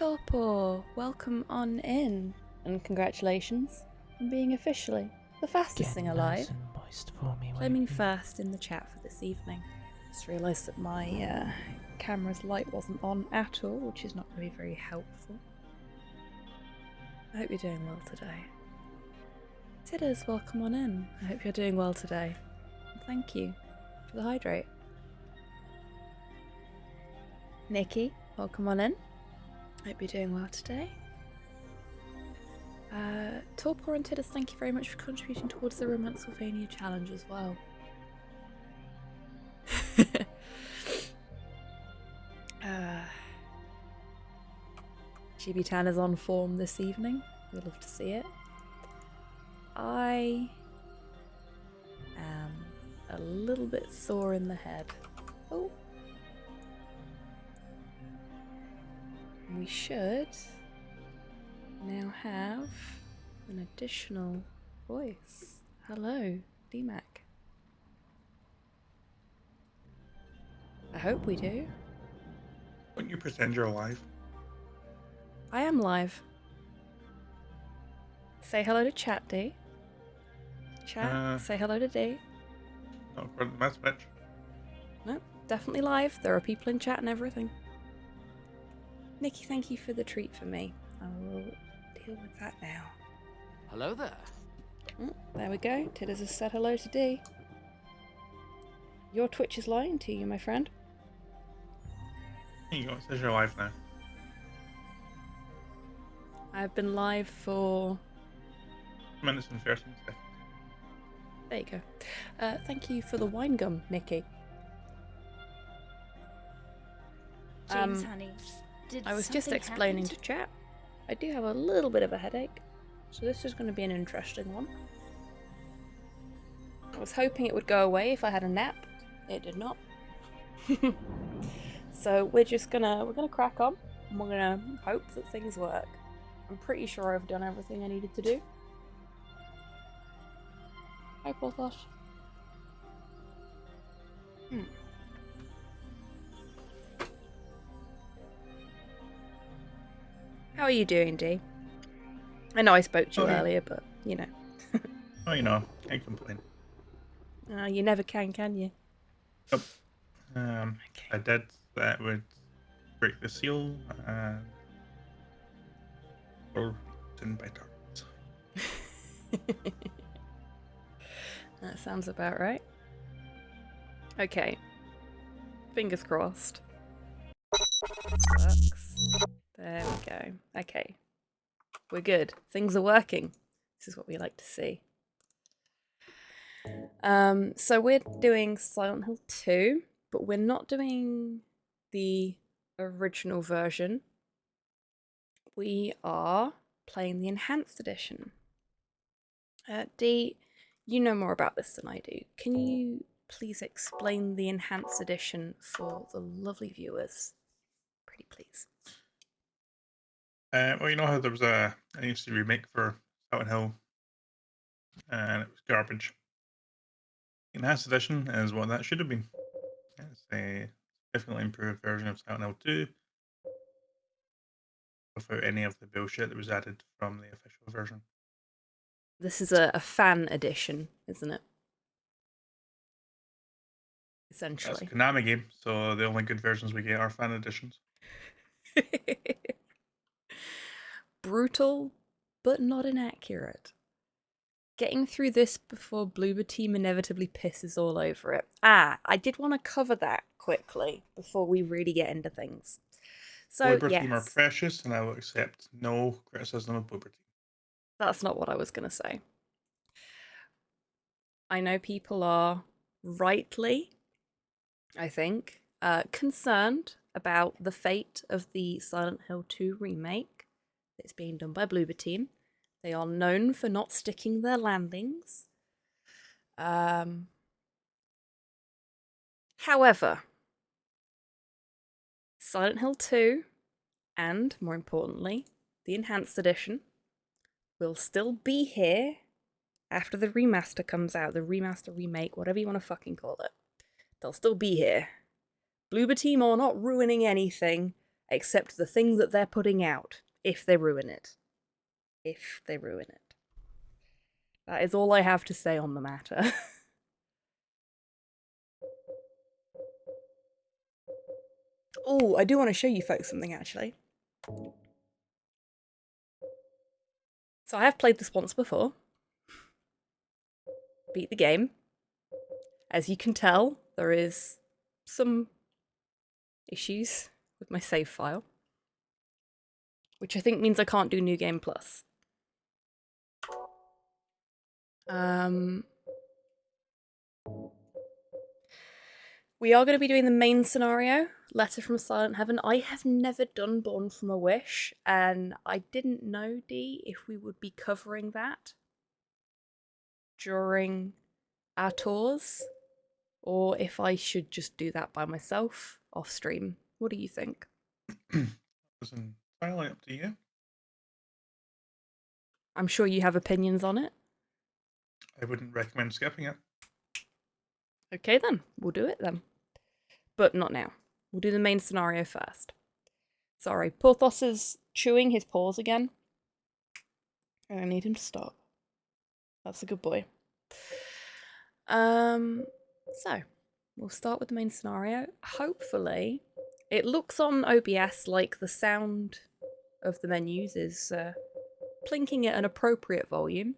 Torpor, welcome on in, and congratulations on being officially the fastest thing alive. Claiming first in the chat for this evening. Just realised that my camera's light wasn't on at all, which is not going to be very helpful. I hope you're doing well today. Tidders, welcome on in. I hope you're doing well today. And thank you for the hydrate. Nikki, welcome on in. Hope you're doing well today. Torpor and Tidders, thank you very much for contributing towards the DavidVania challenge as well. Chibi-tan is on form this evening. We'd love to see it. I am a little bit sore in the head. Oh. We should now have an additional voice. Hello, DMAC. I hope we do. Wouldn't you pretend you're alive? I am live. Say hello to chat, D. Chat, say hello to D. Not according to my Switch. No, definitely live. There are people in chat and everything. Nikki, thank you for the treat for me. I will deal with that now. Hello there. Oh, there we go. Tidders has said hello to D. Your Twitch is lying to you, my friend. There you go, it says you're alive now. I've been live for... Minutes and 13 seconds. There you go. Thank you for the wine gum, Nikki. James, honey, I was just explaining to chat. I do have a little bit of a headache, so this is going to be an interesting one. I was hoping it would go away if I had a nap. It did not. So we're gonna crack on, and we're gonna hope that things work. I'm pretty sure I've done everything I needed to do. Hi, Porthos. How are you doing, Dee? I know I spoke to you earlier, but you know. Oh, you know, can't complain. You never can you? Yep. I did that would break the seal or didn't by targets. That sounds about right. Okay. Fingers crossed. Works. There we go. Okay. We're good. Things are working. This is what we like to see. So we're doing Silent Hill 2, but we're not doing the original version. We are playing the Enhanced Edition. Dee, you know more about this than I do. Can you please explain the Enhanced Edition for the lovely viewers? Pretty please. Well, you know how there was an HD remake for Silent Hill, and it was garbage. Enhanced Edition is what that should have been. It's a significantly improved version of Silent Hill 2, without any of the bullshit that was added from the official version. This is a fan edition, isn't it? Essentially. It's a Konami game, so the only good versions we get are fan editions. Brutal, but not inaccurate. Getting through this before Bloober Team inevitably pisses all over it. I did want to cover that quickly before we really get into things. So, Bloober yes. Team are precious, and I will accept no criticism of Bloober Team. That's not what I was going to say. I know people are rightly, I think, concerned about the fate of the Silent Hill 2 remake that's being done by Bloober Team. They are known for not sticking their landings. However, Silent Hill 2, and more importantly, the Enhanced Edition, will still be here after the remaster comes out. The remaster, remake, whatever you want to fucking call it. They'll still be here. Bloober Team are not ruining anything except the thing that they're putting out, if they ruin it. If they ruin it. That is all I have to say on the matter. Oh, I do want to show you folks something, actually. So I have played this once before. Beat the game. As you can tell, there is some issues with my save file, which I think means I can't do New Game Plus. We are going to be doing the main scenario, Letter from Silent Heaven. I have never done Born from a Wish, and I didn't know, Dee, if we would be covering that during our tours, or if I should just do that by myself off stream. What do you think? It's entirely up to you. I'm sure you have opinions on it. I wouldn't recommend skipping it. Okay then, we'll do it then. But not now. We'll do the main scenario first. Sorry, Porthos is chewing his paws again. And I need him to stop. That's a good boy. So, we'll start with the main scenario. Hopefully, it looks on OBS like the sound of the menus is plinking at an appropriate volume.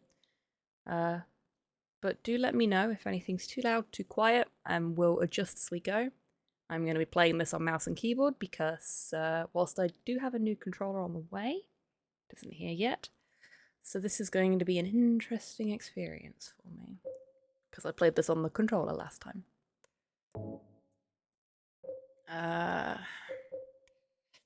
But do let me know if anything's too loud, too quiet, and we'll adjust as we go. I'm going to be playing this on mouse and keyboard because whilst I do have a new controller on the way, it isn't here yet. So this is going to be an interesting experience for me because I played this on the controller last time.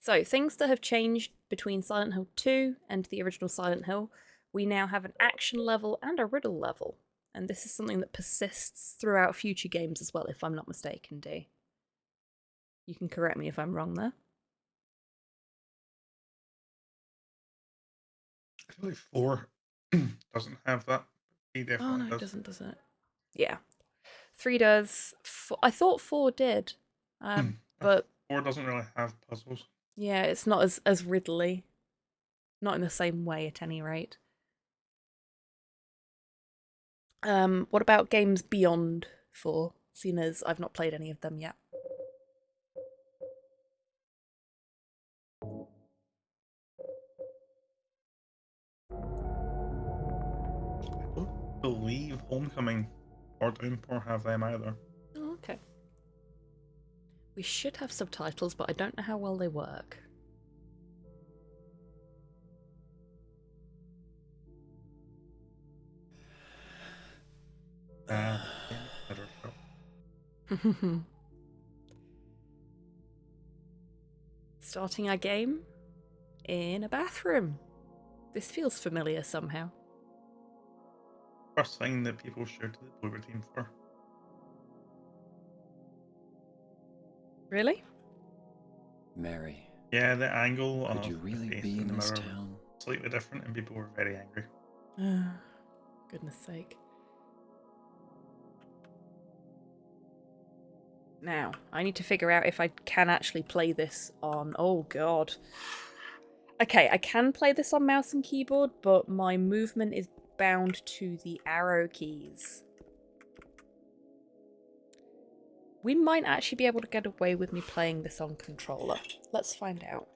So things that have changed between Silent Hill 2 and the original Silent Hill, we now have an action level and a riddle level. And this is something that persists throughout future games as well, if I'm not mistaken, Dee. You can correct me if I'm wrong there. I feel like 4 doesn't have that. He definitely Oh no, does. it doesn't, does it? Yeah. 3 does. I thought 4 did. But 4 doesn't really have puzzles. yeah, it's not as riddly. Not in the same way, at any rate. What about games beyond 4? Seeing as I've not played any of them yet. I don't believe Homecoming or Downpour have them either. Oh, okay. We should have subtitles, but I don't know how well they work. I don't know. Starting our game in a bathroom. This feels familiar somehow. First thing that people show to the Bloober team for. Really? Mary. Yeah, the angle Could of you really the face be in the in this mirror town? was slightly different, and people were very angry. Goodness sake. Now, I need to figure out if I can actually play this on... Oh, God. Okay, I can play this on mouse and keyboard, but my movement is bound to the arrow keys. We might actually be able to get away with me playing this on controller. Let's find out.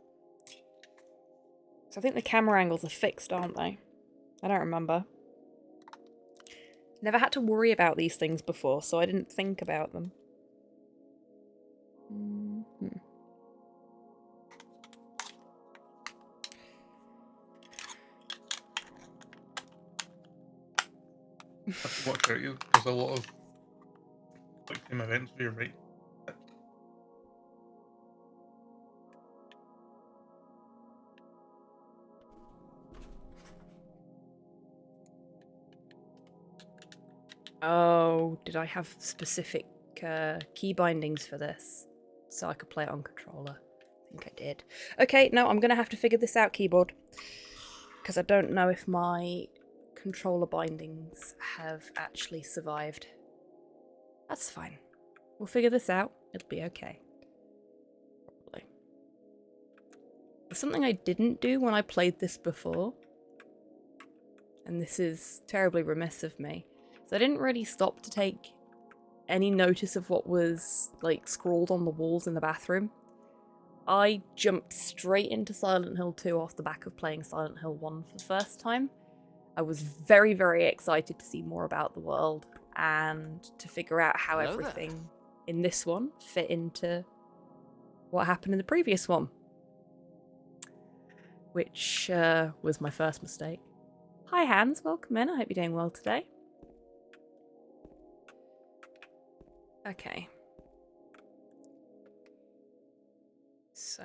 So I think the camera angles are fixed, aren't they? I don't remember. Never had to worry about these things before, so I didn't think about them. Have to watch out, there's a lot of quick time events where you're right. Oh, did I have specific key bindings for this? So I could play it on controller. I think I did. Okay, no, I'm going to have to figure this out, keyboard. Because I don't know if my controller bindings have actually survived. That's fine. We'll figure this out. It'll be okay. Probably. something I didn't do when I played this before, and this is terribly remiss of me, so I didn't really stop to take any notice of what was like scrawled on the walls in the bathroom. I jumped straight into Silent Hill 2 off the back of playing Silent Hill 1 for the first time. I was very, very excited to see more about the world and to figure out how everything in this one fit into what happened in the previous one, which was my first mistake. Hi Hans, welcome in. I hope you're doing well today. Okay. So...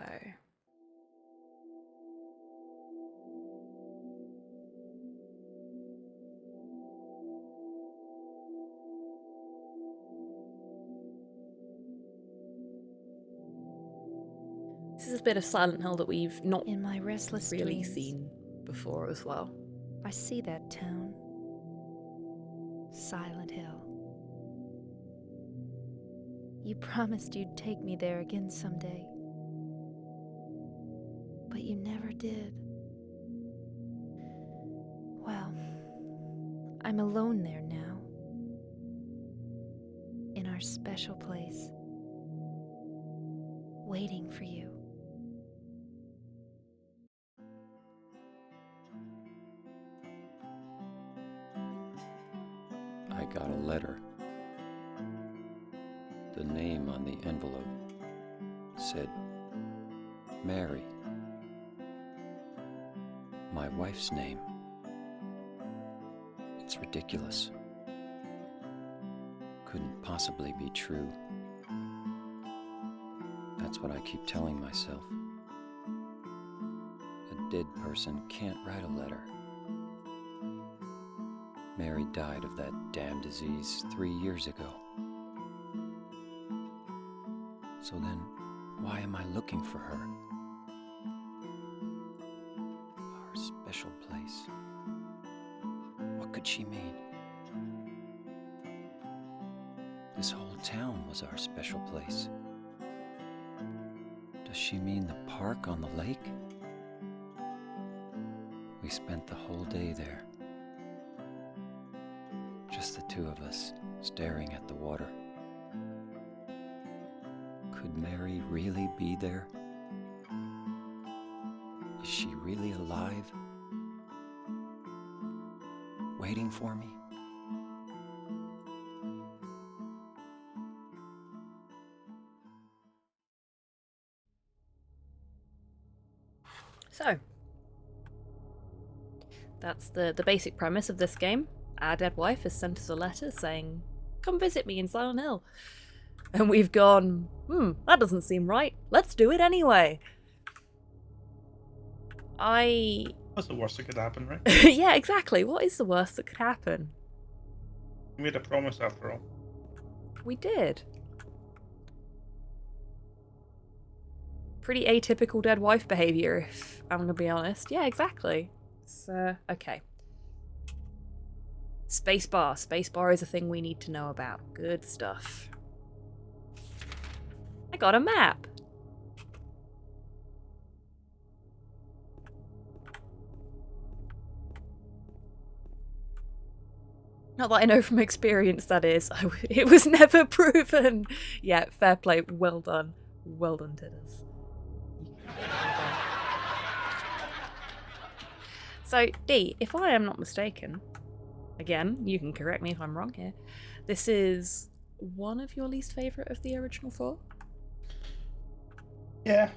this is a bit of Silent Hill that we've not In my restless really dreams, seen before as well. I see that town. Silent Hill. You promised you'd take me there again someday. But you never did. Well, I'm alone there now. In our special place. Waiting for you. I got a letter. The name on the envelope said Mary. My wife's name. It's ridiculous. Couldn't possibly be true. That's what I keep telling myself. A dead person can't write a letter. Mary died of that damn disease 3 years ago. So then, why am I looking for her? Our special place. What could she mean? This whole town was our special place. Does she mean the park on the lake? We spent the whole day there. Just the two of us, staring at the water. Could Mary really be there? Is she really alive? Waiting for me? So, that's the basic premise of this game. Our dead wife has sent us a letter saying, come visit me in Silent Hill. And we've gone, that doesn't seem right. Let's do it anyway. That's the worst that could happen, right? Yeah, exactly. What is the worst that could happen? We made a promise after all. We did. Pretty atypical dead wife behaviour, if I'm going to be honest. Yeah, exactly. So, okay. Spacebar. Spacebar is a thing we need to know about. Good stuff. I got a map. Not that I know from experience, that is. It was never proven. Yeah, fair play. Well done. Well done, Tidders. So, D, if I am not mistaken, again, you can correct me if I'm wrong here, this is one of your least favourite of the original 4? Yeah.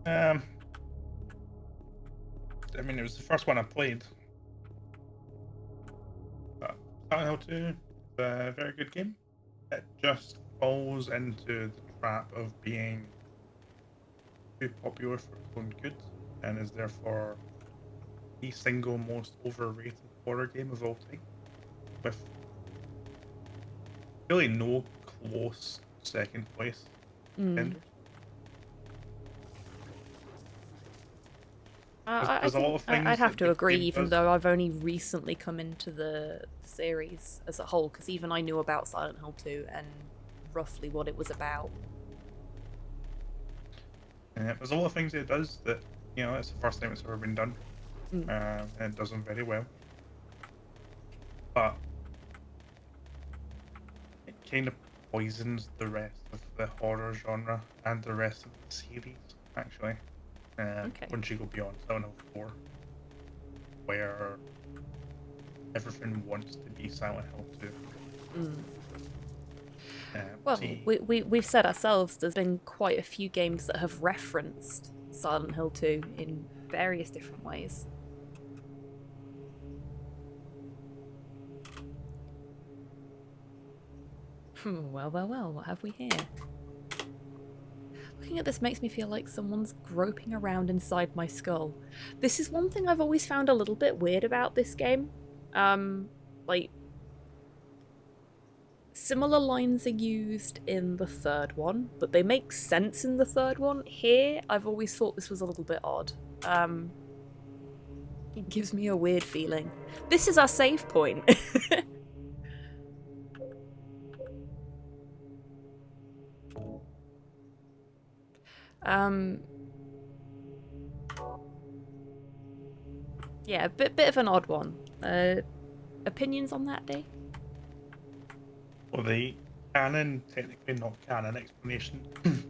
I mean, it was the first one I played. But Silent Hill 2 is a very good game. It just falls into the trap of being too popular for its own good, and is therefore the single most overrated horror game of all time, with really no close second place contenders. I think I'd have to agree, even though I've only recently come into the series as a whole, because even I knew about Silent Hill 2 and roughly what it was about. There's a lot of things it does that, it's the first time it's ever been done. Mm. And it does them very well. But it kind of poisons the rest of the horror genre and the rest of the series, actually. Okay. Once you go beyond Silent Hill 4, where everything wants to be Silent Hill 2. Mm. Well, we've said ourselves there's been quite a few games that have referenced Silent Hill 2 in various different ways. Well, what have we here? Looking at this makes me feel like someone's groping around inside my skull. This is one thing I've always found a little bit weird about this game. Like, similar lines are used in the third one, but they make sense in the third one. Here, I've always thought this was a little bit odd. It gives me a weird feeling. This is our save point. Yeah, a bit of an odd one. Opinions on that, Dave? Well, the canon, technically not canon explanation,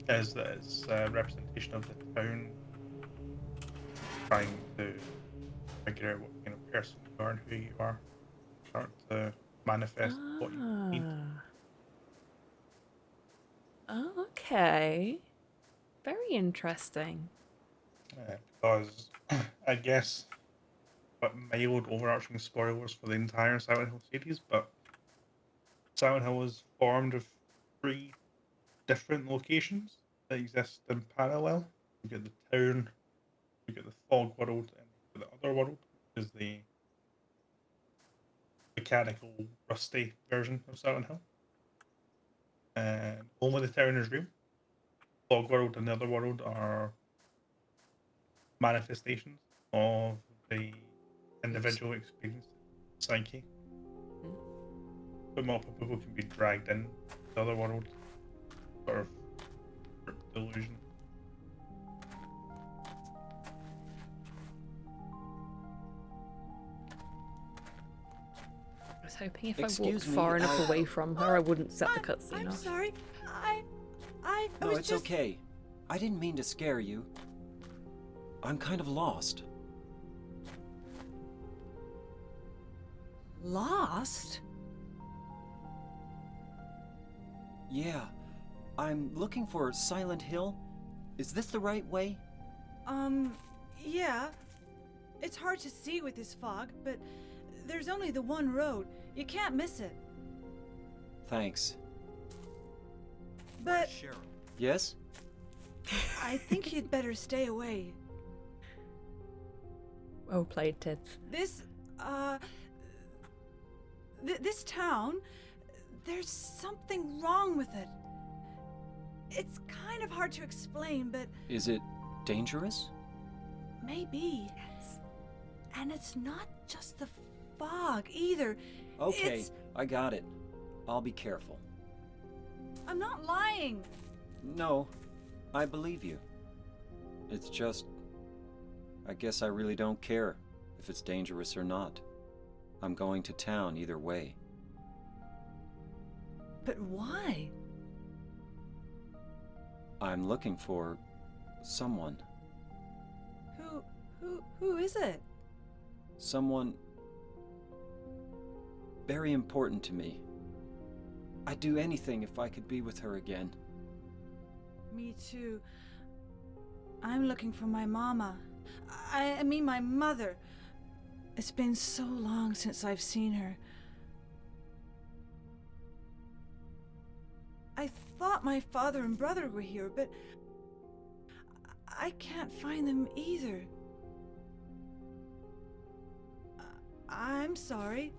is that it's a representation of the town trying to figure out what kind of person you are and who you are, start to manifest what you need. Okay. Very interesting. Because I guess, but mild overarching spoilers for the entire Silent Hill series, but Silent Hill was formed of 3 different locations that exist in parallel. You get the town, you get the fog world, and you get the other world, which is the mechanical, rusty version of Silent Hill. And only the town is real. Fog world and the other world are manifestations of the individual experience psyche. But multiple people can be dragged in the other world, sort of delusion. I was hoping if Excuse I walked me, far enough away from her, I wouldn't set the cutscene I'm off. sorry. I No, was it's just... okay. I didn't mean to scare you. I'm kind of lost. Lost? Yeah. I'm looking for Silent Hill. Is this the right way? Yeah. It's hard to see with this fog, but there's only the one road. You can't miss it. Thanks. But Yes? I think you'd better stay away. Well played, Tids. This town, there's something wrong with it. It's kind of hard to explain, but Is it dangerous? maybe. Yes. And it's not just the fog either. Okay, It's... I got it. I'll be careful. I'm not lying. No, I believe you. It's just... I guess I really don't care if it's dangerous or not. I'm going to town either way. But why? I'm looking for... someone. Who is it? Someone... very important to me. I'd do anything if I could be with her again. Me too. I'm looking for my mama. I mean my mother. It's been so long since I've seen her. I thought my father and brother were here, but I can't find them either. I'm sorry.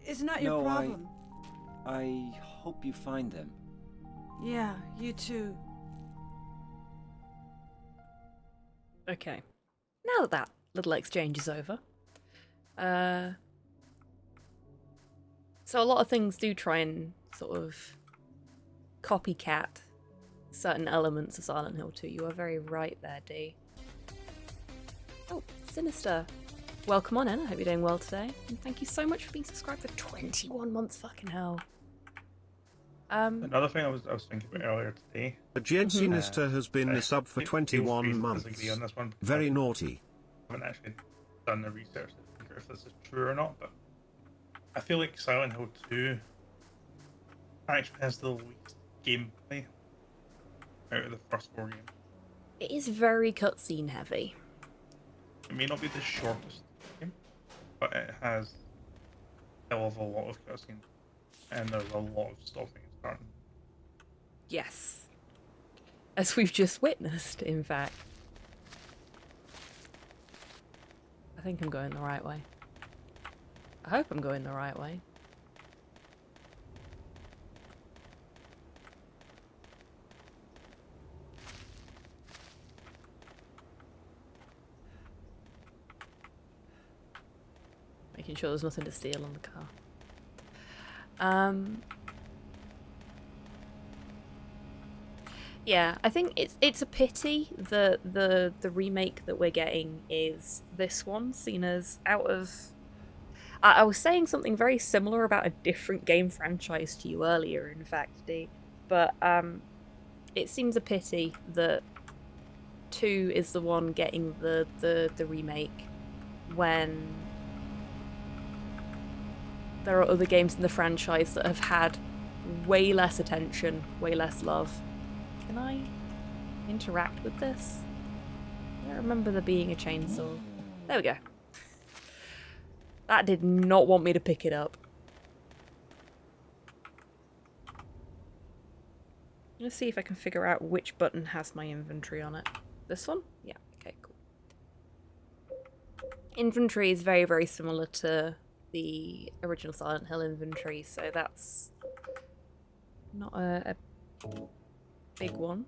It's not your No, problem. I hope you find them. Yeah, you too. Okay. Now that that little exchange is over. So a lot of things do try and sort of copycat certain elements of Silent Hill 2. You are very right there, D. Oh, Sinister. Welcome on in. I hope you're doing well today. And thank you so much for being subscribed for 21 months. Fucking hell. Another thing I was thinking about earlier today. Jed Sinister has been the sub for feel free 21 to months. disagree on this one, because Very naughty. I haven't actually done the research to figure if this is true or not, but I feel like Silent Hill 2 actually has the least gameplay out of the first 4 games. It is very cutscene heavy. It may not be the shortest game, but it has a hell of a lot of cutscenes, and there's a lot of stopping and starting. Yes. As we've just witnessed, in fact. I think I'm going the right way. I hope I'm going the right way. Making sure there's nothing to steal on the car. Yeah, I think it's a pity that the remake that we're getting is this one, seen as out of... I was saying something very similar about a different game franchise to you earlier, in fact, D. But it seems a pity that 2 is the one getting the remake when there are other games in the franchise that have had way less attention, way less love. Can I interact with this? I don't remember there being a chainsaw. There we go. That did not want me to pick it up. Let's see if I can figure out which button has my inventory on it. This one? Yeah, okay, cool. Inventory is very, very similar to the original Silent Hill inventory, so that's not a big one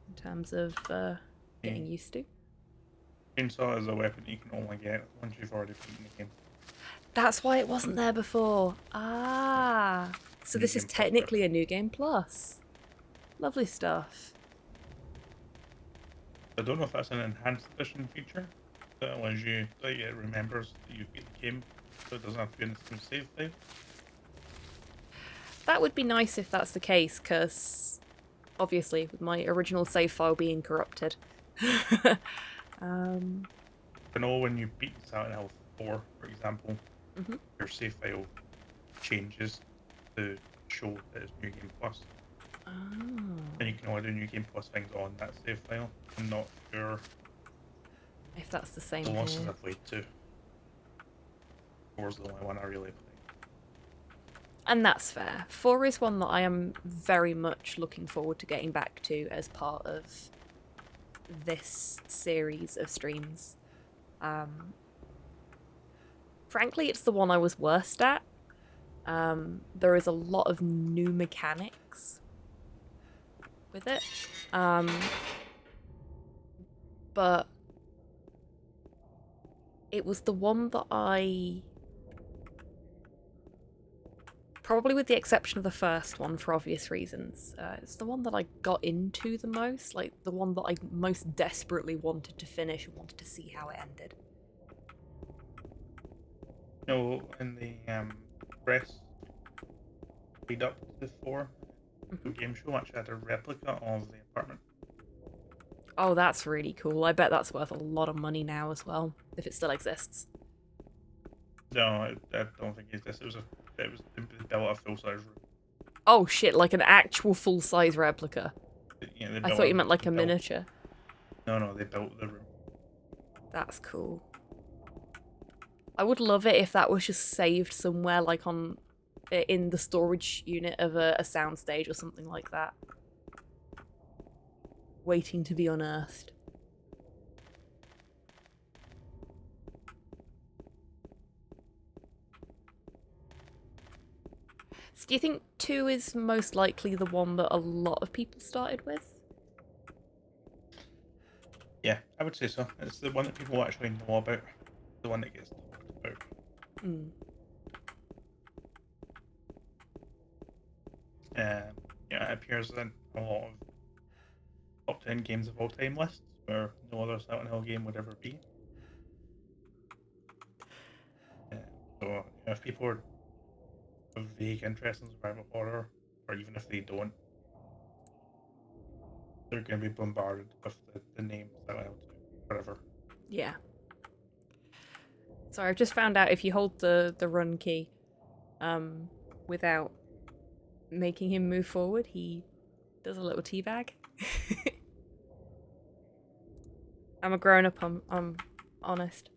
in terms of getting used to. Chainsaw is a weapon you can only get once you've already beaten the game. That's why it wasn't there before. Ah, so this is technically a New Game Plus. Lovely stuff. I don't know if that's an enhanced edition feature that allows you, that it remembers that you beat the game, so it doesn't have to be in the same save file. That would be nice if that's the case, because obviously with my original save file being corrupted. I know when you beat Silent Hill 4, for example, your save file changes to show that it's New Game Plus. Oh. And you can only do New Game Plus things on that save file. I'm not sure If that's the same the here. losses I've played to. 4 is the only one I really play. And that's fair. 4 is one that I am very much looking forward to getting back to as part of this series of streams. Frankly, it's the one I was worst at. There is a lot of new mechanics with it. But it was the one that I... Probably with the exception of the first one, for obvious reasons. It's the one that I got into the most, like the one that I most desperately wanted to finish and wanted to see how it ended. No, in the press lead up to 4, the game show actually had a replica of the apartment. Oh, that's really cool. I bet that's worth a lot of money now as well, if it still exists. No, I don't think it exists. They built a full-size room. Oh shit, like an actual full-size replica. Yeah, they I built thought you meant like a they built- miniature. No, they built the room. That's cool. I would love it if that was just saved somewhere, like in the storage unit of a soundstage or something like that. Waiting to be unearthed. So do you think 2 is most likely the one that a lot of people started with? Yeah, I would say so. It's the one that people actually know about. The one that gets talked about. Yeah, it appears in a lot of 10 games of all time lists where no other Silent Hill game would ever be. So if people are of vague interest in survival horror, or even if they don't, they're going to be bombarded with the name Silent Hill 2 forever. Yeah. Sorry, I've just found out if you hold the run key without making him move forward, he does a little teabag. I'm a grown-up, I'm honest.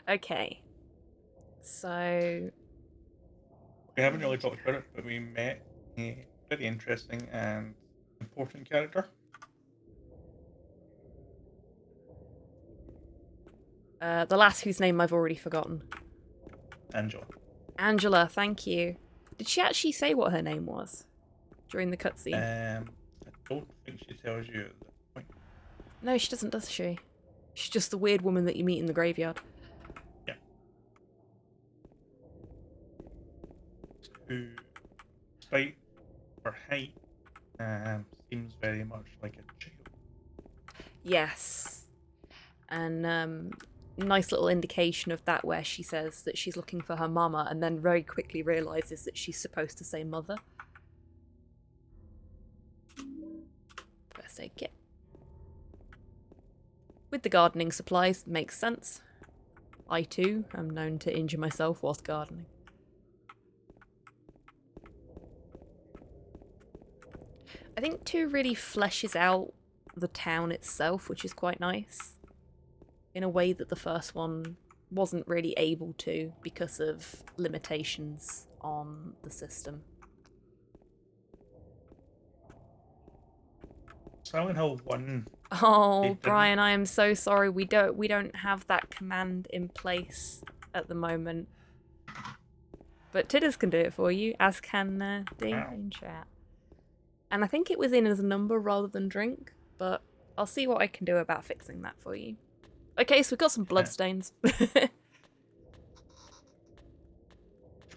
Okay. So... We haven't really talked about it, but we met a very interesting and important character. The lass whose name I've already forgotten. Angela. Angela, thank you. Did she actually say what her name was during the cutscene? I don't think she tells you at this point. No, she doesn't, does she? She's just the weird woman that you meet in the graveyard. Yeah. Who, despite her height, seems very much like a child. Yes. And nice little indication of that where she says that she's looking for her mama and then very quickly realises that she's supposed to say mother. First aid kit. With the gardening supplies, makes sense. I too am known to injure myself whilst gardening. I think 2 really fleshes out the town itself, which is quite nice. In a way that the first one wasn't really able to because of limitations on the system. Silent Hill 1. Oh, Brian, I am so sorry. We don't have that command in place at the moment. But Tidders can do it for you, as can Dave in chat. And I think it was in as a number rather than drink, but I'll see what I can do about fixing that for you. Okay, so we've got some bloodstains. I feel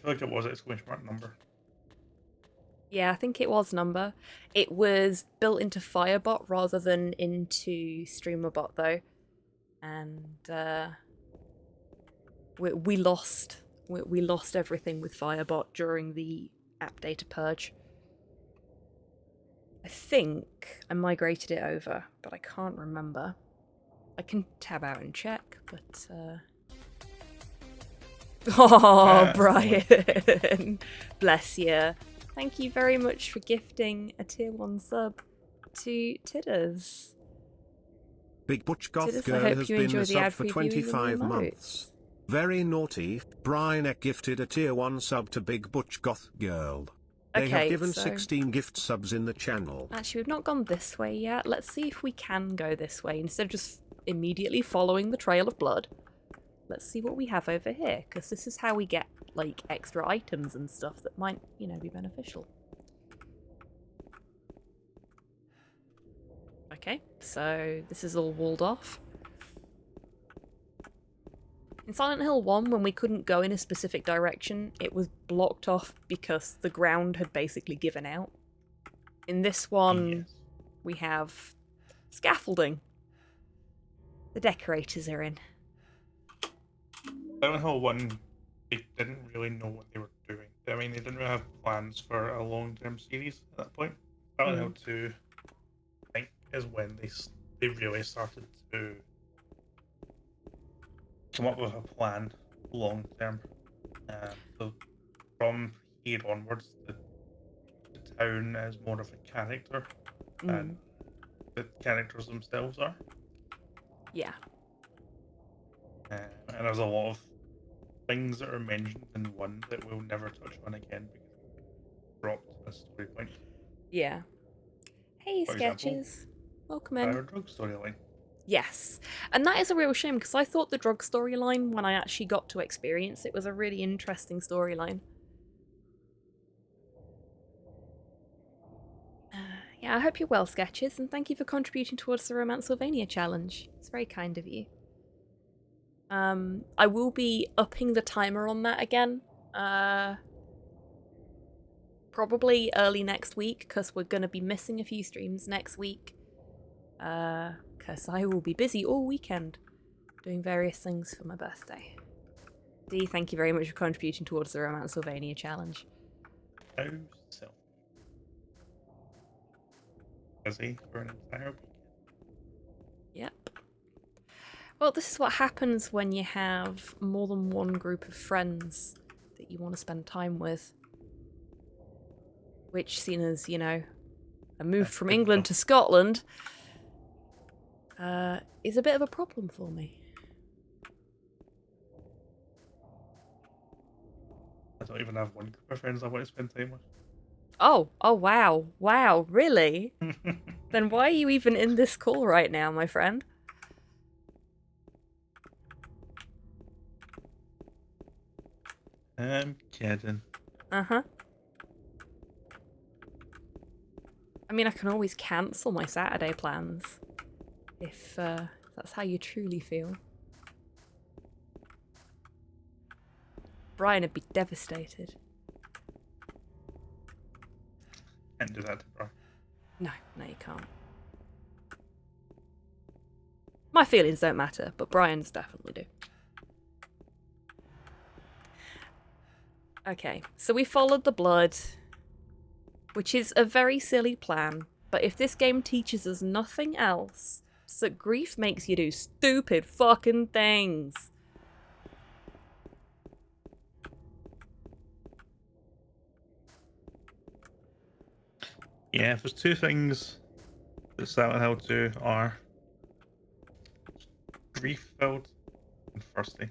like it was exclamation mark number. Yeah, I think it was number. It was built into Firebot rather than into StreamerBot though. And we lost everything with Firebot during the app data purge. I think I migrated it over, but I can't remember. I can tab out and check, but oh, Brian. Bless you. Thank you very much for gifting a tier 1 sub to Tidders. Big Butch Goth Tidders, Girl I hope has you been enjoy a the sub ad for preview 25 and the months. Very naughty. Brian Eck gifted a tier 1 sub to Big Butch Goth Girl. They have given 16 gift subs in the channel. Actually, we've not gone this way yet. Let's see if we can go this way instead of just immediately following the trail of blood. Let's see what we have over here, because this is how we get, like, extra items and stuff that might, you know, be beneficial. Okay, so this is all walled off. In Silent Hill 1, when we couldn't go in a specific direction, it was blocked off because the ground had basically given out. In this one, we have scaffolding. The decorators are in. Silent Hill 1, they didn't really know what they were doing. I mean, they didn't really have plans for a long-term series at that point. Silent Hill 2, I think, is when they really started to come up with a plan long-term. So from here onwards, the town is more of a character than the characters themselves are. Yeah. And there's a lot of things that are mentioned in 1 that we'll never touch on again because dropped a story point. Yeah. Hey, For Sketches. Example, welcome in. our drug storyline. Yes. And that is a real shame because I thought the drug storyline, when I actually got to experience it, was a really interesting storyline. Yeah, I hope you're well, Sketches, and thank you for contributing towards the Romancevania challenge. It's very kind of you. I will be upping the timer on that again. probably early next week, because we're going to be missing a few streams next week. Because I will be busy all weekend doing various things for my birthday. Dee, thank you very much for contributing towards the Romancevania challenge. Oh, so busy for an entire week. Yep. Well, this is what happens when you have more than one group of friends that you want to spend time with. Which, seen as, you know, I moved from England to Scotland, is a bit of a problem for me. I don't even have one group of friends I want to spend time with. Oh, wow, really? Then why are you even in this call right now, my friend? I'm kidding. Uh-huh. I mean, I can always cancel my Saturday plans, if that's how you truly feel. Brian would be devastated. Can't do that to Brian. No, you can't. My feelings don't matter, but Brian's definitely do. Okay, so we followed the blood, which is a very silly plan, but if this game teaches us nothing else, it's that grief makes you do stupid fucking things. Yeah, if there's two things that Silent Hill 2 are grief-filled and thirsty.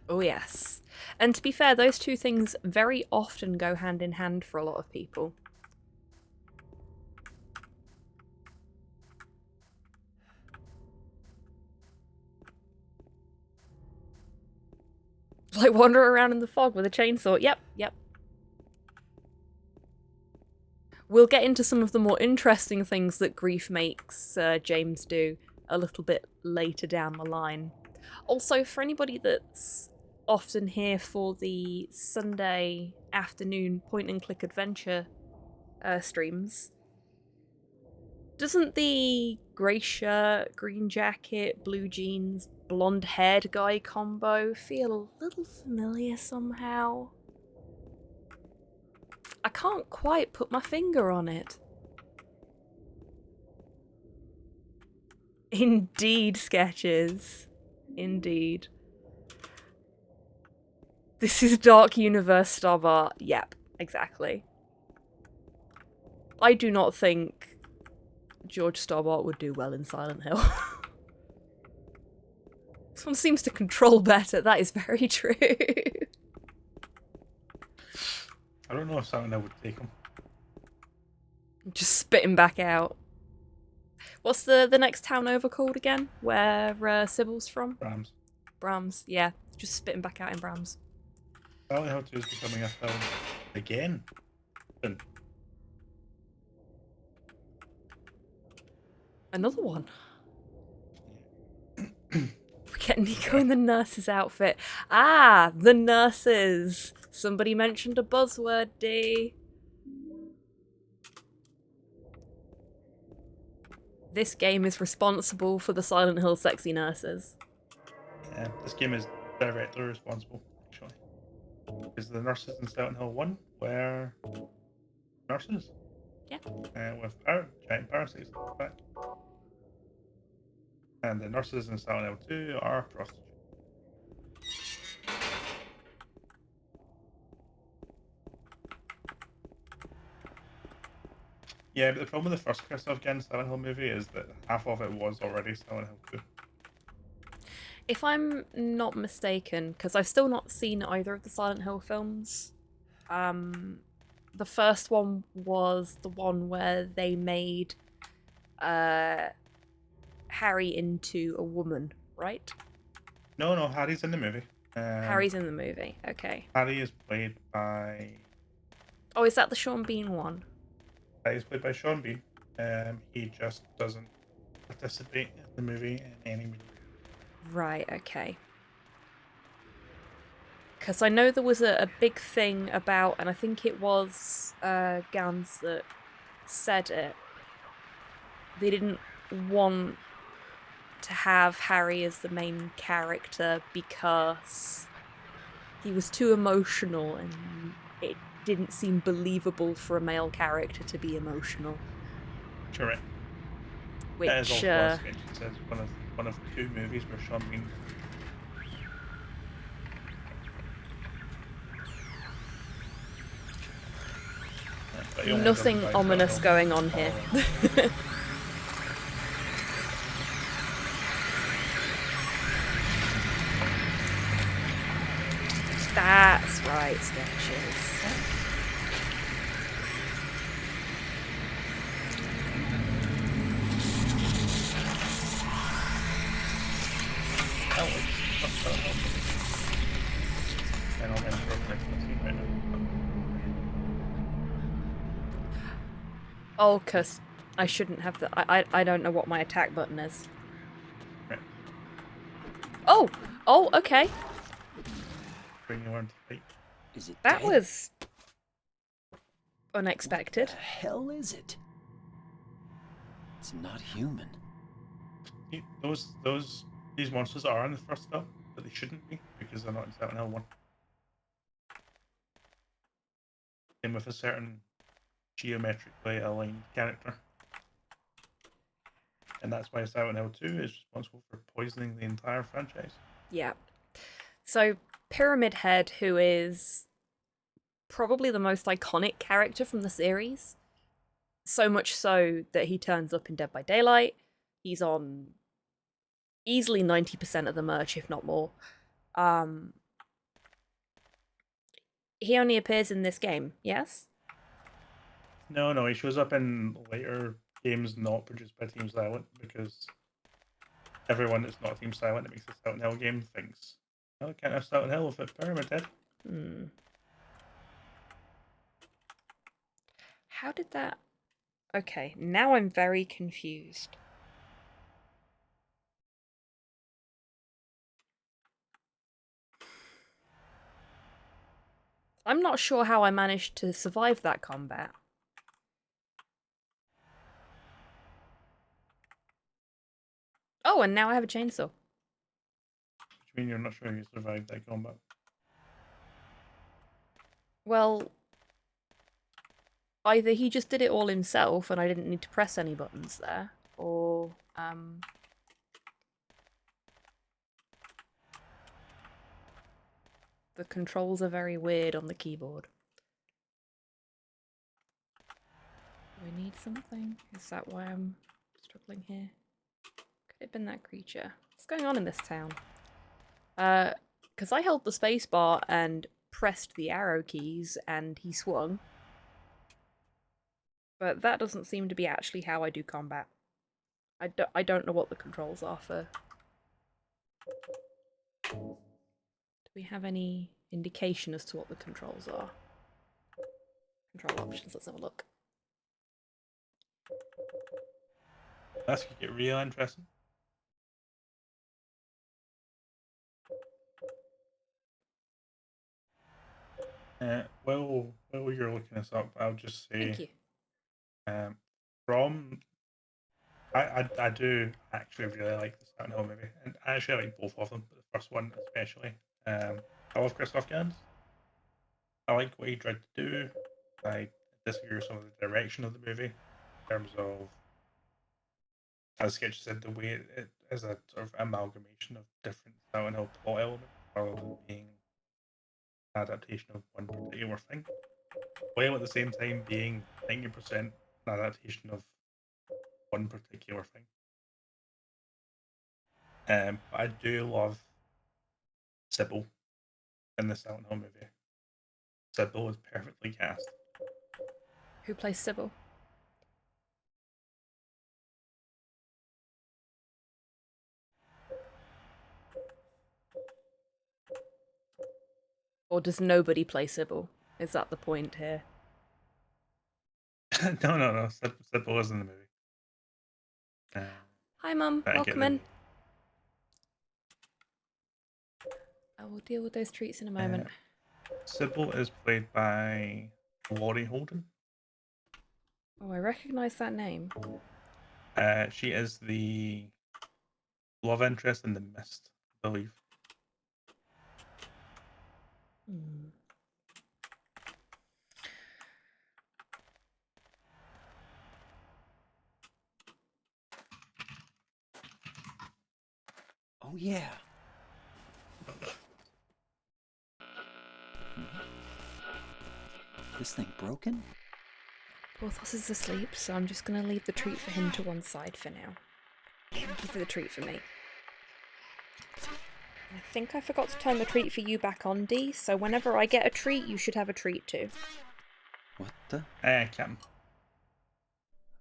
Oh yes. And to be fair, those two things very often go hand in hand for a lot of people. Like wander around in the fog with a chainsaw. Yep. We'll get into some of the more interesting things that grief makes James do a little bit later down the line. Also, for anybody that's often here for the Sunday afternoon point-and-click adventure streams, doesn't the grey shirt, green jacket, blue jeans, blonde-haired guy combo feel a little familiar somehow? I can't quite put my finger on it. Indeed, sketches. Indeed. This is Dark Universe Starbart. Yep, exactly. I do not think George Starbart would do well in Silent Hill. This one seems to control better. That is very true. I don't know if Silent Hill would take him. Just spit him back out. What's the next town over called again? Where Sybil's from? Brahms, yeah. Just spit him back out in Brahms. Silent Hill 2 is becoming a film again. Another one. We're getting Nico in the nurse's outfit. Ah, the nurses. Somebody mentioned a buzzword, D. This game is responsible for the Silent Hill sexy nurses. Yeah, this game is directly responsible, actually. Because the nurses in Silent Hill 1 were nurses. Yeah. With giant parasites. In fact. And the nurses in Silent Hill 2 are prostitutes. Yeah, but the problem with the first Christoph Gans Silent Hill movie is that half of it was already Silent Hill 2. If I'm not mistaken, because I've still not seen either of the Silent Hill films, the first one was the one where they made Harry into a woman, right? No, Harry's in the movie. Harry's in the movie, okay. Harry is played by... Oh, is that the Sean Bean one? He's played by Sean Bean. He just doesn't participate in the movie in any way. Right, okay. Because I know there was a big thing about, and I think it was Gans that said it. They didn't want to have Harry as the main character because he was too emotional and it didn't seem believable for a male character to be emotional. Correct. Which that is also a sketch that says one of 2 movies where Sean Bean. Nothing ominous going on here. That's right, sketches. Oh, cause I shouldn't have the. I don't know what my attack button is. Right. Oh, okay. Bring you on to fight. Is it That dead? was unexpected. What the hell is it? It's not human. These monsters are in the first film, but they shouldn't be because they're not in Silent Hill 1. Same with a certain geometrically aligned character. And that's why Silent Hill 2 is responsible for poisoning the entire franchise. Yeah. So, Pyramid Head, who is probably the most iconic character from the series, so much so that he turns up in Dead by Daylight. He's on easily 90% of the merch, if not more. He only appears in this game, yes? No, he shows up in later games not produced by Team Silent because everyone that's not Team Silent that makes a Silent Hill game thinks, oh, I can't have Silent Hill without Pyramid Head. How did that... Okay, now I'm very confused. I'm not sure how I managed to survive that combat. Oh, and now I have a chainsaw. Which means you're not sure you survived that combat. Well, either he just did it all himself and I didn't need to press any buttons there, or the controls are very weird on the keyboard. Do I need something? Is that why I'm struggling here? Could it have been that creature? What's going on in this town? Because I held the spacebar and pressed the arrow keys and he swung. But that doesn't seem to be actually how I do combat. I don't know what the controls are for... Do we have any indication as to what the controls are? Control options, let's have a look. That's going to get real interesting. While you're looking this up, I'll just say, Thank you. I do actually really like the Silent Hill movie, and I actually like both of them, but the first one especially. I love Christoph Gans. I like what he tried to do. I disagree with some of the direction of the movie in terms of, as Sketch said, the way it is a sort of amalgamation of different Silent Hill plot elements rather than being an adaptation of one particular thing, while at the same time being 90% an adaptation of one particular thing. But I do love Sybil in the Silent Hill movie. Sybil is perfectly cast. Who plays Sybil? Or does nobody play Sybil? Is that the point here? No. Sybil is in the movie. Hi, Mum. Welcome in. We'll deal with those treats in a moment. Sybil is played by Laurie Holden. Oh, I recognise that name. She is the love interest in The Mist, I believe. Hmm. Oh, yeah. This thing broken? Porthos is asleep, so I'm just going to leave the treat for him to one side for now. Thank you for the treat for me. I think I forgot to turn the treat for you back on, Dee, so whenever I get a treat, you should have a treat too. What the? Cam.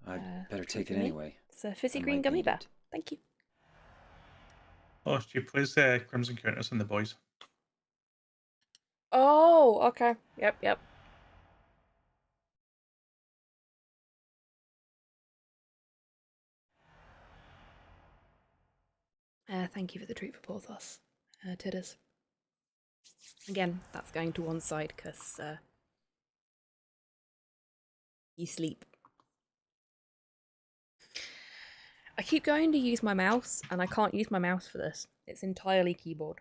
I'd better take it anyway. It's a fizzy I green might gummy need bear. it. Thank you. Oh, she plays Crimson Countess in The Boys. Oh, okay. Yep. Thank you for the treat for Porthos. Tidders. Again, that's going to one side because you sleep. I keep going to use my mouse, and I can't use my mouse for this. It's entirely keyboard.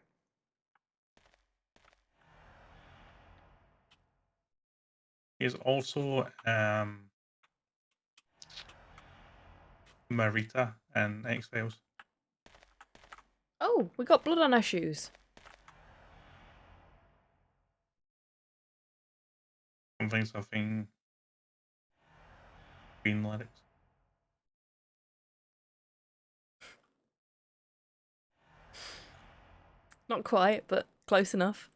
He's also Marita in X-Files. Oh, we got blood on our shoes. Something. Green lyrics. Not quite, but close enough.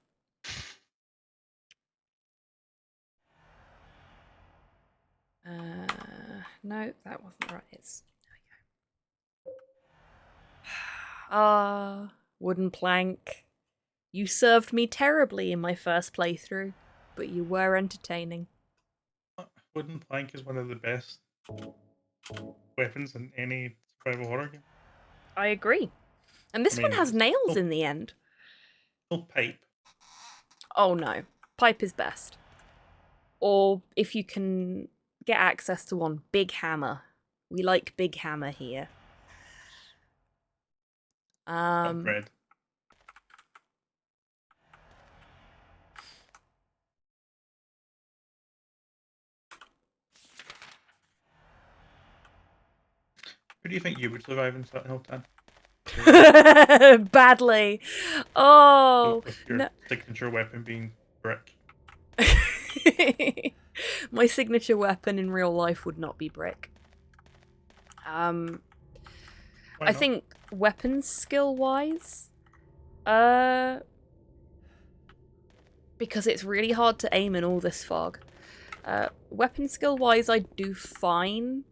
No, that wasn't right. It's there we go. Ah, wooden plank. You served me terribly in my first playthrough, but you were entertaining. Wooden plank is one of the best weapons in any survival horror game. I agree. And this one has nails in the end. No pipe. Oh no, pipe is best. Or if you can get access to one, big hammer. We like big hammer here. Bread. Who do you think you would survive in Silent Hill 10? Badly. Oh, with your signature weapon being brick. My signature weapon in real life would not be brick. I think weapons skill wise, because it's really hard to aim in all this fog. Weapon skill wise, I do fine,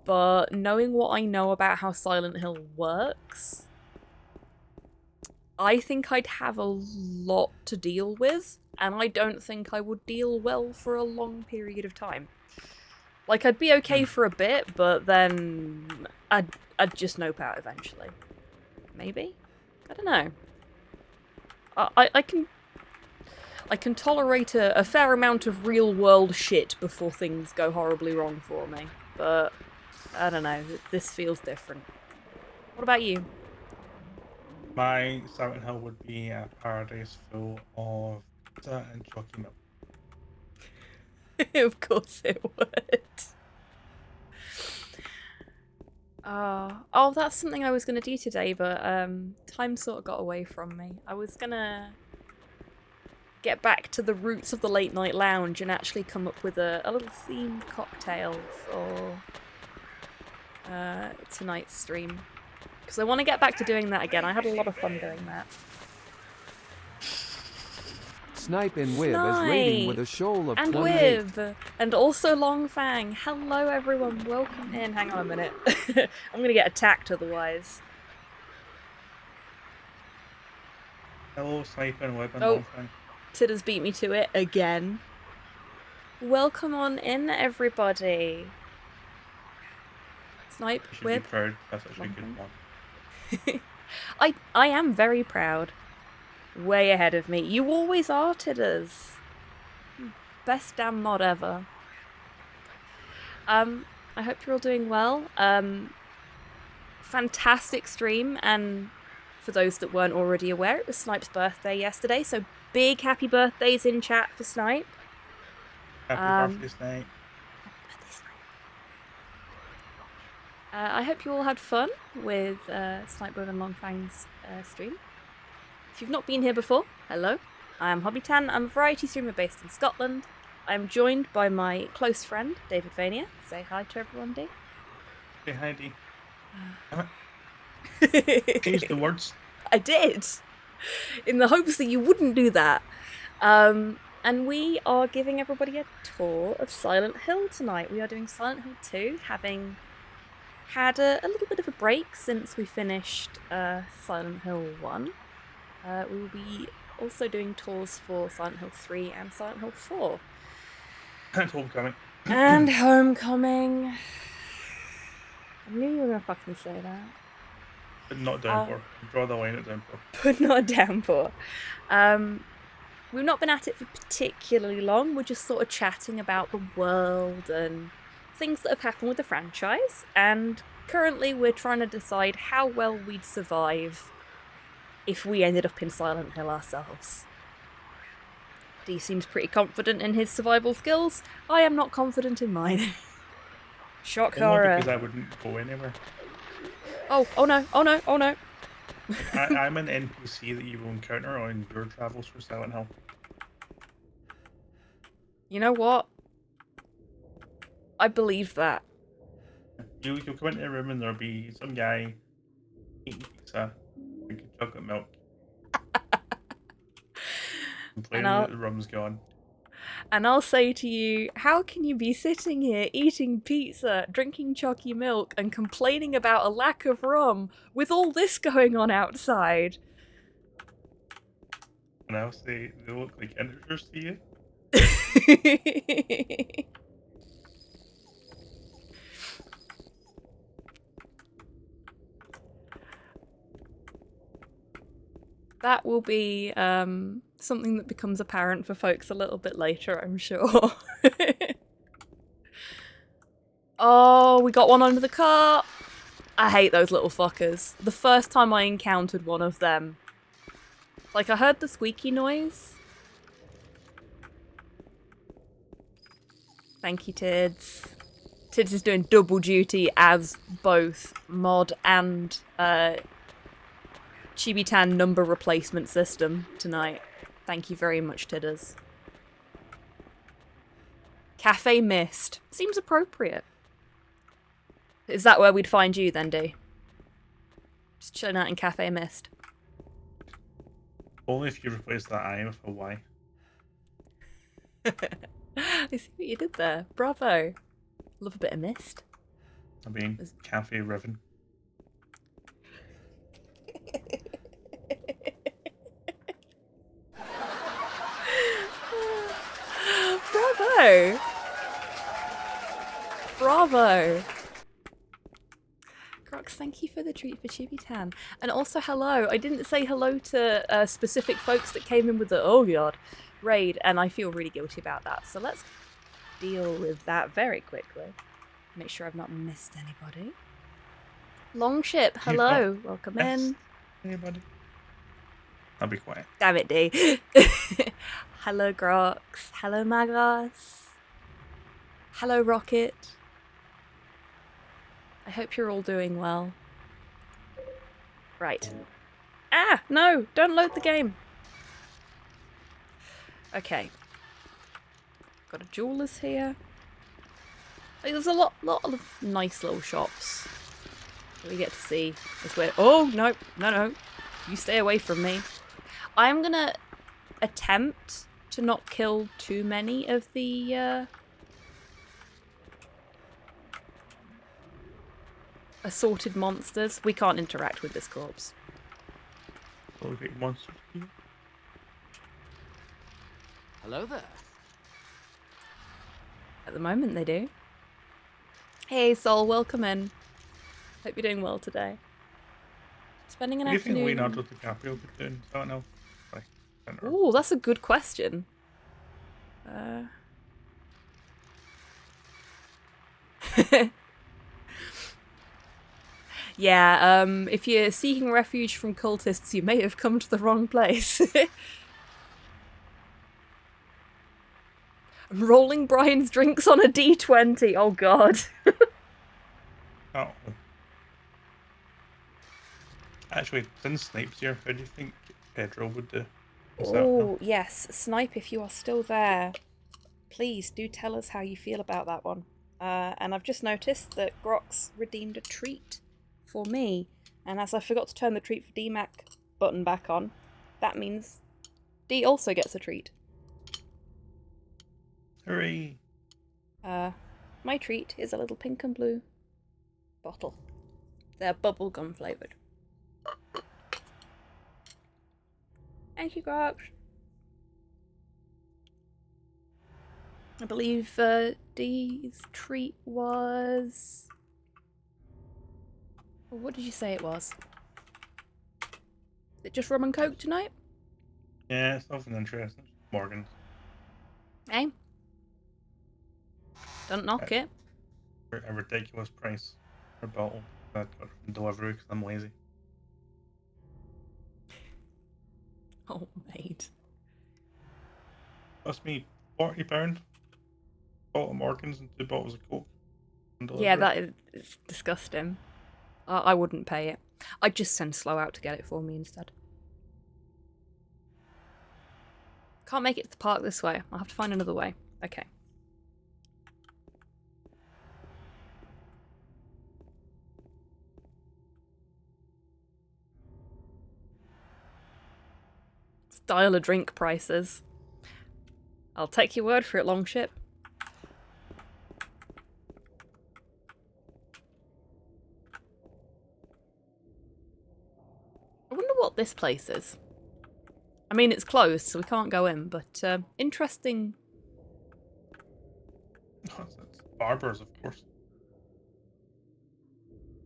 but knowing what I know about how Silent Hill works, I think I'd have a lot to deal with, and I don't think I would deal well for a long period of time. Like, I'd be okay for a bit, but then I'd just nope out eventually. Maybe? I don't know. I can tolerate a fair amount of real-world shit before things go horribly wrong for me, but I don't know, this feels different. What about you? My Silent Hill would be a paradise full of pizza and chalky milk. Of course it would. Oh, that's something I was going to do today, but time sort of got away from me. I was going to get back to the roots of the late night lounge and actually come up with a little themed cocktail for tonight's stream. Because I want to get back to doing that again. I had a lot of fun doing that. Snipe and Wib is raiding with a shoal of and 28. Wib, and also Longfang. Hello everyone, welcome in. Hang on a minute. I'm gonna get attacked otherwise. Hello, Snipe and Wib and Longfang. Tidder's beat me to it again. Welcome on in, everybody. Snipe, You should Wib. be proud. That's actually a good one. I am very proud. way ahead of me. You always are, Tidders. Best damn mod ever. I hope you're all doing well. Fantastic stream, and for those that weren't already aware, it was Snipe's birthday yesterday, so big happy birthdays in chat for Snipe. Happy birthday, Snipe. I hope you all had fun with Snipe and Longfang's stream. If you've not been here before, hello. I am Hobbytan. I'm a variety streamer based in Scotland. I'm joined by my close friend, DavidVania. Say hi to everyone, Dave. Say hi, D. Change the words. I did, in the hopes that you wouldn't do that. And we are giving everybody a tour of Silent Hill tonight. We are doing Silent Hill 2, having had a little bit of a break since we finished Silent Hill 1. We will be also doing tours for Silent Hill 3 and Silent Hill 4. And Homecoming. And Homecoming. I knew you were going to fucking say that. But not Downpour. Draw the line at Downpour. But not Downpour. We've not been at it for particularly long. We're just sort of chatting about the world and things that have happened with the franchise. And currently we're trying to decide how well we'd survive if we ended up in Silent Hill ourselves. D seems pretty confident in his survival skills. I am not confident in mine. Shock horror. Because I wouldn't go anywhere. Oh no. I'm an NPC that you will encounter on your travels for Silent Hill. You know what? I believe that. You'll come into a room and there'll be some guy eating pizza, drinking chocolate milk, complaining that the rum's gone. And I'll say to you, how can you be sitting here eating pizza, drinking chalky milk, and complaining about a lack of rum with all this going on outside? And I'll say they look like integers to you. That will be something that becomes apparent for folks a little bit later, I'm sure. Oh, we got one under the car. I hate those little fuckers. The first time I encountered one of them, like, I heard the squeaky noise. Thank you, Tids. Tids is doing double duty as both mod and Chibitan number replacement system tonight. Thank you very much, Tidders. Cafe Mist. Seems appropriate. Is that where we'd find you then, D? Just chilling out in Cafe Mist. Only if you replace that I with a Y. I see what you did there. Bravo. Love a bit of mist. I mean, Cafe Riven. Bravo! Bravo! Crocs, thank you for the treat for Chibitan. And also hello. I didn't say hello to specific folks that came in with the oh god raid, and I feel really guilty about that. So let's deal with that very quickly. Make sure I've not missed anybody. Longship, hello. Welcome in. Anybody? I'll be quiet. Damn it, D. Hello, Grox. Hello, Magos. Hello, Rocket. I hope you're all doing well. Right. Ah, no, don't load the game. Okay. Got a jeweler's here. Like, there's a lot of nice little shops that we get to see as we're... Oh, no. You stay away from me. I'm gonna attempt to not kill too many of the assorted monsters. We can't interact with this corpse. Big monsters. Hello there. At the moment they do. Hey Sol, welcome in. Hope you're doing well today. Spending an What do you think afternoon... Leonardo DiCaprio could do in Silent Hill? Sorry. Ooh, that's a good question. Yeah, if you're seeking refuge from cultists, you may have come to the wrong place. I'm rolling Brian's drinks on a D20. Oh god. Oh. Actually, since Snape's here, how do you think Pedro would do? Oh, yes. Snipe, if you are still there, please do tell us how you feel about that one. And I've just noticed that Grox redeemed a treat for me. And as I forgot to turn the treat for DMAC button back on, that means D also gets a treat. Hooray! My treat is a little pink and blue bottle. They're bubblegum flavoured. Thank you, Grox. I believe Dee's treat was... What did you say it was? Is it just rum and coke tonight? Yeah, it's nothing interesting. Morgan's. Eh? Don't knock it. A ridiculous price per bottle that got from delivery because I'm lazy. Oh, mate. Cost me £40. Bottle of Morgan's and 2 bottles of Coke. Yeah, that is disgusting. I wouldn't pay it. I'd just send Slow out to get it for me instead. Can't make it to the park this way. I'll have to find another way. Okay. Style of drink prices. I'll take your word for it, Longship. I wonder what this place is. I mean, it's closed, so we can't go in, but interesting. Oh, it's Barbers, of course.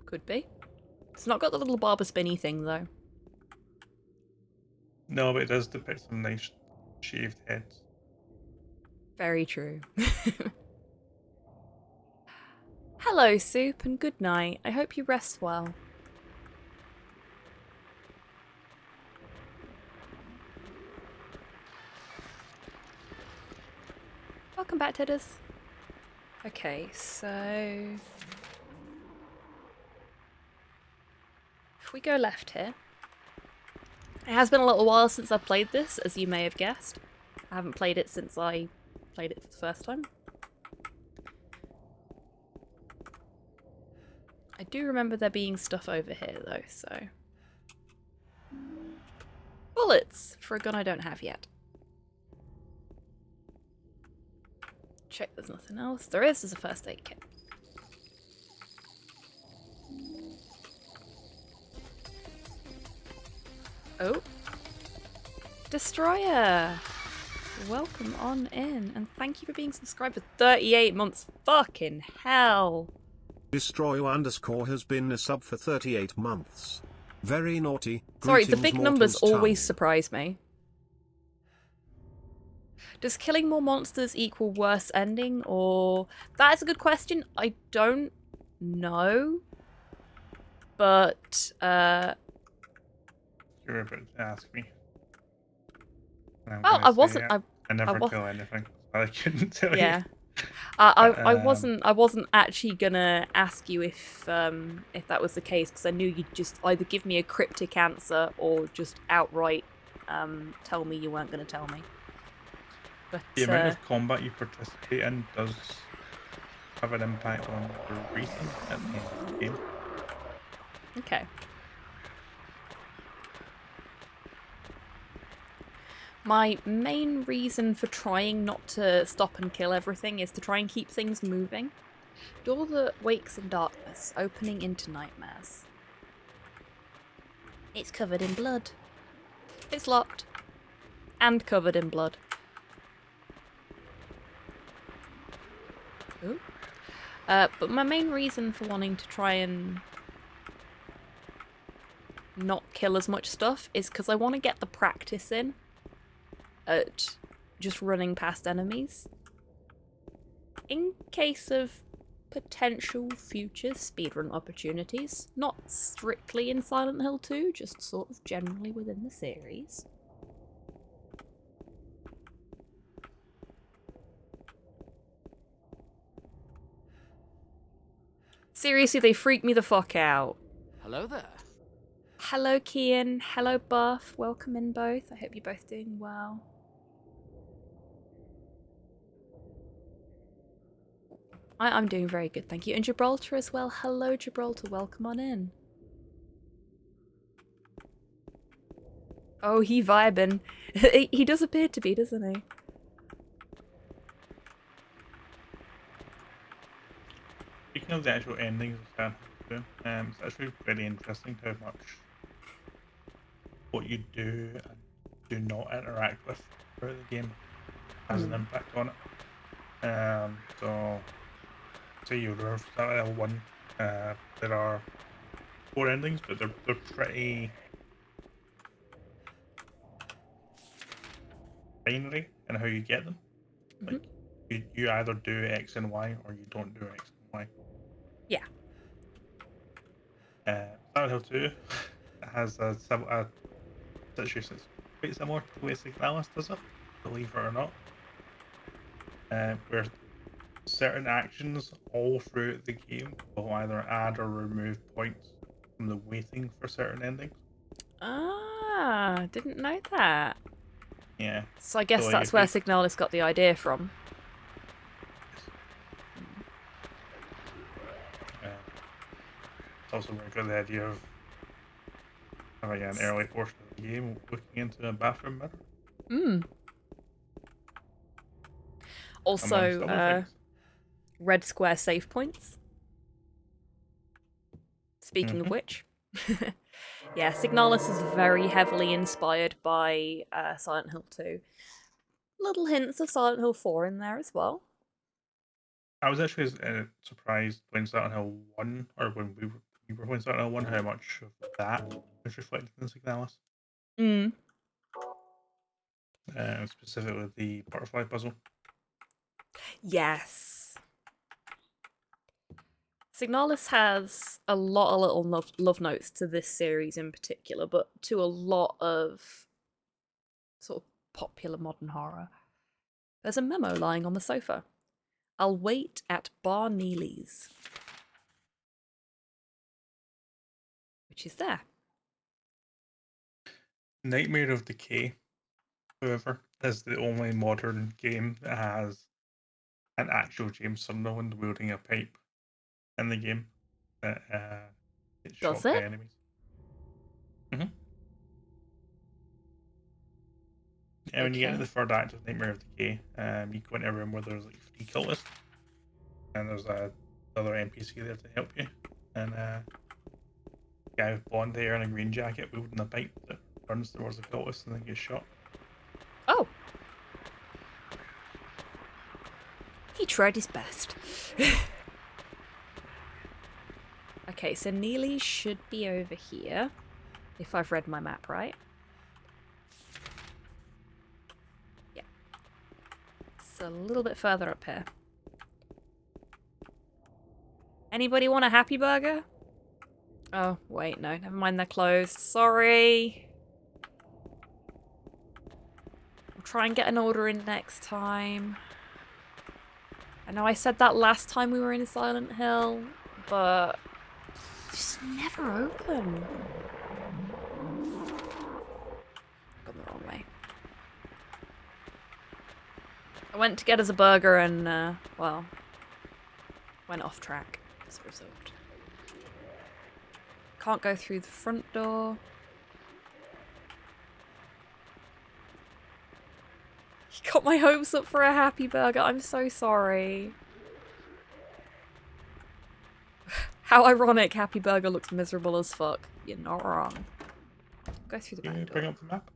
Could be. It's not got the little barber spinny thing, though. No, but it does depict some nice shaved heads. Very true. Hello, Soup, and good night. I hope you rest well. Welcome back, Tidders. Okay, so... if we go left here... It has been a little while since I've played this, as you may have guessed. I haven't played it since I played it for the first time. I do remember there being stuff over here, though, so... bullets! For a gun I don't have yet. Check there's nothing else. There's a first aid kit. Oh. Destroyer! Welcome on in, and thank you for being subscribed for 38 months. Fucking hell! Destroyer_ has been a sub for 38 months. Very naughty. Sorry, the Greetings, big numbers Mortal's always tongue. surprise me. Does killing more monsters equal worse ending, or... That is a good question. I don't know. But, You're about to ask me. well, I wasn't... I never kill anything. I couldn't tell you. Yeah. I wasn't actually gonna ask you if that was the case, because I knew you'd just either give me a cryptic answer or just outright tell me you weren't gonna tell me. But, the amount of combat you participate in does have an impact on your rating at the end of the game. Okay. My main reason for trying not to stop and kill everything is to try and keep things moving. Door that wakes in darkness, opening into nightmares. It's covered in blood. It's locked. And covered in blood. Ooh. But my main reason for wanting to try and not kill as much stuff is because I want to get the practice in at just running past enemies. In case of potential future speedrun opportunities, not strictly in Silent Hill 2, just sort of generally within the series. Seriously, they freak me the fuck out. Hello there. Hello, Kian. Hello, Buff. Welcome in both. I hope you're both doing well. I'm doing very good, thank you. And Gibraltar as well. Hello, Gibraltar. Welcome on in. Oh, he vibing. He does appear to be, doesn't he? Speaking of the actual endings of Silent Hill 2, it's actually very interesting how much what you do and do not interact with throughout the game has an impact on it. So, say you were Silent Hill 1, there are 4 endings, but they're pretty binary in how you get them. Like, you either do X and Y or you don't do X and Y. Yeah. Silent Hill 2 has a situation that's quite similar to the way Signalis does it, believe it or not. Where certain actions all throughout the game will either add or remove points from the waiting for certain endings. Ah, didn't know that. Yeah. So I guess that's where Signalis got the idea from. It's also where I got the idea of having an early portion of the game looking into a bathroom mirror. Also, red square save points. Speaking of which. Yeah, Signalis is very heavily inspired by Silent Hill 2. Little hints of Silent Hill 4 in there as well. I was actually surprised when Silent Hill 1, or when we were playing Silent Hill 1, how much of that was reflected in Signalis. Specifically the butterfly puzzle. Yes. Signalis has a lot of little love notes to this series in particular, but to a lot of sort of popular modern horror. There's a memo lying on the sofa. I'll wait at Bar Neely's. Which is there. Nightmare of Decay, however, is the only modern game that has an actual James Sunderland wielding a pipe in the game that gets shot by enemies. Yeah, when you get to the third act of Nightmare of Decay, you go into a room where there's like 3 cultists, and there's another NPC there to help you, and a guy with blonde hair and a green jacket wielding a pipe that runs towards the cultist and then gets shot. Oh! He tried his best. Okay, so Neely should be over here, if I've read my map right. Yeah. It's a little bit further up here. Anybody want a happy burger? Oh, wait, no, never mind, they're closed. Sorry. I'll try and get an order in next time. I know I said that last time we were in Silent Hill, but it's just never open. Gone the wrong way. I went to get us a burger and, well, went off track as a result. Can't go through the front door. You got my hopes up for a happy burger. I'm so sorry. How ironic, happy burger looks miserable as fuck. You're not wrong. Go through the back door. Bring up the map.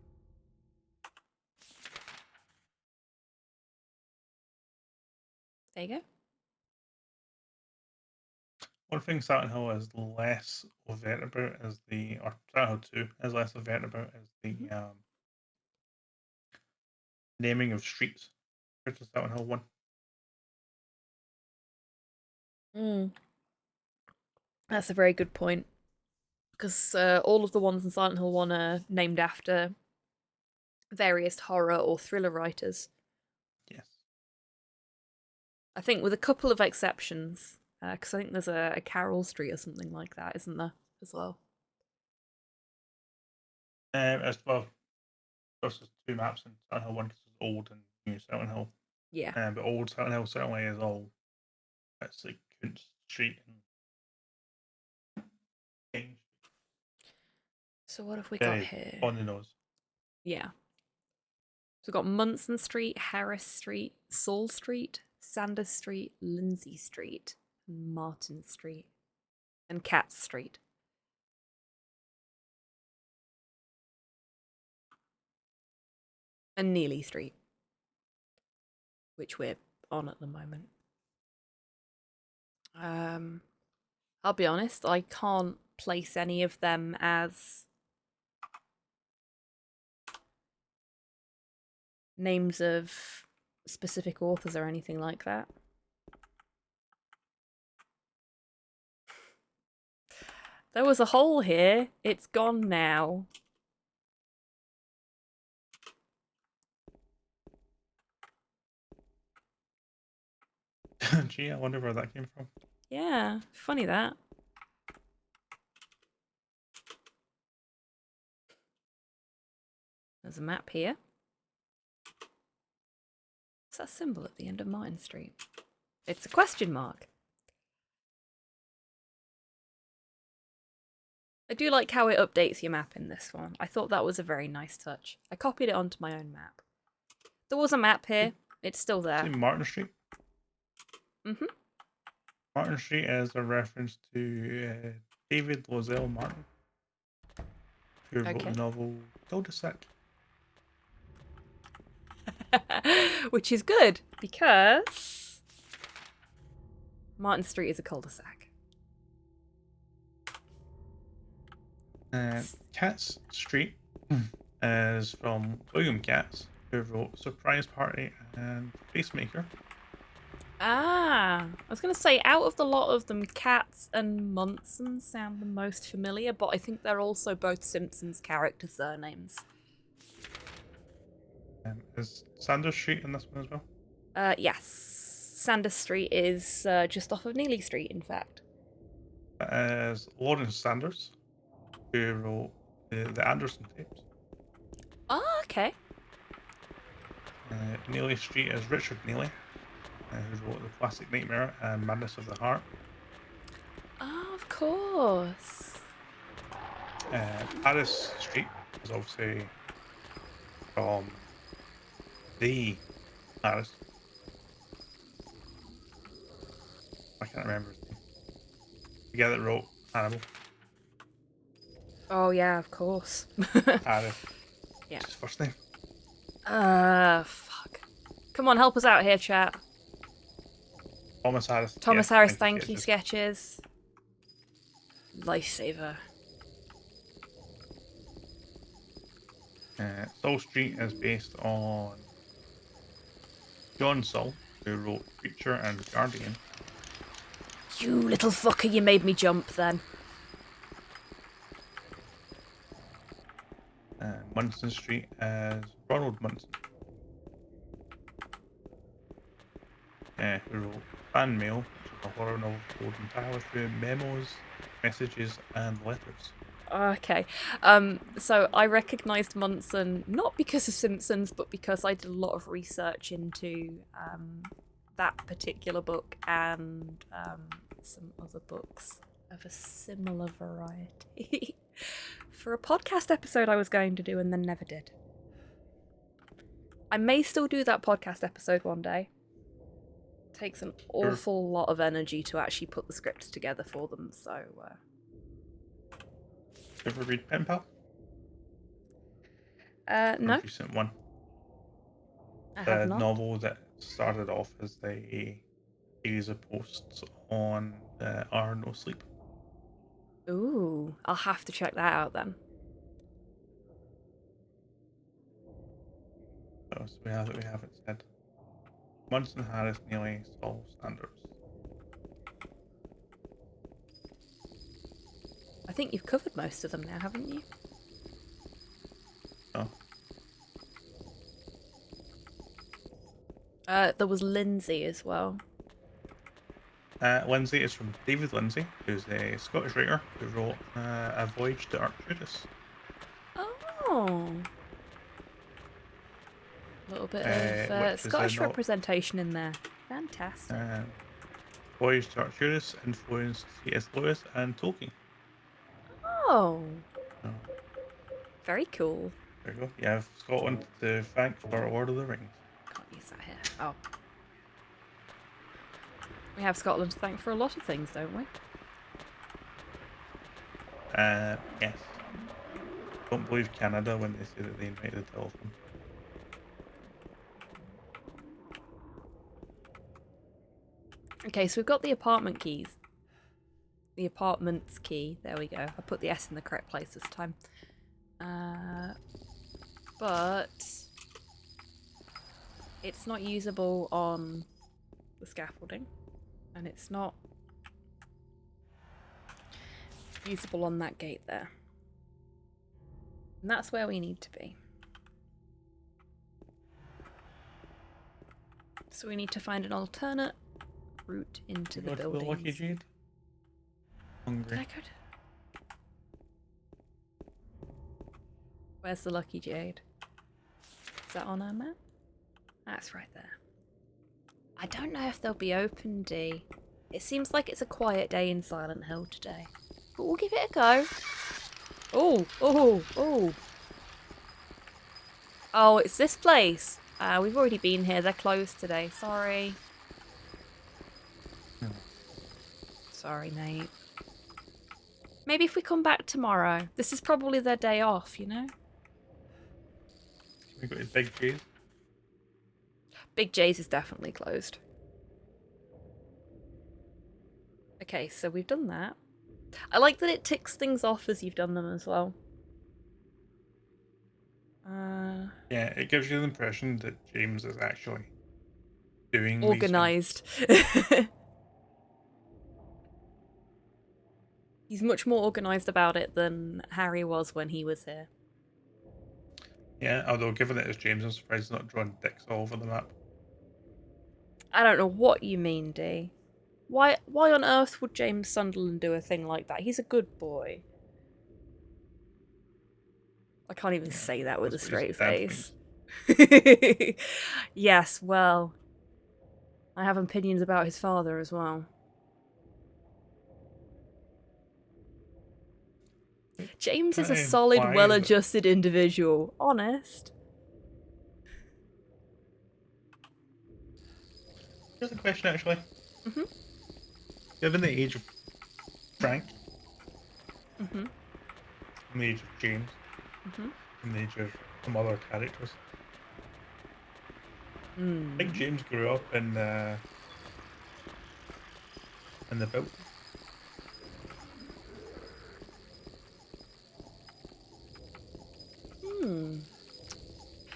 There you go. One thing Silent Hill is less overt about is or Silent Hill 2 is less overt about is the naming of streets compared to Silent Hill 1. That's a very good point. Because all of the ones in Silent Hill 1 are named after various horror or thriller writers. Yes. I think with a couple of exceptions. Because I think there's a Carol Street or something like that, isn't there, as well? As well, there's two maps in Silent Hill 1 because it's old and new Silent Hill. Yeah. But old Silent Hill certainly is all, it's like Kuntz Street and King. So what have we got here? On the nose. Yeah. So we've got Munson Street, Harris Street, Saul Street, Sanders Street, Lindsay Street, Martin Street, and Katz Street. And Neely Street, which we're on at the moment. I'll be honest, I can't place any of them as names of specific authors or anything like that. There was a hole here. It's gone now. Gee, I wonder where that came from. Yeah, funny that. There's a map here. What's that symbol at the end of Martin Street? It's a question mark. I do like how it updates your map in this one. I thought that was a very nice touch. I copied it onto my own map. There was a map here. It's still there. Martin Street? Mm-hmm. Martin Street is a reference to David Lozelle Martin, who wrote the novel Cul-de-sac. Which is good, because Martin Street is a cul-de-sac. Katz Street is from William Katz, who wrote Surprise Party and Facemaker. Ah, I was going to say, out of the lot of them, Katz and Munson sound the most familiar, but I think they're also both Simpsons character surnames. Is Sanders Street in this one as well? Yes. Sanders Street is just off of Neely Street, in fact. As Lawrence Sanders, who wrote the Anderson tapes. Oh, okay. Neely Street is Richard Neely, who wrote The Classic Nightmare and Madness of the Heart. Oh, of course. Paris Street is obviously from the Paris. I can't remember his name. The guy that wrote Hannibal. Oh, yeah, of course. Paris. Yeah. What's his first name? Fuck. Come on, help us out here, chat. Thomas Harris. Thomas Harris, thank you, sketches. Lifesaver. Saul Street is based on John Saul, who wrote Preacher and Guardian. You little fucker, you made me jump then. Munson Street as Ronald Munson, who wrote Fan Mail, which is a horror novel told entirely through memos, messages, and letters. Okay. So I recognised Munson not because of Simpsons, but because I did a lot of research into that particular book and some other books of a similar variety for a podcast episode I was going to do and then never did. I may still do that podcast episode one day. It takes an awful lot of energy to actually put the scripts together for them, so... Ever read Pen Pal? No. Recent one. I have not. Novel that started off as a series of posts on Are No Sleep. Ooh, I'll have to check that out then. So else we have that we haven't said? Munson, Harris, Neely, Saul, Sanders. I think you've covered most of them now, haven't you? Oh. There was Lindsay as well. Lindsay is from David Lindsay, who's a Scottish writer who wrote A Voyage to Arcturus. Oh. A little bit of Scottish representation in there. Fantastic. Voyage to Arcturus influenced C.S. Lewis and Tolkien. Oh. Very cool. There you go. You have Scotland to thank for Lord of the Rings. Can't use that here. Oh. We have Scotland to thank for a lot of things, don't we? Yes. Don't believe Canada when they say that they invented the telephone. Okay, so we've got the apartment keys. The apartment's key. There we go. I put the S in the correct place this time. But it's not usable on the scaffolding. And it's not usable on that gate there. And that's where we need to be. So we need to find an alternate route into the buildings. The Lucky Jade? Hungry. Did I go to... Where's the Lucky Jade? Is that on our map? That's right there. I don't know if they'll be open, D. It seems like it's a quiet day in Silent Hill today. But we'll give it a go. Oh, oh, oh. Oh, it's this place. We've already been here. They're closed today. Sorry. Sorry, mate. Maybe if we come back tomorrow. This is probably their day off, you know? Can we go to Big J's? Big J's is definitely closed. Okay, so we've done that. I like that it ticks things off as you've done them as well. Yeah, it gives you the impression that James is actually doing organised. He's much more organised about it than Harry was when he was here. Yeah, although given that it's James, I'm surprised he's not drawn dicks all over the map. I don't know what you mean, D. Why on earth would James Sunderland do a thing like that? He's a good boy. I can't even say that with a straight face. Yes, well, I have opinions about his father as well. James is a solid, well-adjusted individual. Honest. Here's a question, actually. Mm-hmm. Given the age of Frank, mm-hmm. and the age of James, mm-hmm. and the age of some other characters, I think James grew up in the build.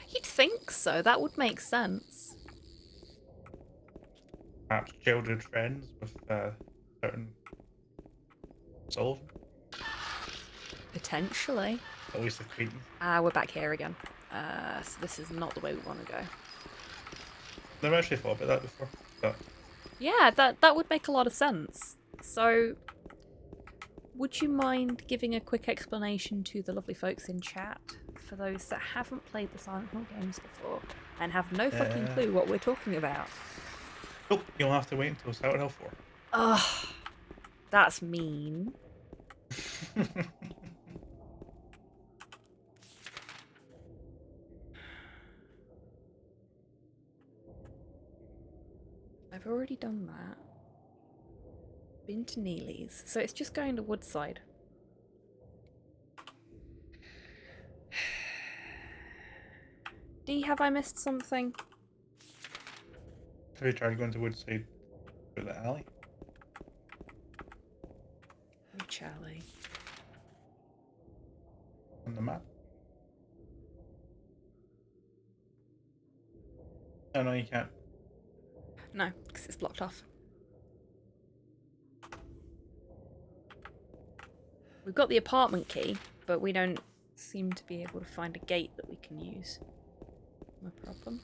You'd think so. That would make sense. Perhaps childhood friends with certain Sullivan. Potentially. At least acquaintance. We're back here again. So this is not the way we want to go. Never actually thought about that before. But... yeah, that would make a lot of sense. So, would you mind giving a quick explanation to the lovely folks in chat for those that haven't played the Silent Hill games before and have no fucking clue what we're talking about? Nope, you'll have to wait until Silent Hill 4. Ugh, that's mean. I've already done that. Been to Neely's, so it's just going to Woodside. D, have I missed something? Have you tried going to Woodside through the alley? Which alley? On the map. Oh no, you can't. No, because it's blocked off. We've got the apartment key, but we don't seem to be able to find a gate that we can use. No problem.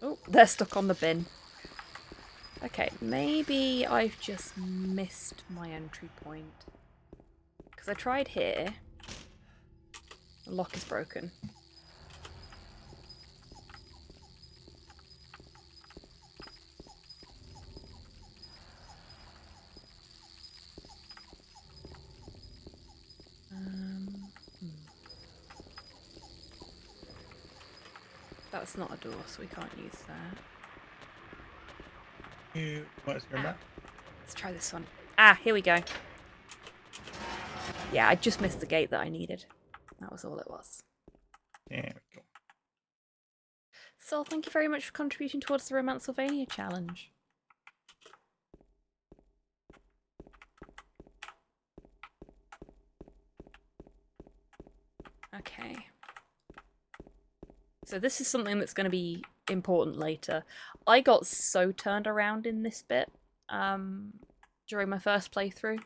Oh, they're stuck on the bin. Okay, maybe I've just missed my entry point. Because I tried here. The lock is broken. That's not a door, so we can't use that. What's your map? Let's try this one. Ah, here we go. Yeah, I just missed the gate that I needed. That was all it was. There we go. So, thank you very much for contributing towards the Romancevania challenge. Okay. So this is something that's going to be important later. I got so turned around in this bit during my first playthrough.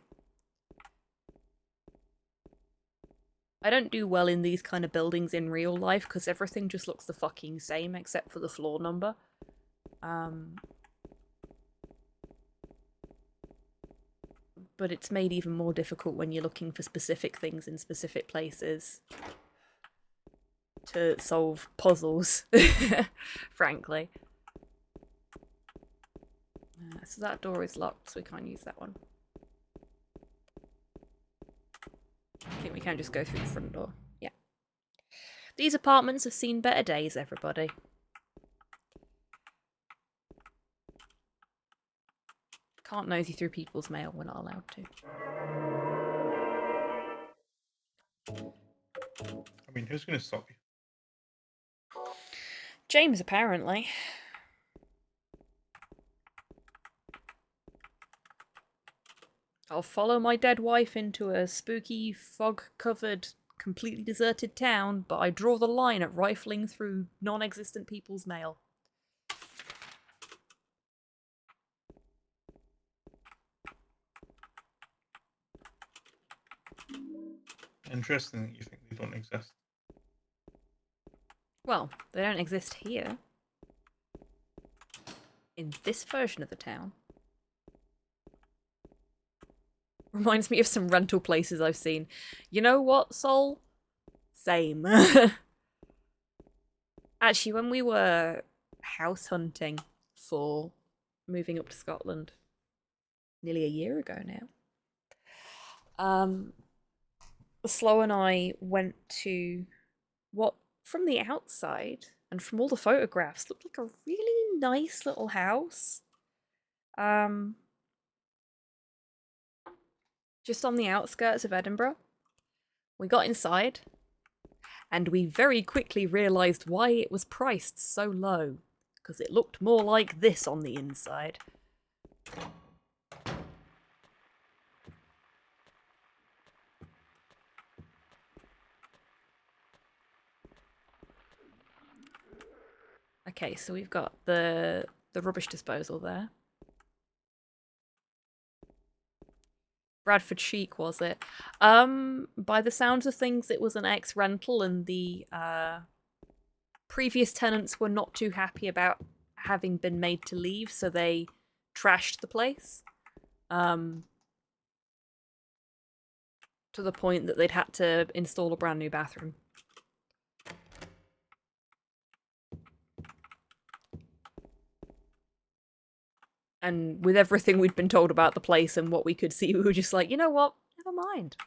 I don't do well in these kind of buildings in real life because everything just looks the fucking same except for the floor number. But it's made even more difficult when you're looking for specific things in specific places to solve puzzles, frankly. So that door is locked, so we can't use that one. I think we can just go through the front door. Yeah. These apartments have seen better days, everybody. Can't nosy through people's mail, we're not allowed to. I mean, who's going to stop you? James, apparently. I'll follow my dead wife into a spooky, fog-covered, completely deserted town, but I draw the line at rifling through non-existent people's mail. Interesting that you think they don't exist. Well, they don't exist here. In this version of the town. Reminds me of some rental places I've seen. You know what, Sol? Same. Actually, when we were house hunting for moving up to Scotland, nearly a year ago now, Slow and I went to what, from the outside and from all the photographs, looked like a really nice little house. Just on the outskirts of Edinburgh. We got inside, and we very quickly realised why it was priced so low, because it looked more like this on the inside. Okay, so we've got the rubbish disposal there. Bradford Chic, was it? By the sounds of things, it was an ex-rental, and the previous tenants were not too happy about having been made to leave, so they trashed the place. To the point that they'd had to install a brand new bathroom. And with everything we'd been told about the place and what we could see, we were just like, you know what? Never mind.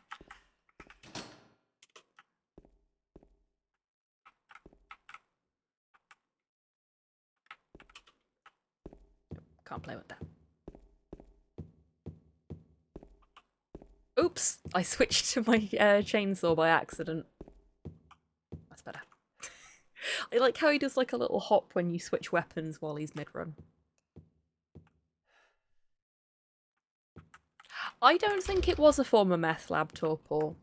Can't play with that. Oops! I switched to my chainsaw by accident. That's better. I like how he does like a little hop when you switch weapons while he's mid-run. I don't think it was a former meth lab, Torpor.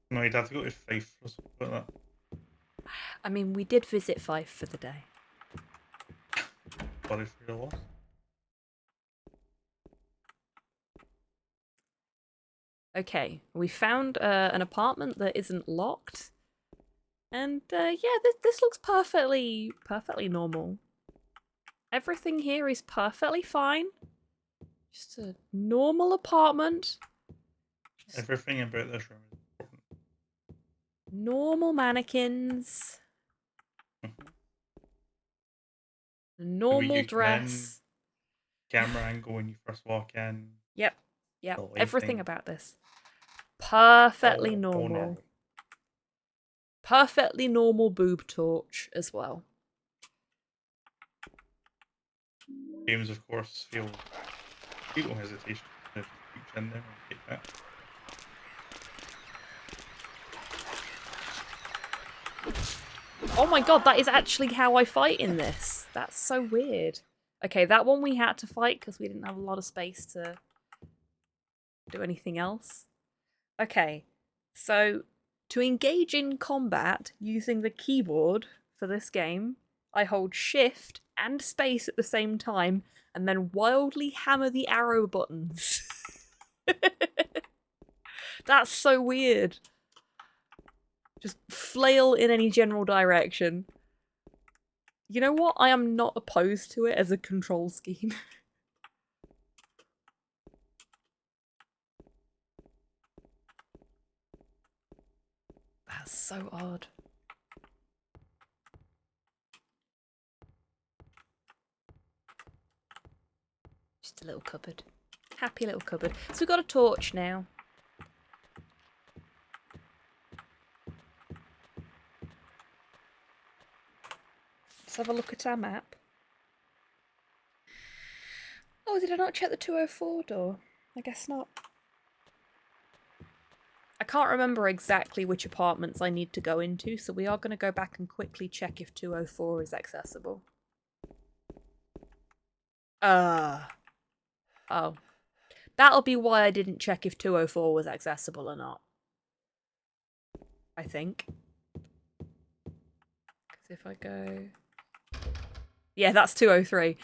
No, you'd have to go to Fife or something like that. I mean, we did visit Fife for the day. Sorry for your loss. Okay, we found an apartment that isn't locked. And yeah, this looks perfectly normal. Everything here is perfectly fine. Just a normal apartment. Everything about this room is important. Normal mannequins. Normal dress. Camera angle when you first walk in. Yep. Everything about this. Perfectly normal. Perfectly normal boob torch as well. James, of course, feels no hesitation to reach in there and take that. Oh my god, that is actually how I fight in this. That's so weird. Okay, that one we had to fight because we didn't have a lot of space to do anything else. Okay, so to engage in combat using the keyboard for this game, I hold shift and space at the same time and then wildly hammer the arrow buttons. That's so weird. Just flail in any general direction. You know what? I am not opposed to it as a control scheme. That's so odd. Just a little cupboard. Happy little cupboard. So we've got a torch now. Let's have a look at our map. Oh, did I not check the 204 door? I guess not. I can't remember exactly which apartments I need to go into, so we are going to go back and quickly check if 204 is accessible. Oh. That'll be why I didn't check if 204 was accessible or not. I think. Because if I go... Yeah, that's 203.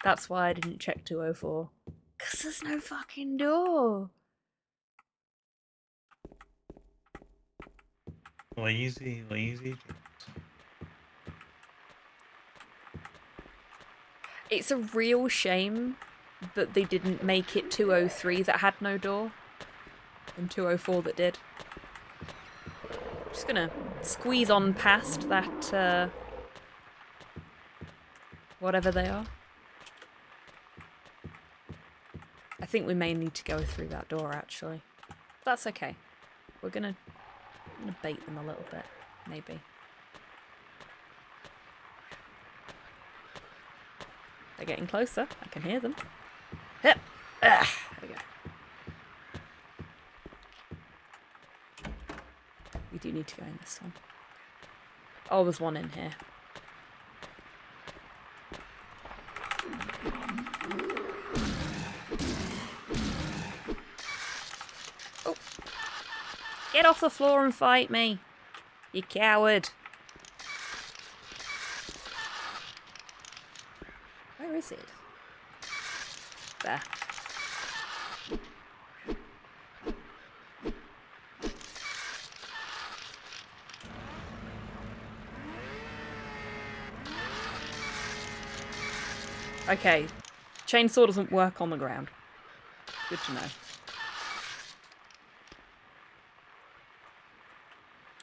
That's why I didn't check 204. Because there's no fucking door. Lazy. It's a real shame that they didn't make it 203 that had no door and 204 that did. Just gonna squeeze on past that, whatever they are. I think we may need to go through that door, actually. That's okay. I'm gonna bait them a little bit, maybe. They're getting closer. I can hear them. There we go. We do need to go in this one. Oh, there's one in here. Oh. Get off the floor and fight me, you coward. Where is it? There. Okay. Chainsaw doesn't work on the ground. Good to know.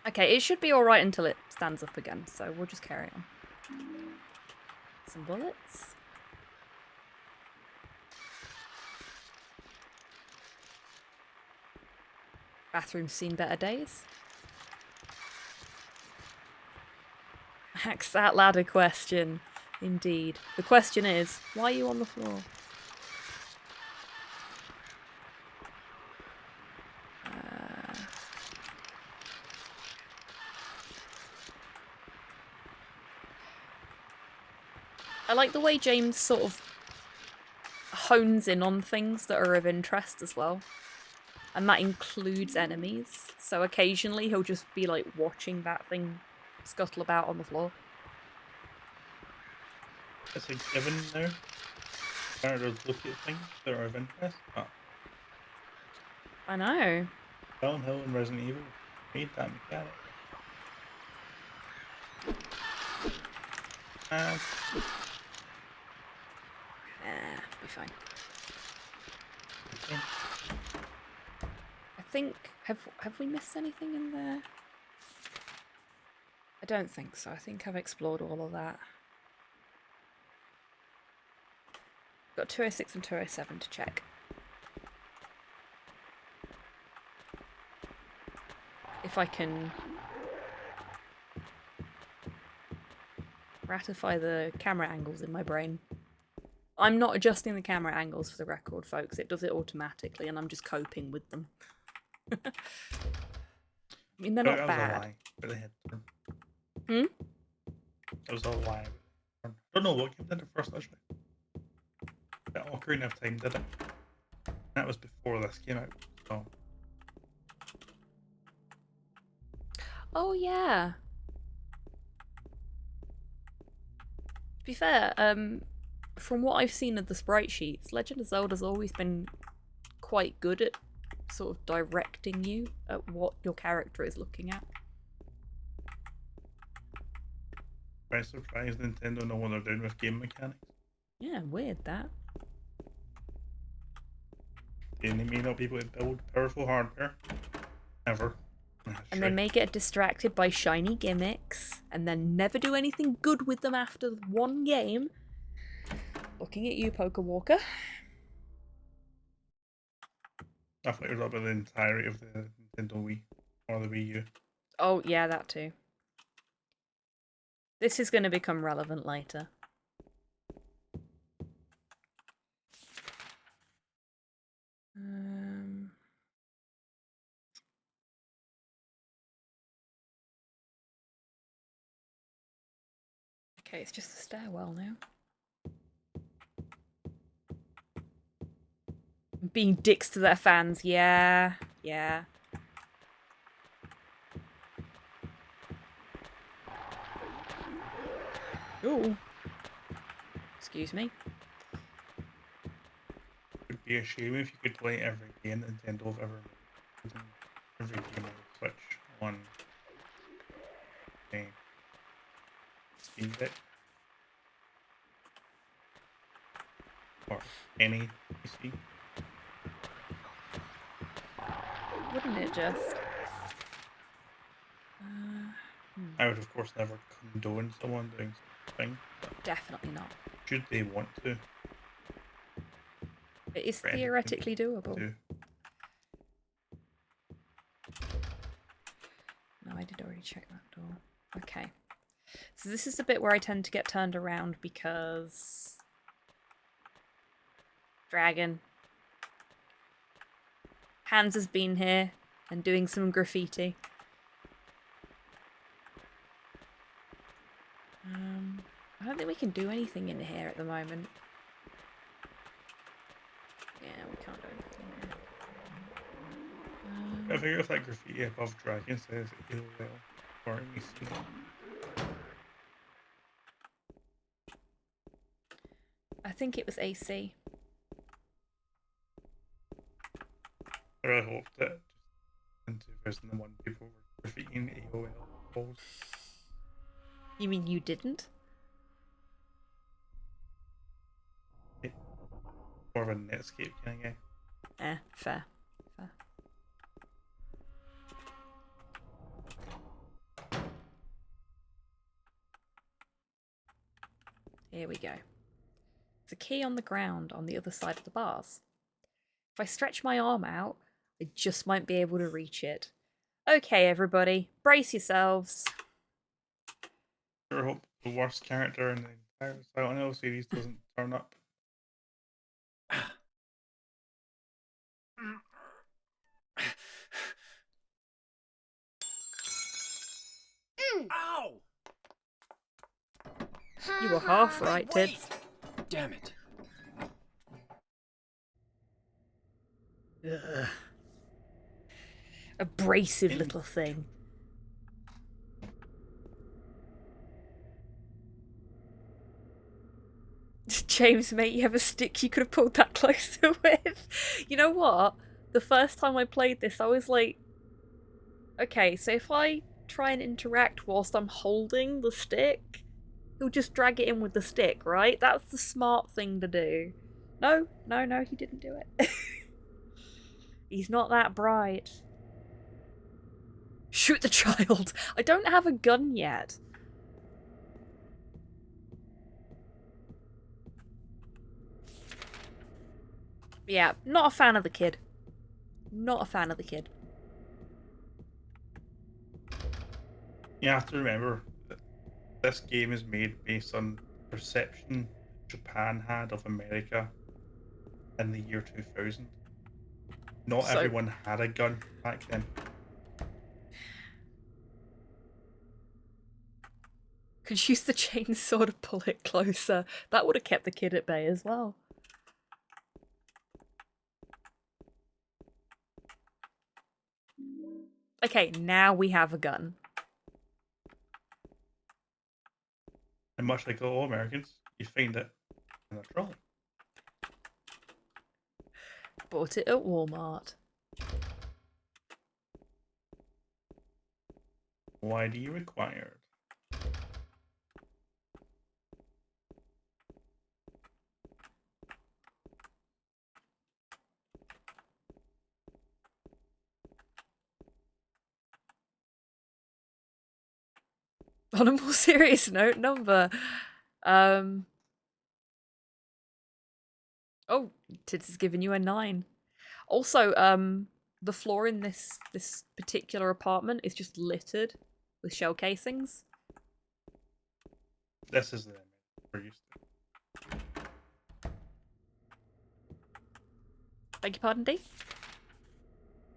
Okay, it should be alright until it stands up again, so we'll just carry on. Some bullets. Bathroom's seen better days. Ask that lad a question. Indeed. The question is, why are you on the floor? I like the way James sort of hones in on things that are of interest as well. And that includes enemies. So occasionally he'll just be like watching that thing scuttle about on the floor. It's a given now. Characters look at things that are of interest. But I know. Silent Hill and Resident Evil made that mechanic. Be fine. Okay. I think have we missed anything in there? I don't think so. I think I've explored all of that. Got 206 and 207 to check. If I can ratify the camera angles in my brain. I'm not adjusting the camera angles for the record, folks. It does it automatically, and I'm just coping with them. I mean, they're not That bad. was a lie, but they had turn. That was a lie. I don't know what game did it first, actually. The Ocarina of Time did it. That was before this came out, so... Oh, yeah. To be fair, from what I've seen of the sprite sheets, Legend of Zelda's always been quite good at sort of directing you at what your character is looking at. Quite surprised Nintendo know what they're doing with game mechanics. Yeah, weird that. They may not be able to build powerful hardware. Ever. And they may get distracted by shiny gimmicks and then never do anything good with them after one game. Looking at you, Poker Walker. I thought it was about the entirety of the Nintendo Wii or the Wii U. Oh, yeah, that too. This is going to become relevant later. Okay, it's just a stairwell now. Being dicks to their fans, yeah. Ooh. Excuse me. It would be a shame if you could play every game Nintendo have ever made. Every game on the Switch on a Steam Deck. Or any PC. Wouldn't it just? I would, of course, never condone someone doing something. Definitely not. Should they want to? It is For anything theoretically doable. to. No, I did already check that door. Okay. So this is the bit where I tend to get turned around because... Dragon. Hans has been here and doing some graffiti. I don't think we can do anything in here at the moment. Yeah, we can't do anything in here. I figure if that graffiti above Dragon says AOL or MEC. I think it was AC. I really hope that in 2001 people were graffitiing AOL balls. You mean you didn't? More of a Netscape kind of guy. Fair. Here we go. There's a key on the ground on the other side of the bars. If I stretch my arm out, I just might be able to reach it. Okay, everybody, brace yourselves. I hope the worst character in the entire Silent Hill series doesn't turn up. Ow! You were half right, Tids. Damn it. Ugh. Abrasive little thing. James, mate, you have a stick you could have pulled that closer with. You know what? The first time I played this, I was like, okay, so if I try and interact whilst I'm holding the stick, he'll just drag it in with the stick, right? That's the smart thing to do. No, he didn't do it. He's not that bright. Shoot the child! I don't have a gun yet. Yeah, not a fan of the kid. Not a fan of the kid. You have to remember that this game is made based on perception Japan had of America in the year 2000. Not everyone had a gun back then. Could use the chainsaw to pull it closer. That would have kept the kid at bay as well. Okay, now we have a gun. And much like all Americans, you find it in a trolley. Bought it at Walmart. Why do you require it? On a more serious note, number. Oh, Tids has given you a 9. Also, the floor in this particular apartment is just littered with shell casings. This is the we're used to. Beg your pardon, D?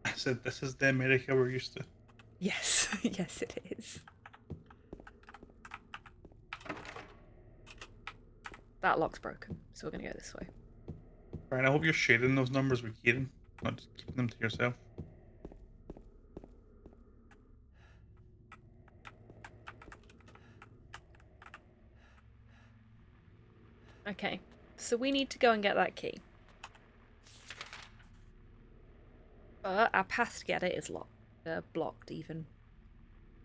I said this is the America we're used to. Yes, yes it is. That lock's broken, so we're gonna go this way. Brian, I hope you're sharing those numbers with Kieran, not just keeping them to yourself. Okay, so we need to go and get that key. But our path to get it is blocked even.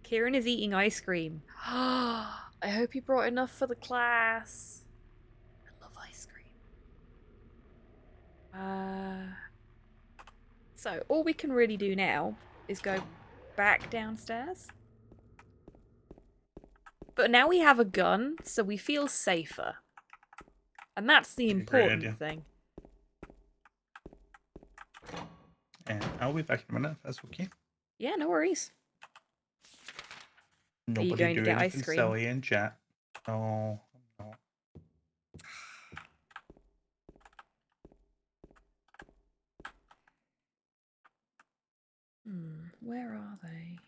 Kieran is eating ice cream. I hope he brought enough for the class. I love ice cream. So all we can really do now is go back downstairs. But now we have a gun, so we feel safer. And that's the important thing. And I'll be back in a minute, if that's okay. Yeah, no worries. Nobody Are you going do to get anything ice cream? silly in chat. No, no. Where are they?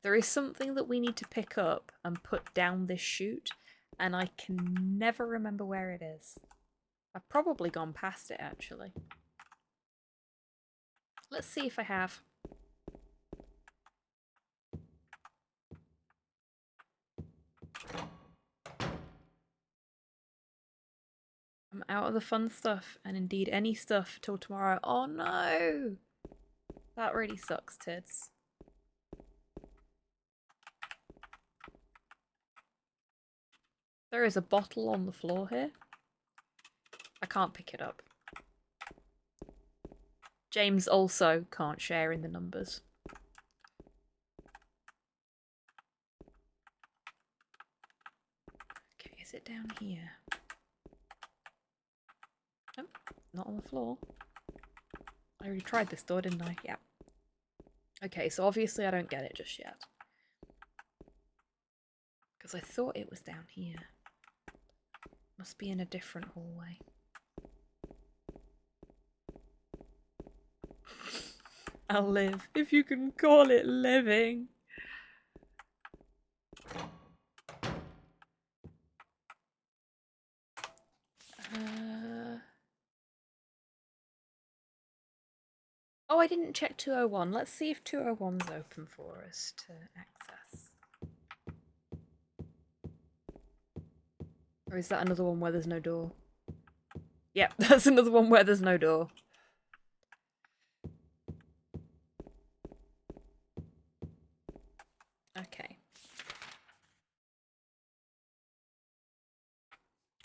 There is something that we need to pick up and put down this chute, and I can never remember where it is. I've probably gone past it, actually. Let's see if I have. I'm out of the fun stuff, and indeed any stuff till tomorrow. Oh no! That really sucks, Tids. There is a bottle on the floor here. I can't pick it up. James also can't share in the numbers. Okay, is it down here? No, not on the floor. I already tried this door, didn't I? Yeah. Okay, so obviously I don't get it just yet. Because I thought it was down here. Must be in a different hallway. I'll live, if you can call it living. Oh, I didn't check 201. Let's see if 201's open for us to access. Or is that another one where there's no door? Yep, that's another one where there's no door. Okay.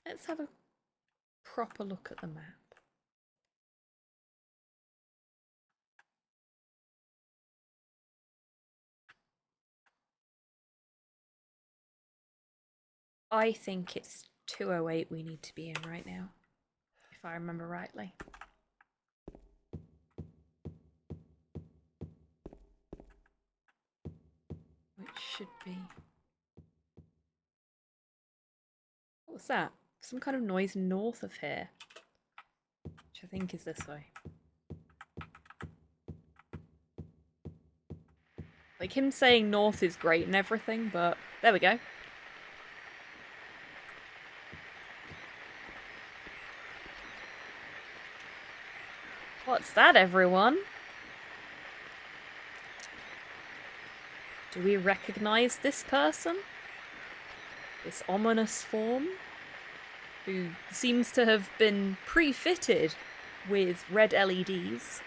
Let's have a proper look at the map. I think it's 2:08 we need to be in right now, if I remember rightly. Which should be... What was that? Some kind of noise north of here. Which I think is this way. Like, him saying north is great and everything, but there we go. What's that, everyone? Do we recognise this person? This ominous form? Who seems to have been pre-fitted with red LEDs.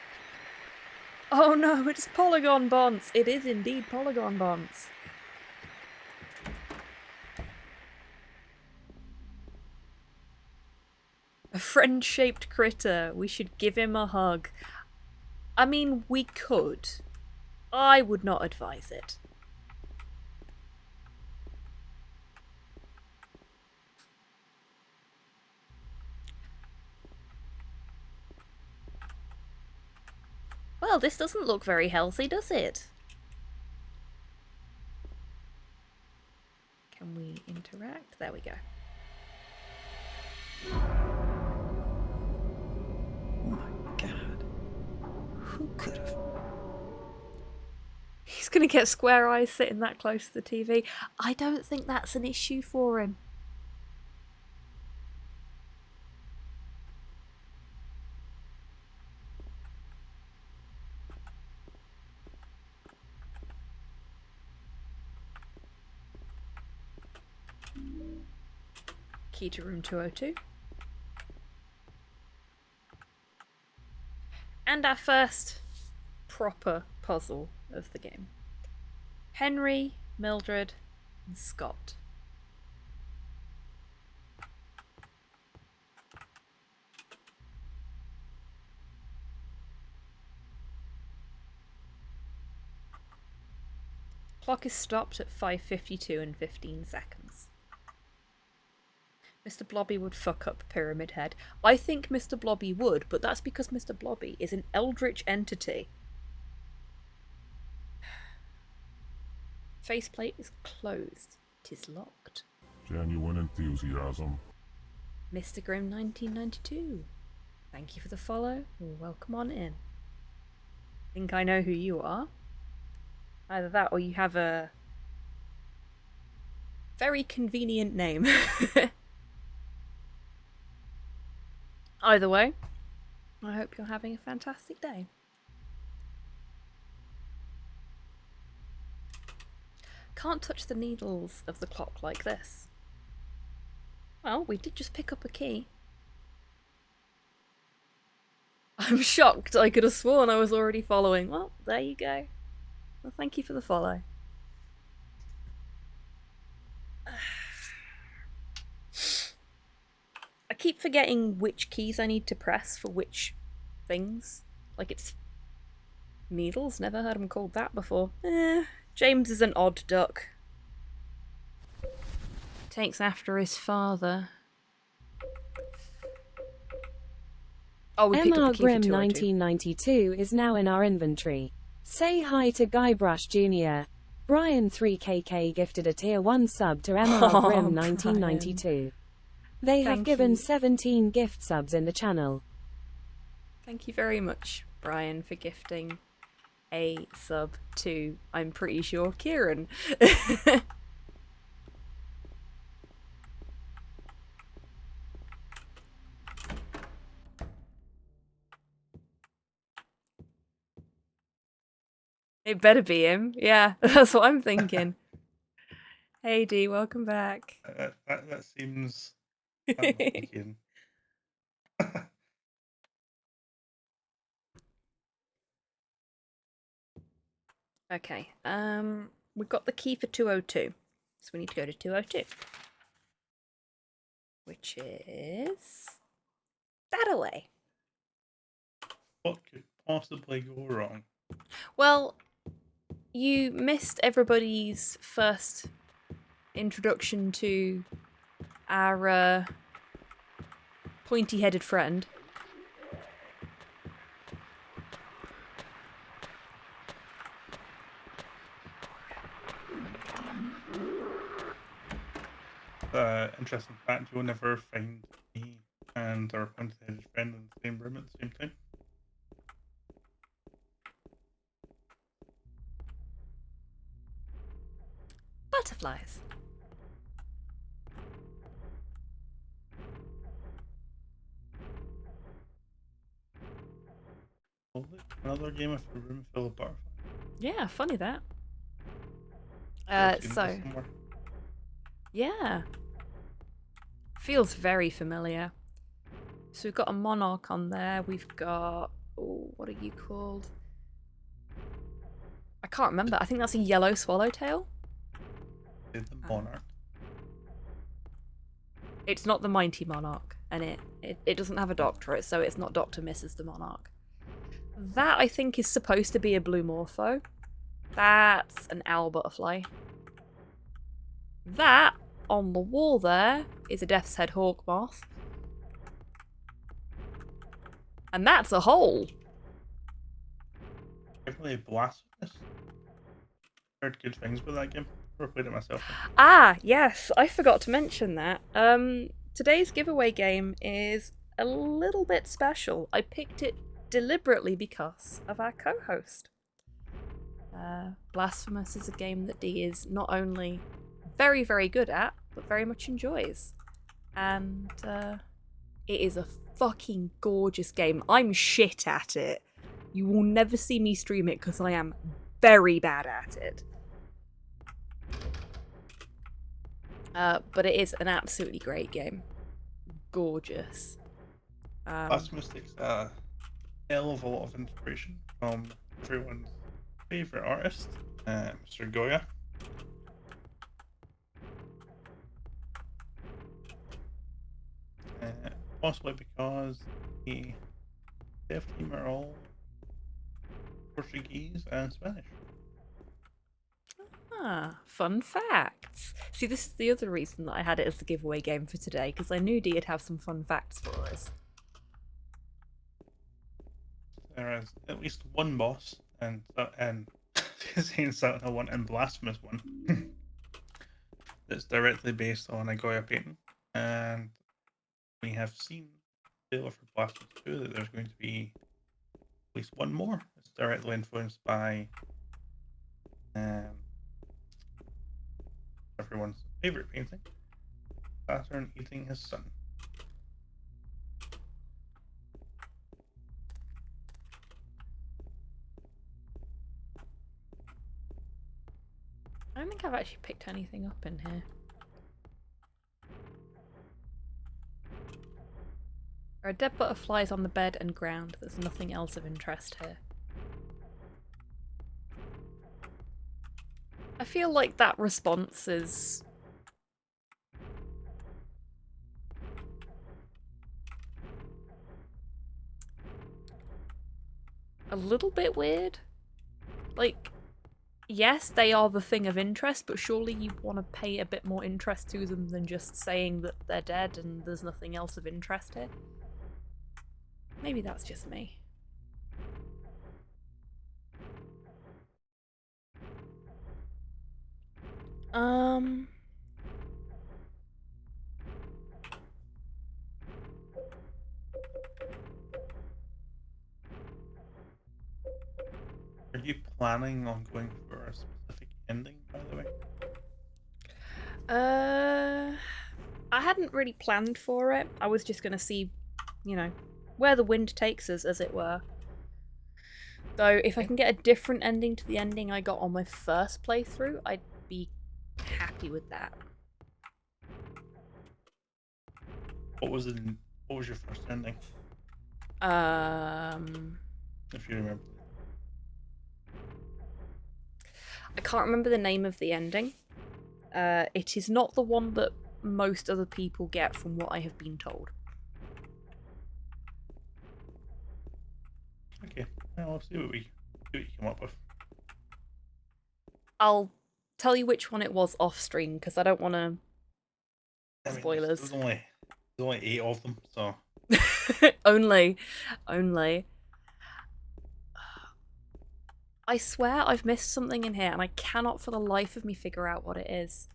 Oh no, it's Polygon Bonds! It is indeed Polygon Bonds. A friend-shaped critter. We should give him a hug. I mean, we could. I would not advise it. Well, this doesn't look very healthy, does it? Can we interact? There we go. Oh my god. Who could have? He's gonna get square eyes sitting that close to the TV. I don't think that's an issue for him. Key to room 202. And our first proper puzzle of the game. Henry, Mildred, and Scott. Clock is stopped at 5:52 and 15 seconds. Mr. Blobby would fuck up Pyramid Head. I think Mr. Blobby would, but that's because Mr. Blobby is an eldritch entity. Faceplate is closed. It is locked. Genuine enthusiasm. Mr. Grimm 1992. Thank you for the follow. Welcome on in. Think I know who you are. Either that or you have a very convenient name. Either way, I hope you're having a fantastic day. Can't touch the needles of the clock like this. Well, we did just pick up a key. I'm shocked. I could have sworn I was already following. Well, there you go. Well, thank you for the follow. I keep forgetting which keys I need to press for which things. Like it's needles. Never heard them called that before. James is an odd duck. Takes after his father. Oh, we picked up a key for Grim 202. 1992 is now in our inventory. Say hi to Guybrush Jr. Brian 3KK gifted a tier 1 sub to MR Grim 1992. They have given 17 gift subs in the channel. Thank you very much, Brian, for gifting a sub to, I'm pretty sure, Kieran. It better be him. Yeah, that's what I'm thinking. Hey D, welcome back. That seems Okay, we've got the key for 202, so we need to go to 202, which is that away. What could possibly go wrong? Well, you missed everybody's first introduction to our pointy-headed friend. Interesting fact, you'll never find me and our pointy-headed friend in the same room at the same time. Butterflies. Oh, look, another game of a room full of butterflies. Yeah, funny that. So yeah, feels very familiar. So we've got a monarch on there. We've got, oh, what are you called? I can't remember. I think that's a yellow swallowtail. The monarch. It's not the mighty monarch, and it doesn't have a doctorate, so it's not Dr. Mrs. the Monarch. That, I think, is supposed to be a blue morpho. That's an owl butterfly. That, on the wall there, is a death's head hawk moth. And that's a hole. Definitely blasphemous. Heard good things about that game. Never played it myself. Ah, yes, I forgot to mention that. Today's giveaway game is a little bit special. I picked it deliberately because of our co-host. Blasphemous is a game that Dee is not only very, very good at, but very much enjoys. And it is a fucking gorgeous game. I'm shit at it. You will never see me stream it because I am very bad at it. But it is an absolutely great game. Gorgeous. Blasphemous takes a hell of a lot of inspiration from everyone's favourite artist, Mr. Goya. Possibly because the dev team are all Portuguese and Spanish. Ah, fun facts. See, this is the other reason that I had it as the giveaway game for today, because I knew Dee would have some fun facts for us. There is at least one boss, and saying Silent one and Blasphemous one, that's directly based on a Goya painting, and we have seen the trailer for Blasphemous 2 that there's going to be at least one more. It's directly influenced by everyone's favorite painting, Saturn eating his son. I don't think I've actually picked anything up in here. There are dead butterflies on the bed and ground. There's nothing else of interest here. I feel like that response is a little bit weird. Like, yes, they are the thing of interest, but surely you want to pay a bit more interest to them than just saying that they're dead and there's nothing else of interest here. Maybe that's just me. Are you planning on going for a specific ending, by the way? I hadn't really planned for it. I was just gonna see, you know, where the wind takes us, as it were. Though, if I can get a different ending to the ending I got on my first playthrough, I'd be happy with that. What was your first ending? If you remember. I can't remember the name of the ending. It is not the one that most other people get from what I have been told. Okay, well, we'll see what you come up with. I'll tell you which one it was off stream because I don't want to. Spoilers. There's only 8 of them, so. only. I swear I've missed something in here and I cannot for the life of me figure out what it is.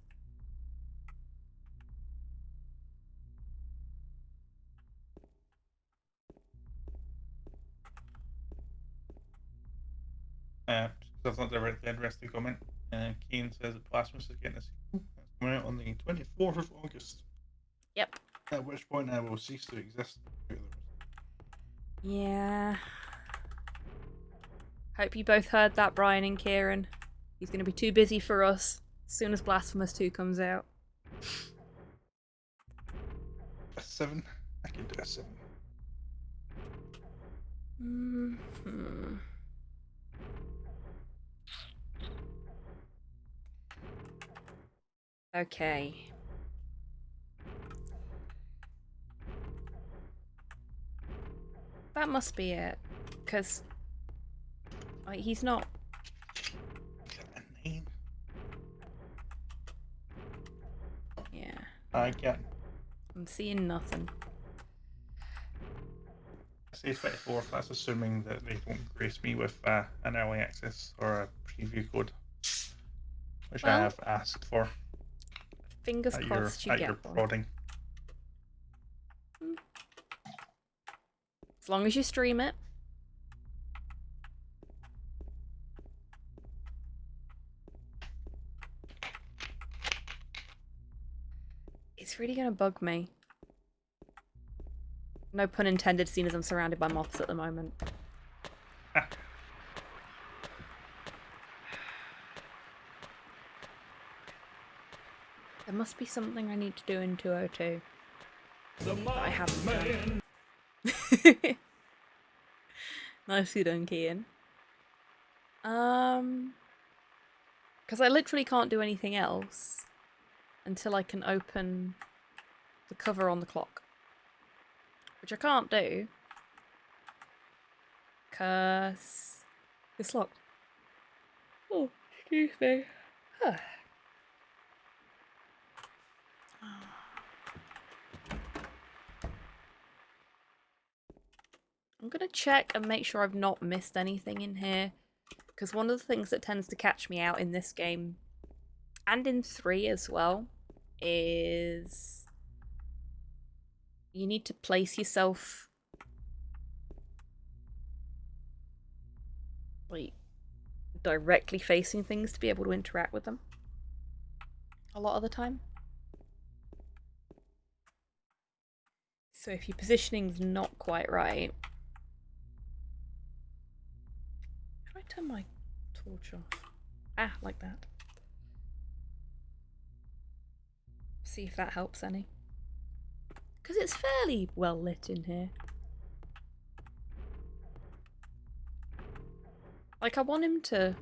I've not directly addressed the comment. Kane says that Blasphemous is getting a sequel. It's coming out on the 24th of August. Yep. At which point I will cease to exist. Yeah. Hope you both heard that, Brian and Kieran. He's going to be too busy for us as soon as Blasphemous 2 comes out. A 7? I can do a 7. Okay. That must be it. Because he's not... A 9? Yeah. I can. I'm seeing nothing. I say 24th, that's assuming that they don't grace me with an early access or a preview code. Which I have asked for. Fingers crossed you get your one. prodding. As long as you stream it. It's really gonna bug me. No pun intended, seeing as I'm surrounded by moths at the moment. There must be something I need to do in 202 that I haven't done. Nicely done, Kian. Because I literally can't do anything else until I can open the cover on the clock. Which I can't do. Because it's locked. Oh, excuse me. I'm going to check and make sure I've not missed anything in here. Because one of the things that tends to catch me out in this game, and in 3 as well, is you need to place yourself like directly facing things to be able to interact with them. A lot of the time. So if your positioning's not quite right... How do I turn my torch off? Ah, like that. See if that helps any. Because it's fairly well lit in here. Like, I want him to...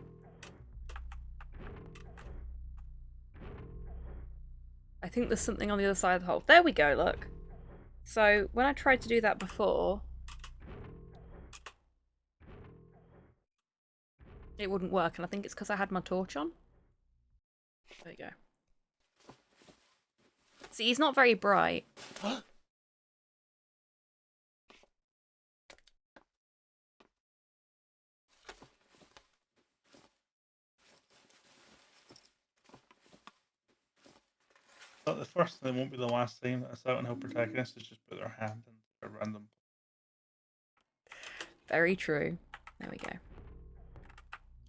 I think there's something on the other side of the hole. There we go, look. So, when I tried to do that before... it wouldn't work, and I think it's because I had my torch on. There you go. See, he's not very bright. But the first and it won't be the last time that a Silent Hill protagonist has just put their hand in a random. Very true. There we go.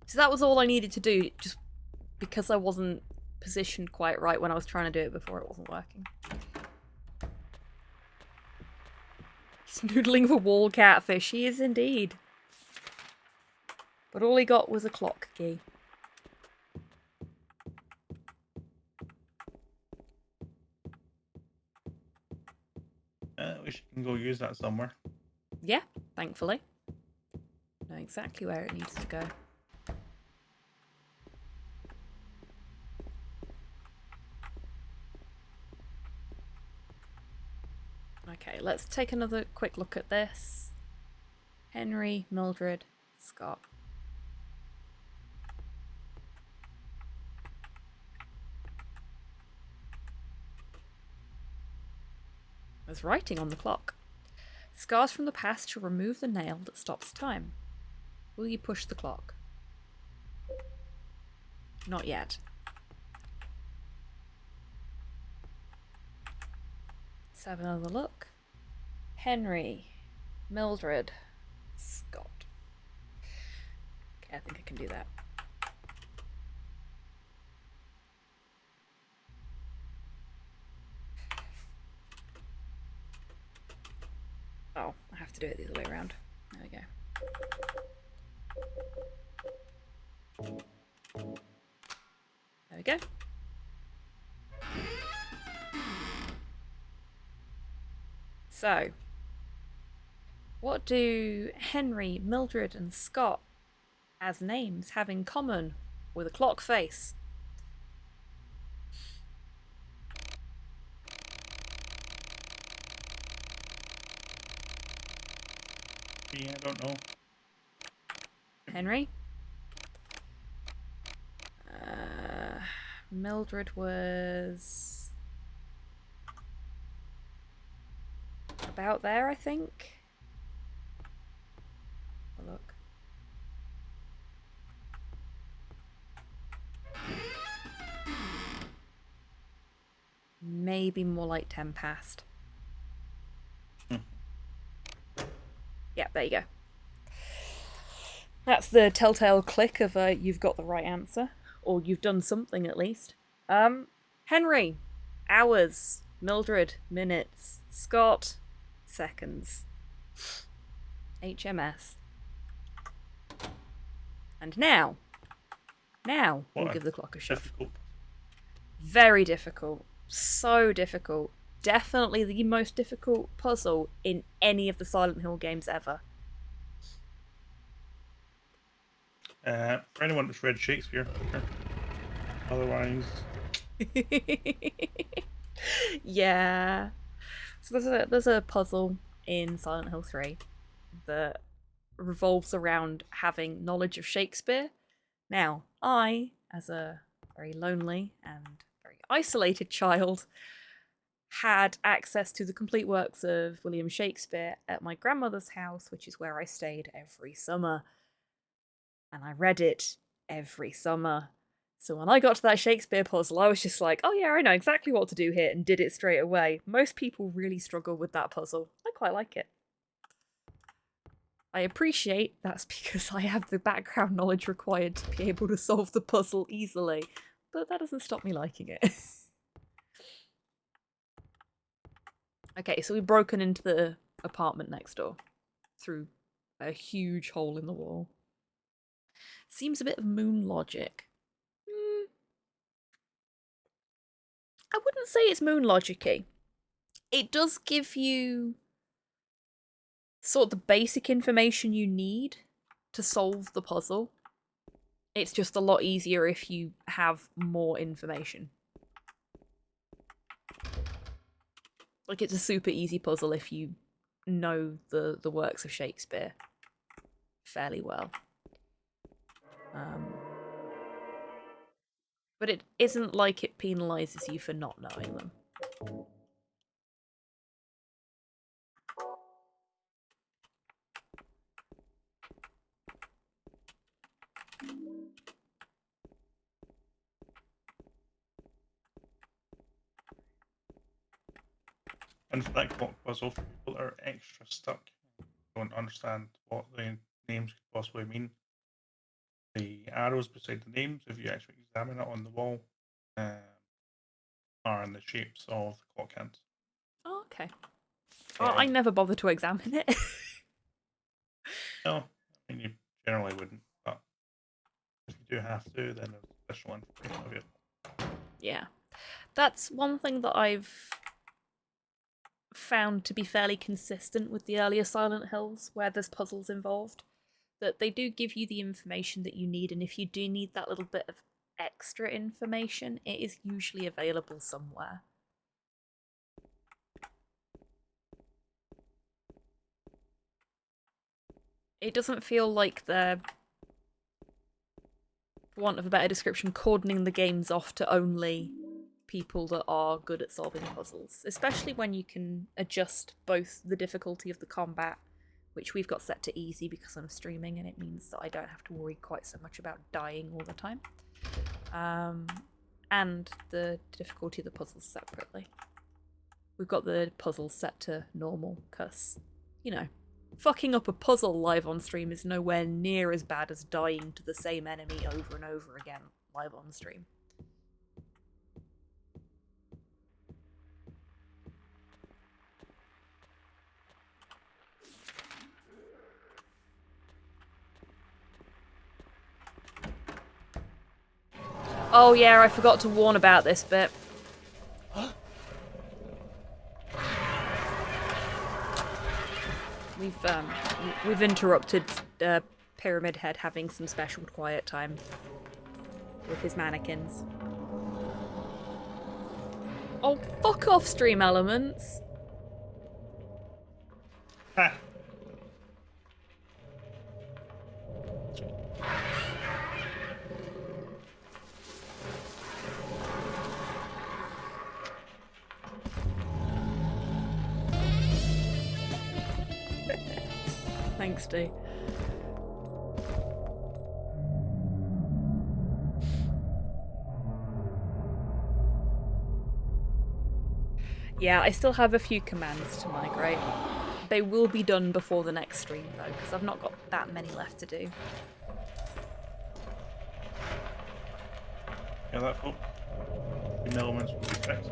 So that was all I needed to do, just because I wasn't positioned quite right when I was trying to do it before it wasn't working. He's noodling for wall catfish. He is indeed. But all he got was a clock key. at least you can go use that somewhere. Yeah, thankfully. Know exactly where it needs to go. Okay, let's take another quick look at this. Henry, Mildred, Scott. There's writing on the clock. Scars from the past to remove the nail that stops time. Will you push the clock? Not yet. Let's have another look. Henry, Mildred, Scott. Okay, I think I can do that. Oh, I have to do it the other way around. There we go. There we go. So, what do Henry, Mildred, and Scott as names have in common with a clock face? Yeah, I don't know. Henry? Mildred was about there, I think. Have a look. Maybe more like 10 past. Yeah, there you go. That's the telltale click of you've got the right answer. Or you've done something at least. Henry, hours. Mildred, minutes. Scott, seconds. HMS. And now we'll give the clock a shove. Very difficult. So difficult. Definitely the most difficult puzzle in any of the Silent Hill games ever. For anyone that's read Shakespeare, otherwise. Yeah. So there's a puzzle in Silent Hill 3 that revolves around having knowledge of Shakespeare. Now, I, as a very lonely and very isolated child, had access to the complete works of William Shakespeare at my grandmother's house, which is where I stayed every summer. And I read it every summer. So when I got to that Shakespeare puzzle, I was just like, oh yeah, I know exactly what to do here, and did it straight away. Most people really struggle with that puzzle. I quite like it. I appreciate that's because I have the background knowledge required to be able to solve the puzzle easily, but that doesn't stop me liking it. Okay, so we've broken into the apartment next door through a huge hole in the wall. Seems a bit of moon logic. I wouldn't say it's moon logic-y. It does give you sort of the basic information you need to solve the puzzle. It's just a lot easier if you have more information. Like, it's a super easy puzzle if you know the works of Shakespeare fairly well. But it isn't like it penalises you for not knowing them. And for that clock puzzle, for people that are extra stuck, don't understand what the names could possibly mean, the arrows beside the names, if you actually examine it on the wall, are in the shapes of the clock hands. Oh, okay. Well, I never bother to examine it. No, I mean, you generally wouldn't, but if you do have to, then there's additional information available. Yeah. That's one thing that I've found to be fairly consistent with the earlier Silent Hills, where there's puzzles involved. That they do give you the information that you need, and if you do need that little bit of extra information, it is usually available somewhere. It doesn't feel like they're, for want of a better description, cordoning the games off to only people that are good at solving puzzles, especially when you can adjust both the difficulty of the combat, which we've got set to easy because I'm streaming, and it means that I don't have to worry quite so much about dying all the time, and the difficulty of the puzzles separately. We've got the puzzles set to normal because, you know, fucking up a puzzle live on stream is nowhere near as bad as dying to the same enemy over and over again live on stream. Oh yeah, I forgot to warn about this bit. We've interrupted Pyramid Head having some special quiet time with his mannequins. Oh, fuck off, Stream Elements! Ha! Thanks, D. Yeah, I still have a few commands to migrate. They will be done before the next stream, though, because I've not got that many left to do. Yeah, that hope. The elements will be fixed.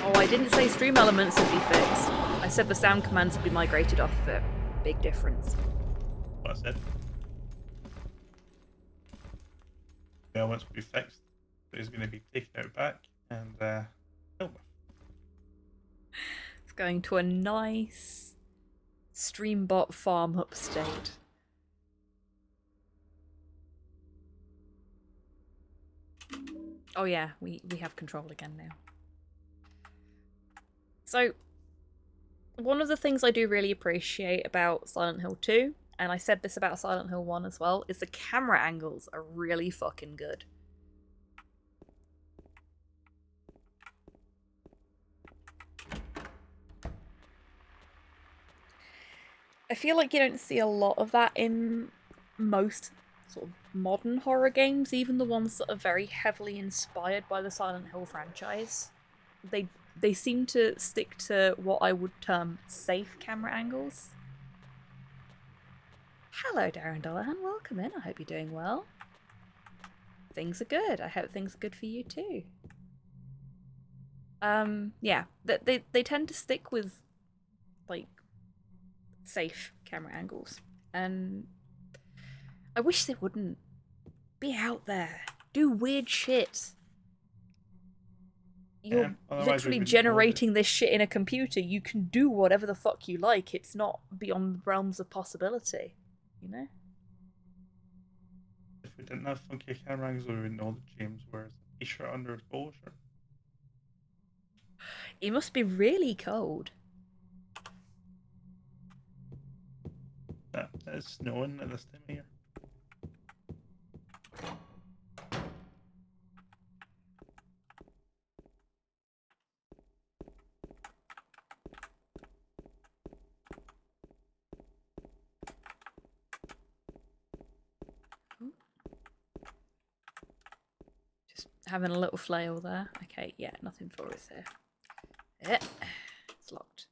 Oh, I didn't say stream elements would be fixed. I said the sound commands would be migrated off of it. Big difference. What I said. The elements will be fixed. But it's going to be taken out back and dealt with. It's going to a nice Streambot farm upstate. Oh yeah, we have control again now. So, one of the things I do really appreciate about Silent Hill 2, and I said this about Silent Hill 1 as well, is the camera angles are really fucking good. I feel like you don't see a lot of that in most sort of modern horror games, even the ones that are very heavily inspired by the Silent Hill franchise. They seem to stick to what I would term safe camera angles. Hello, Darren Dollahan. Welcome in. I hope you're doing well. Things are good. I hope things are good for you too. Yeah, they tend to stick with like safe camera angles, and I wish they wouldn't. Be out there. Do weird shit. You're literally generating this shit in a computer. You can do whatever the fuck you like. It's not beyond the realms of possibility, you know? If we didn't have funky camera angles, we wouldn't know that James wears a t-shirt under his polo shirt. It must be really cold. Yeah, it's snowing at this time of year. Just having a little flail there. Okay, yeah, nothing for us here. It's locked.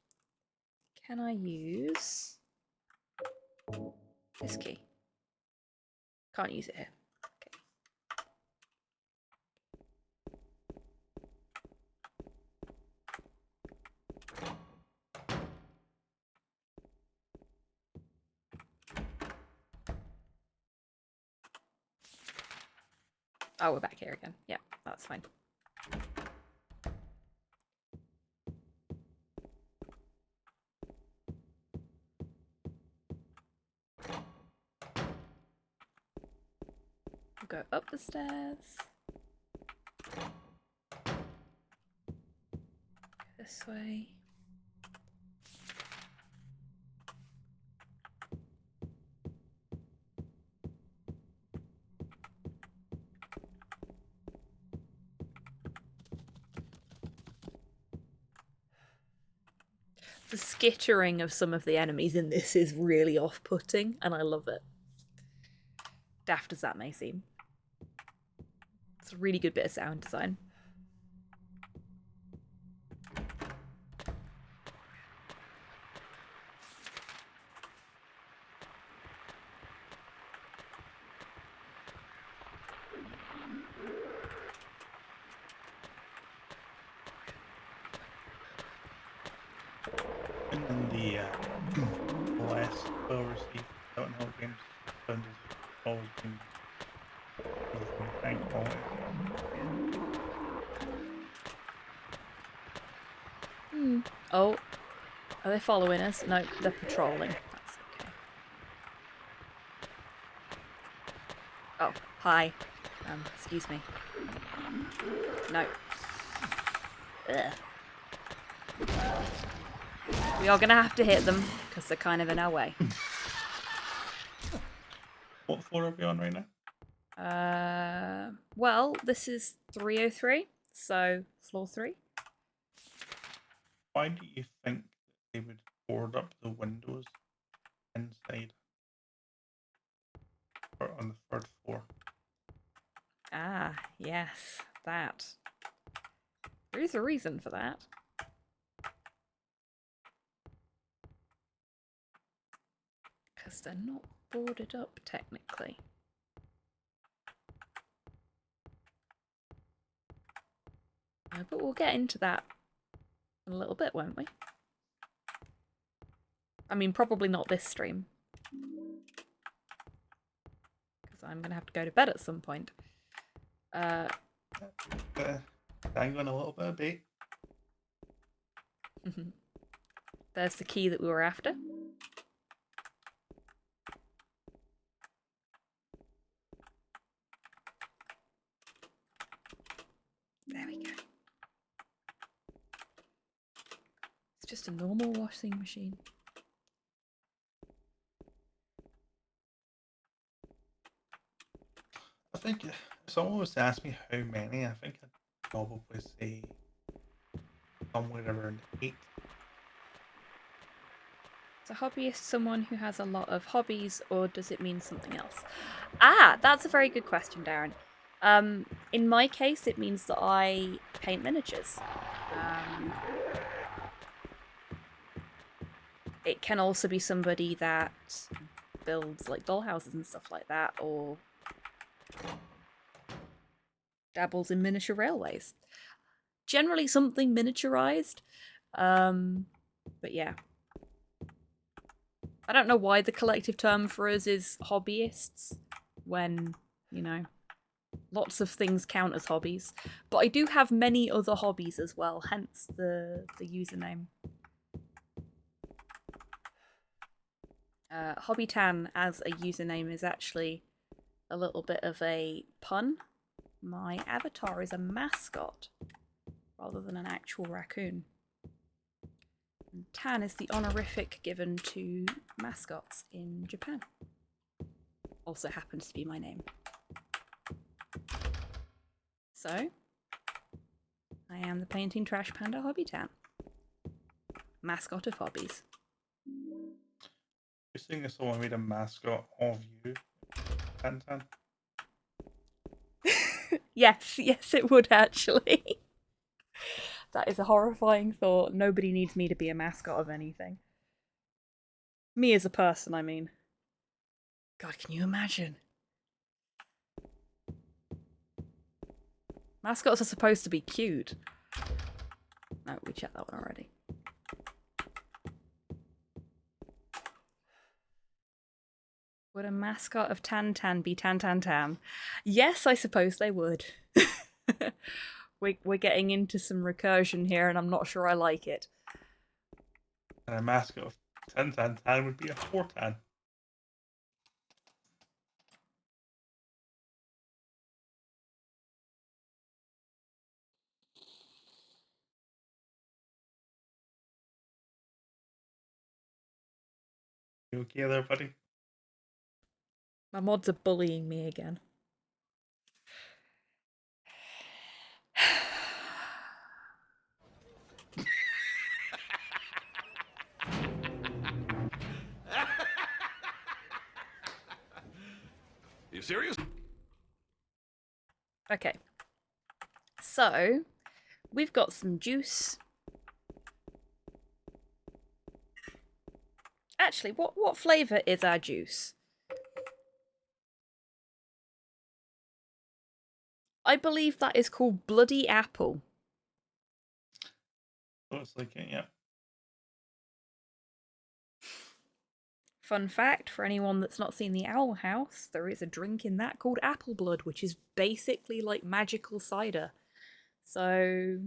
Can I use this key? Can't use it here. Okay. Oh, we're back here again. Yeah, that's fine. up the stairs. This way. The skittering of some of the enemies in this is really off-putting, and I love it. Daft as that may seem. It's a really good bit of sound design. In the less well-received Silent Hill games, sound has always been high quality. Oh, are they following us? No, they're patrolling. That's okay. Oh, hi. Excuse me. No. Ugh. We are gonna have to hit them because they're kind of in our way. What floor are we on right now? Well, this is 303, so floor 3. Why do you think they would board up the windows inside or on the 3rd floor? Ah, yes, that. There is a reason for that. Because they're not boarded up, technically. But we'll get into that in a little bit, won't we? I mean, probably not this stream. Because I'm going to have to go to bed at some point. Hang on a little bit of bait. There's the key that we were after. There we go. It's just a normal washing machine. I think if someone was to ask me how many, I think I'd probably say somewhere around 8. Is a hobbyist someone who has a lot of hobbies, or does it mean something else? Ah, that's a very good question, Darren. In my case, it means that I paint miniatures. It can also be somebody that builds like dollhouses and stuff like that, or dabbles in miniature railways. Generally something miniaturized. But yeah. I don't know why the collective term for us is hobbyists when, you know, lots of things count as hobbies. But I do have many other hobbies as well, hence the username. Hobbytan as a username is actually a little bit of a pun. My avatar is a mascot rather than an actual raccoon. And Tan is the honorific given to mascots in Japan. Also happens to be my name. So, I am the painting trash panda Hobbytan. Mascot of hobbies. You're saying if someone made a mascot of you, Tantan? Yes, it would actually. That is a horrifying thought. Nobody needs me to be a mascot of anything. Me as a person, I mean. God, can you imagine? Mascots are supposed to be cute. No, we checked that one already. Would a mascot of Tantan be Tan? Yes, I suppose they would. We're getting into some recursion here, and I'm not sure I like it. And a mascot of Tan would be a 4tan. You okay there, buddy? My mods are bullying me again. You serious? Okay. So, we've got some juice. Actually, what flavour is our juice? I believe that is called Bloody Apple. Looks like it, yeah. Fun fact, for anyone that's not seen the Owl House, there is a drink in that called Apple Blood, which is basically like magical cider. So,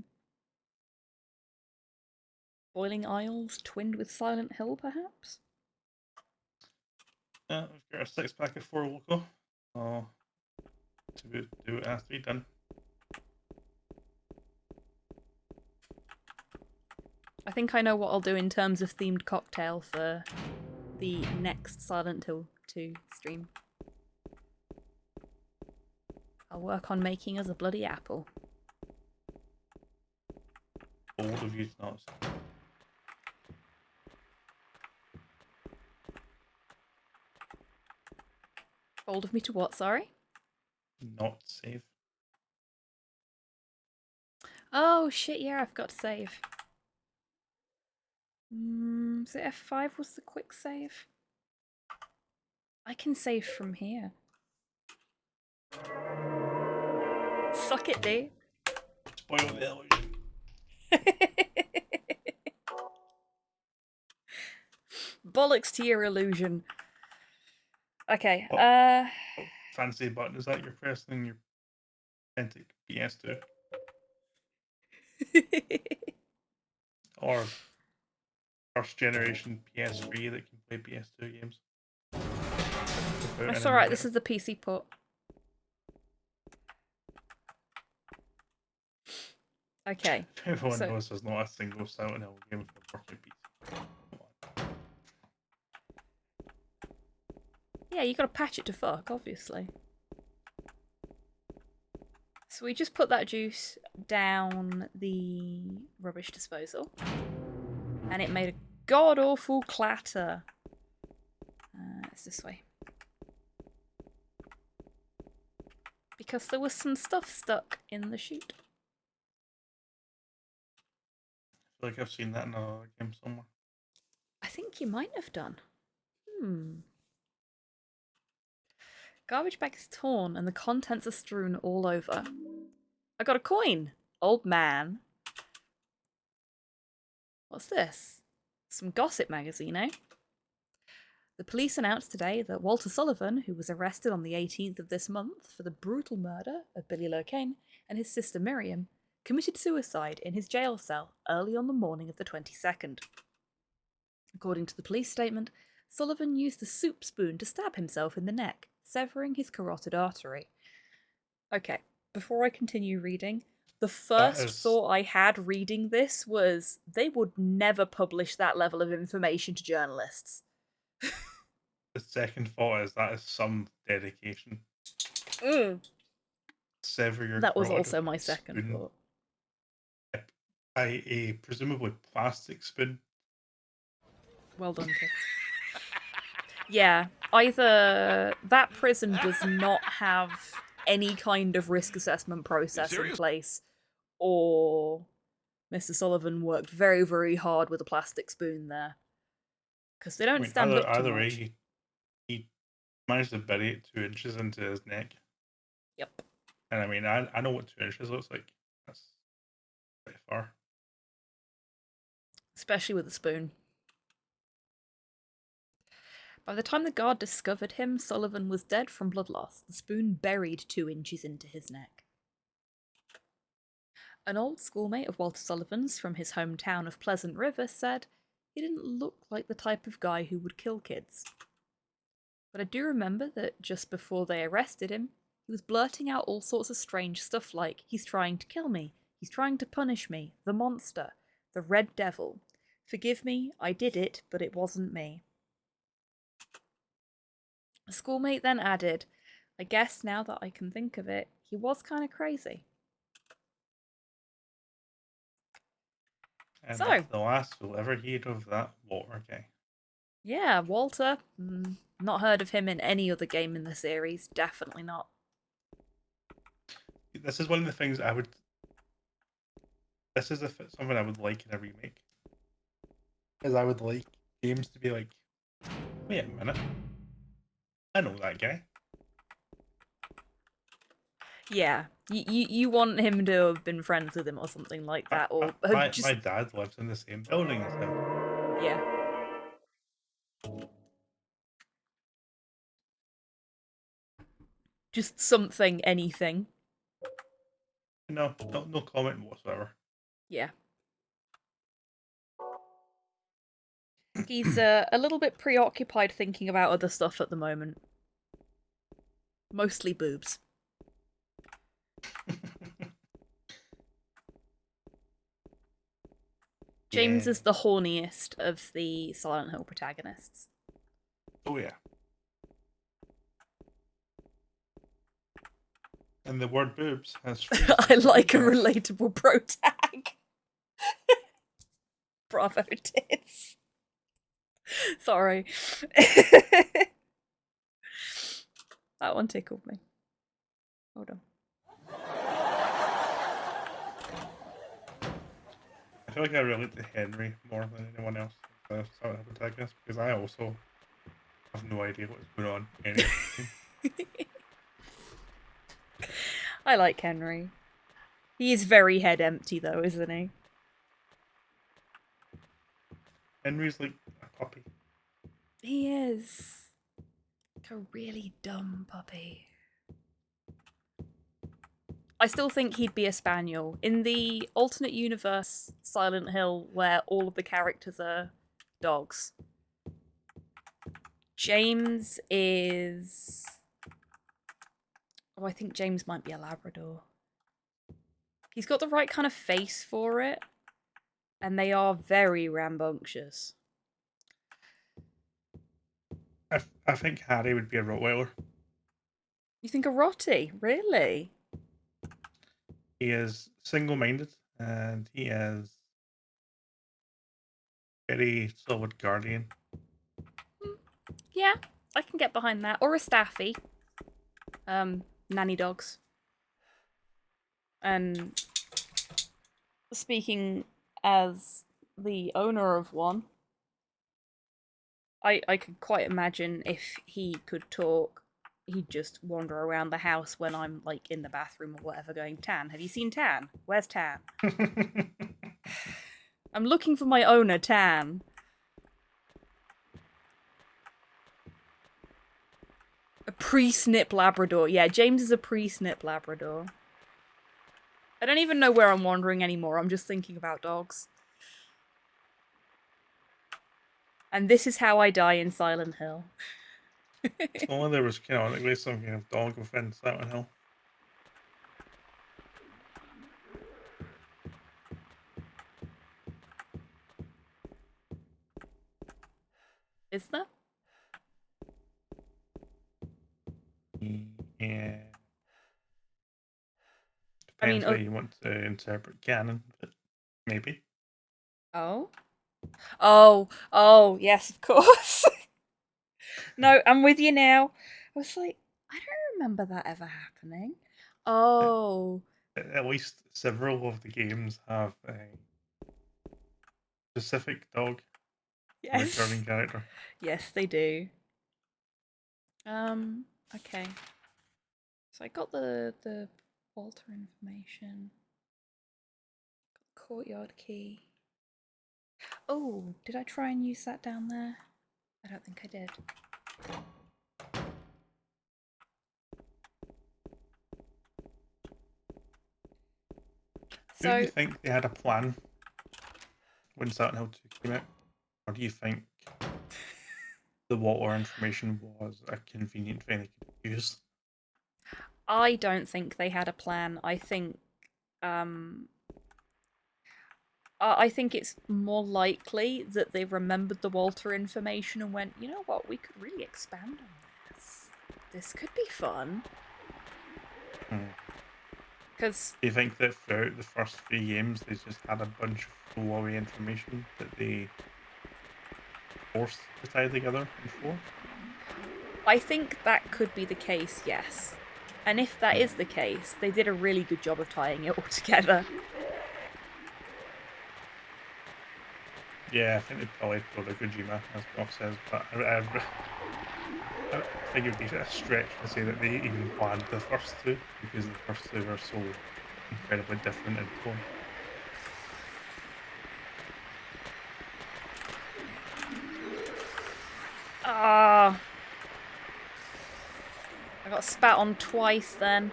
Boiling Isles twinned with Silent Hill, perhaps? Yeah, we've got a 6-pack of 4 local. So, do it has to be done. I think I know what I'll do in terms of themed cocktail for the next Silent Hill 2 stream. I'll work on making us a bloody apple. Bold of you to not. Bold of me to what, sorry? Not save. Oh shit, yeah, I forgot to save. So F5 was the quick save? I can save from here. Suck it, dude. Spoil the illusion. Bollocks to your illusion. Okay, Fancy button, is that you're pressing your authentic PS2? Or first generation PS3 that can play PS2 games? That's alright, this is the PC port. Okay. Everyone knows there's not a single Silent Hill game for the working PC. Yeah, you gotta patch it to fuck, obviously. So we just put that juice down the rubbish disposal. And it made a god-awful clatter. It's this way. Because there was some stuff stuck in the chute. I feel like I've seen that in a game somewhere. I think you might have done. Garbage bag is torn and the contents are strewn all over. I got a coin! Old man. What's this? Some gossip magazine, eh? The police announced today that Walter Sullivan, who was arrested on the 18th of this month for the brutal murder of Billy Locane and his sister Miriam, committed suicide in his jail cell early on the morning of the 22nd. According to the police statement, Sullivan used a soup spoon to stab himself in the neck, severing his carotid artery. Okay, before I continue reading, the first thought I had reading this was they would never publish that level of information to journalists. The second thought is that is some dedication. Sever your That was also my second thought. A presumably plastic spoon. Well done, kids. Yeah, either that prison does not have any kind of risk assessment process in place, or Mr. Sullivan worked very, very hard with a plastic spoon there. Because they don't stand up too either much. way, he managed to bury it 2 inches into his neck. Yep. And I mean, I know what 2 inches looks like. That's pretty far. Especially with a spoon. By the time the guard discovered him, Sullivan was dead from blood loss, the spoon buried 2 inches into his neck. An old schoolmate of Walter Sullivan's from his hometown of Pleasant River said he didn't look like the type of guy who would kill kids. But I do remember that just before they arrested him, he was blurting out all sorts of strange stuff like, he's trying to kill me, he's trying to punish me, the monster, the red devil. Forgive me, I did it, but it wasn't me. A schoolmate then added, I guess now that I can think of it, he was kind of crazy. And So, that's the last we'll ever hear of that Walter guy. Yeah, Walter. Not heard of him in any other game in the series. Definitely not. This is one of the things I would. This is something I would like in a remake. Because I would like games to be like, wait a minute, I know that guy. Yeah, you want him to have been friends with him or something like that, or my just dad lives in the same building as him. yeah. Just something, anything. No comment whatsoever. Yeah. He's a little bit preoccupied thinking about other stuff at the moment. Mostly boobs. James is the horniest of the Silent Hill protagonists. Oh yeah. And the word boobs has I like a relatable pro tag. Bravo tits. Sorry. That one tickled me. Hold on. I feel like I relate to Henry more than anyone else as a protagonist because I also have no idea what's going on anyway. I like Henry. He is very head empty though, isn't he? Henry's like a puppy. He is. Like a really dumb puppy. I still think he'd be a spaniel. In the alternate universe Silent Hill, where all of the characters are dogs, James is... Oh, I think James might be a Labrador. He's got the right kind of face for it, and they are very rambunctious. I think Harry would be a Rottweiler. You think a Rottie? Really? He is single-minded, and he is very solid guardian. Yeah, I can get behind that. Or a Staffy. Nanny dogs. And speaking as the owner of one, I could quite imagine if he could talk, he'd just wander around the house when I'm like in the bathroom or whatever going, Tan, have you seen Tan? Where's Tan? I'm looking for my owner, Tan. A pre-snip Labrador. Yeah, James is a pre-snip Labrador. I don't even know where I'm wandering anymore. I'm just thinking about dogs. And this is how I die in Silent Hill. If only there was canonically some kind of dog within Silent Hill. Is there? Yeah. I mean, Depends how you want to interpret canon, but maybe. Oh? Oh, yes, of course. No, I'm with you now. I was like, I don't remember that ever happening. Oh. At least several of the games have a specific dog. Yes. Recurring character. Yes, they do. Okay. So I got the Walter information. Got the courtyard key. Oh, did I try and use that down there? I don't think I did. Do you think they had a plan when Silent Hill 2 came out? Or do you think the Walter information was a convenient thing they could use? I don't think they had a plan. I think it's more likely that they remembered the Walter information and went, you know what, we could really expand on this. This could be fun. Because do you think that throughout the first 3 games they just had a bunch of throwaway information that they forced to tie together in 4? I think that could be the case, yes. And if that is the case, they did a really good job of tying it all together. Yeah, I think they probably pulled a Kojima, as Goff says, but I think it would be a stretch to say that they even planned the first 2, because the first 2 are so incredibly different in tone. Ah, I got spat on twice then.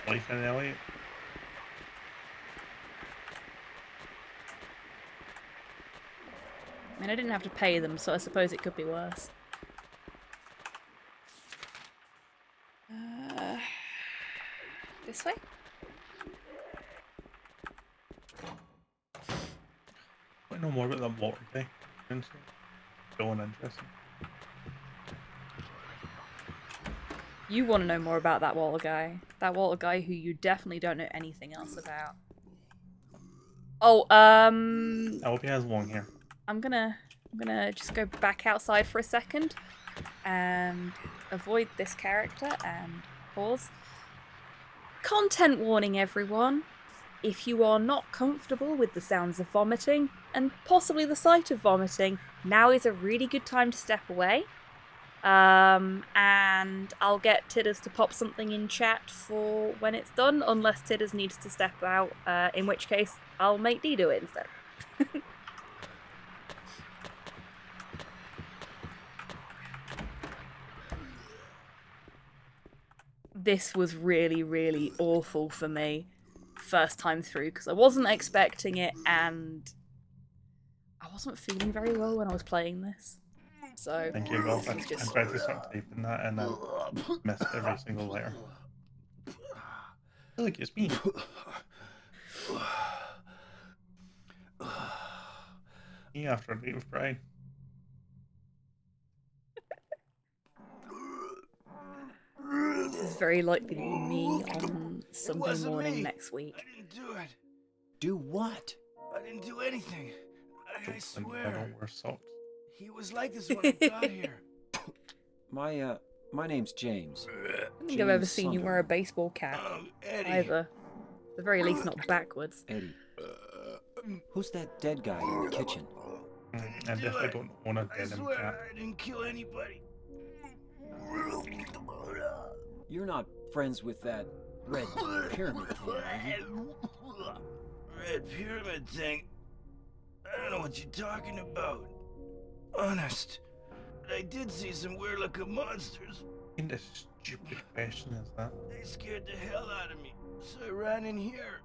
Life in Elliot. I mean, I didn't have to pay them, so I suppose it could be worse. This way? I want to know more about that water thing. Still interesting. You want to know more about that water guy. That water guy who you definitely don't know anything else about. Oh, I hope he has long hair. I'm gonna just go back outside for a second and avoid this character and pause. Content warning, everyone. If you are not comfortable with the sounds of vomiting, and possibly the sight of vomiting, now is a really good time to step away. And I'll get Tidders to pop something in chat for when it's done, unless Tidders needs to step out, in which case I'll make Dee do it instead. This was really, really awful for me first time through, because I wasn't expecting it, and I wasn't feeling very well when I was playing this. So, thank you, Golf. I tried to start typing that and I missed every single letter. I feel like it's me. Me after a date with Brian. This is very likely to be me on Sunday morning next week. I didn't do it. Do what? I didn't do anything. I swear. I don't wear socks. He was like this when I got here. My name's James. I don't think I've ever seen you wear a baseball cap, Eddie. either. At the very least, not backwards. Eddie. Who's that dead guy in the kitchen? I definitely don't own a denim swear cat. I didn't kill anybody. You're not friends with that red pyramid thing, are you? Red pyramid thing? I don't know what you're talking about. Honest. But I did see some weird looking monsters. What kind of stupid question is that? They scared the hell out of me, so I ran in here.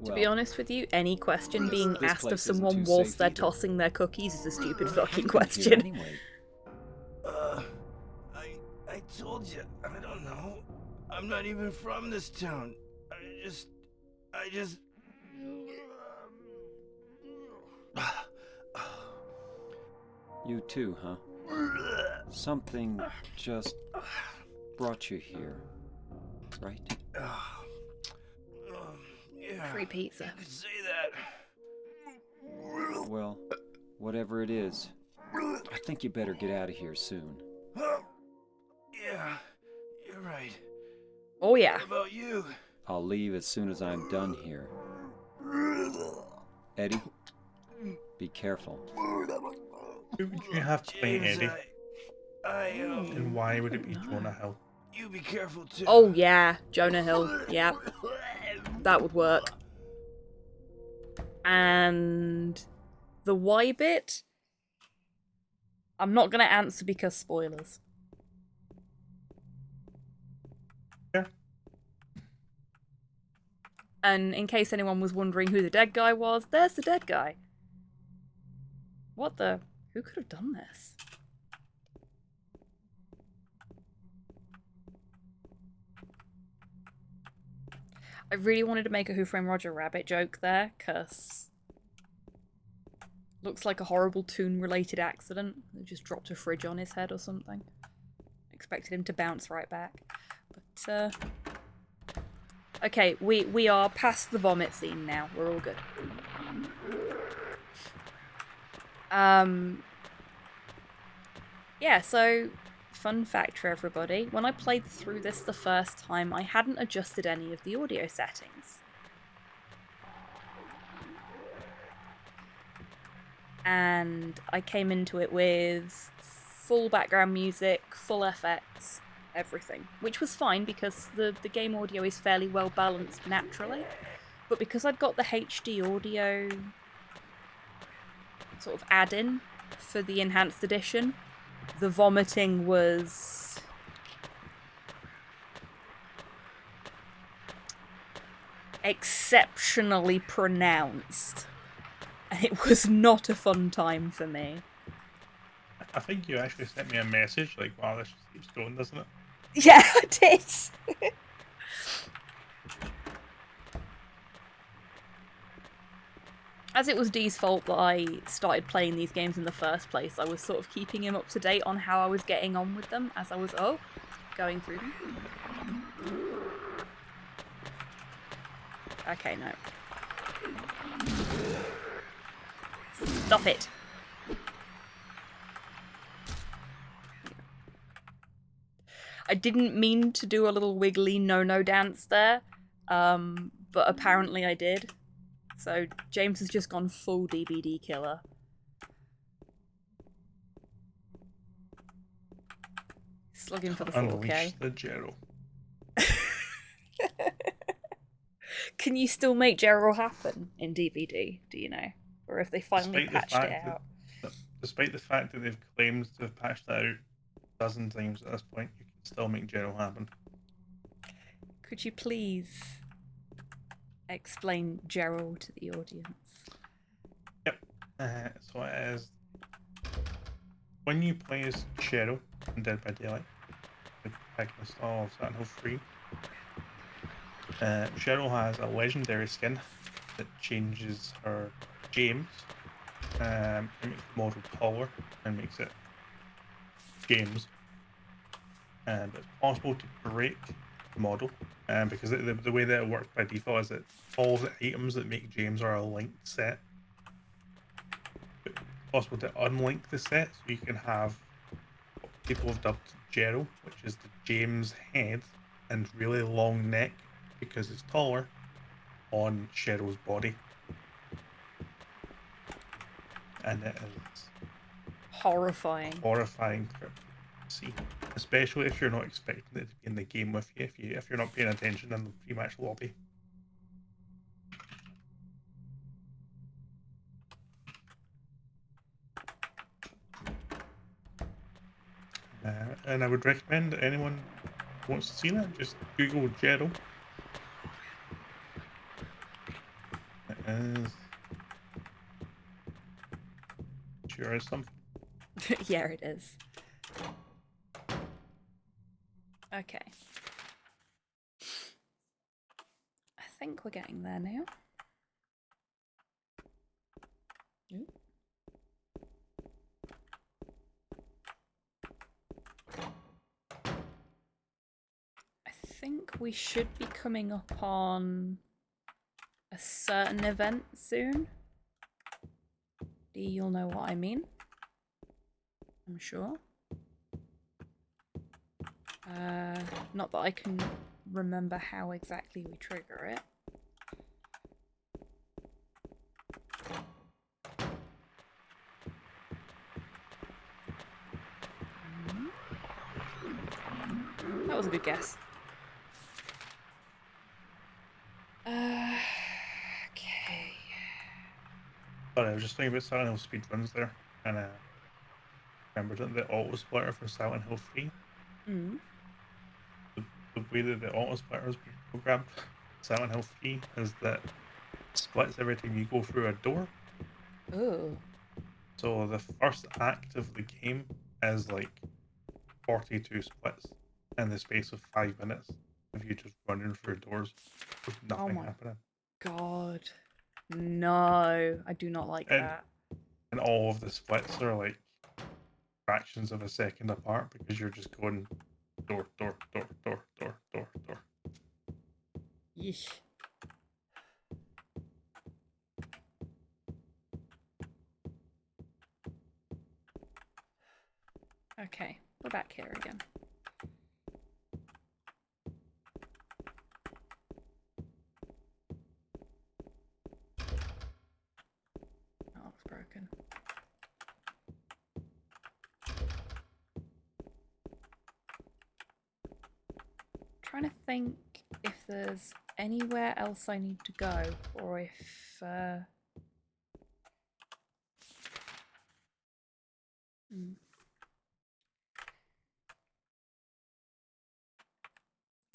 To be honest with you, any question being asked of someone whilst they're tossing their cookies is a stupid fucking question. Anyway. I told you, I don't know. I'm not even from this town. I just... You too, huh? Something just brought you here, right? Yeah, Free pizza. you could say that. Well, whatever it is, I think you better get out of here soon. Yeah, you're right. Oh yeah. What about you? I'll leave as soon as I'm done here. Eddie, be careful. Who would you have playing James, Eddie? And why would it be Jonah Hill? You be careful too. Oh yeah, Jonah Hill. Yeah, that would work. And the why bit, I'm not going to answer because spoilers. Yeah. And in case anyone was wondering who the dead guy was, there's the dead guy. What the? Who could have done this? I really wanted to make a Who Framed Roger Rabbit joke there, because Looks like a horrible Toon-related accident. They just dropped a fridge on his head or something. Expected him to bounce right back. But, okay, we are past the vomit scene now. We're all good. Yeah, so, fun fact for everybody. When I played through this the first time, I hadn't adjusted any of the audio settings. And I came into it with full background music, full effects, everything. Which was fine because the game audio is fairly well balanced naturally. But because I'd got the HD audio sort of add-in for the enhanced edition, the vomiting was exceptionally pronounced. And it was not a fun time for me. I think you actually sent me a message like, wow, this just keeps going, doesn't it? Yeah, I did. As it was Dee's fault that I started playing these games in the first place, I was sort of keeping him up to date on how I was getting on with them as I was, going through them. Okay, no. Stop it. I didn't mean to do a little wiggly no-no dance there, but apparently I did. So James has just gone full DBD killer. Slugging for the 4K. Unleash the Gerald. Can you still make Gerald happen in DVD, do you know? Or if they finally patched it out? Despite the fact that they've claimed to have patched that out a dozen times at this point, you can still make Gerald happen. Could you please explain Gerald to the audience? Yep. So it is when you play as Cheryl in Dead by Daylight, the protagonist of Silent Hill 3. Cheryl has a legendary skin that changes her James, it makes the model taller and makes it James. But it's possible to break the model, because the way that it works by default is that all the items that make James are a linked set. It's possible to unlink the set, so you can have what people have dubbed Gerald, which is the James head and really long neck because it's taller, on Cheryl's body. And it is horrifying to see, especially if you're not expecting it to be in the game with you. If you're not paying attention in the pre-match lobby. And I would recommend that anyone who wants to see that, just Google Gerald. It is. Sure is something. Yeah, it is. Okay. I think we're getting there now. Ooh. I think we should be coming up on a certain event soon. You'll know what I mean, I'm sure. Not that I can remember how exactly we trigger it. That was a good guess. Okay. Sorry, I was just thinking about Silent Hill speedruns there, and remembered the auto splitter for Silent Hill 3. Mm. The way that the auto splitter has been programmed Silent Hill 3 is that it splits every time you go through a door. Oh. So the first act of the game is like 42 splits in the space of 5 minutes of you just running through doors with nothing happening. God. No, I do not like that. and all of the splits are like fractions of a second apart because you're just going door, door, door, door, door, door, door. Yeesh. Okay, we're back here again. Oh, it's broken. Trying to think if there's anywhere else I need to go, or if there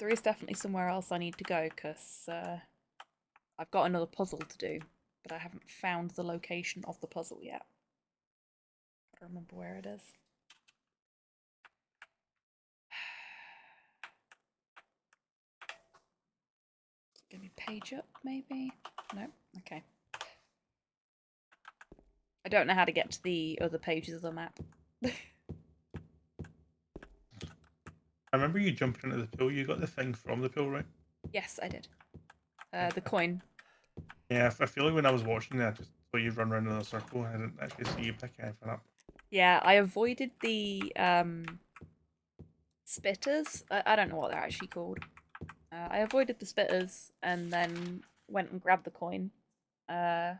is definitely somewhere else I need to go, because I've got another puzzle to do, but I haven't found the location of the puzzle yet. I don't remember where it is. Give me page up, maybe? No? Okay. I don't know how to get to the other pages of the map. I remember you jumping into the pool. You got the thing from the pool, right? Yes, I did. The coin. Yeah, I feel like when I was watching that, I just saw you run around in a circle. I didn't actually see you pick anything up. Yeah, I avoided the spitters. I don't know what they're actually called. I avoided the spitters and then went and grabbed the coin. And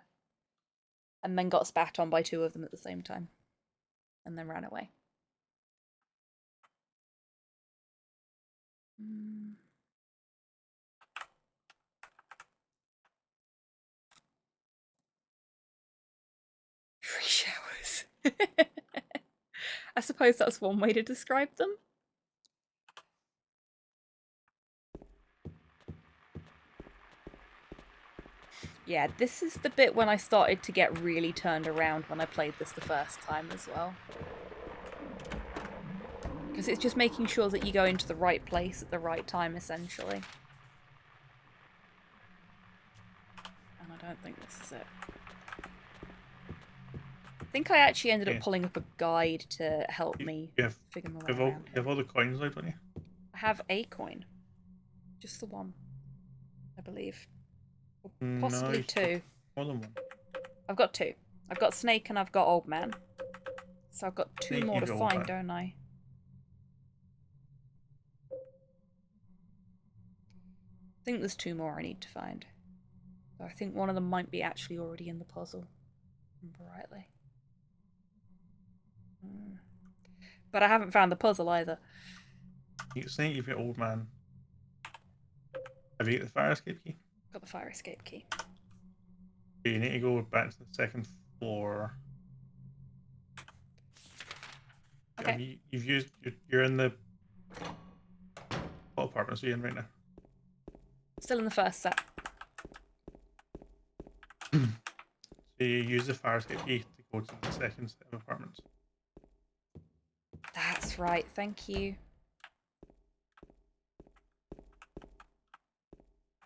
then got spat on by two of them at the same time. And then ran away. Free showers. I suppose that's one way to describe them. Yeah, this is the bit when I started to get really turned around when I played this the first time as well. Because it's just making sure that you go into the right place at the right time, essentially. And I don't think this is it. I think I actually ended up pulling up a guide to help me figure my way around. You have all the coins, like, don't you? I have a coin. Just the one, I believe. Or possibly no, two. More than one. I've got two. I've got Snake and I've got Old Man. So I've got two Snake, more to you've got find, Old Man. don't I? I think there's two more I need to find. So I think one of them might be actually already in the puzzle. Remember rightly. But I haven't found the puzzle either. You Snake, you've got Old Man. Have you got the fire escape key? Got the fire escape key. You need to go back to the second floor. Okay. You're in the... What apartments are you in right now? Still in the first set. So you use the fire escape key to go to the second set of apartments. That's right, thank you.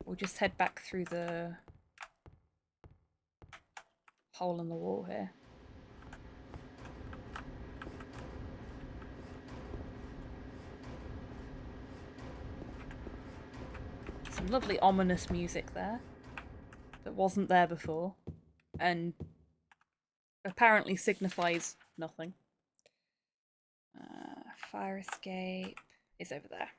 We'll just head back through the hole in the wall here. Some lovely ominous music there that wasn't there before and apparently signifies nothing. Fire escape is over there.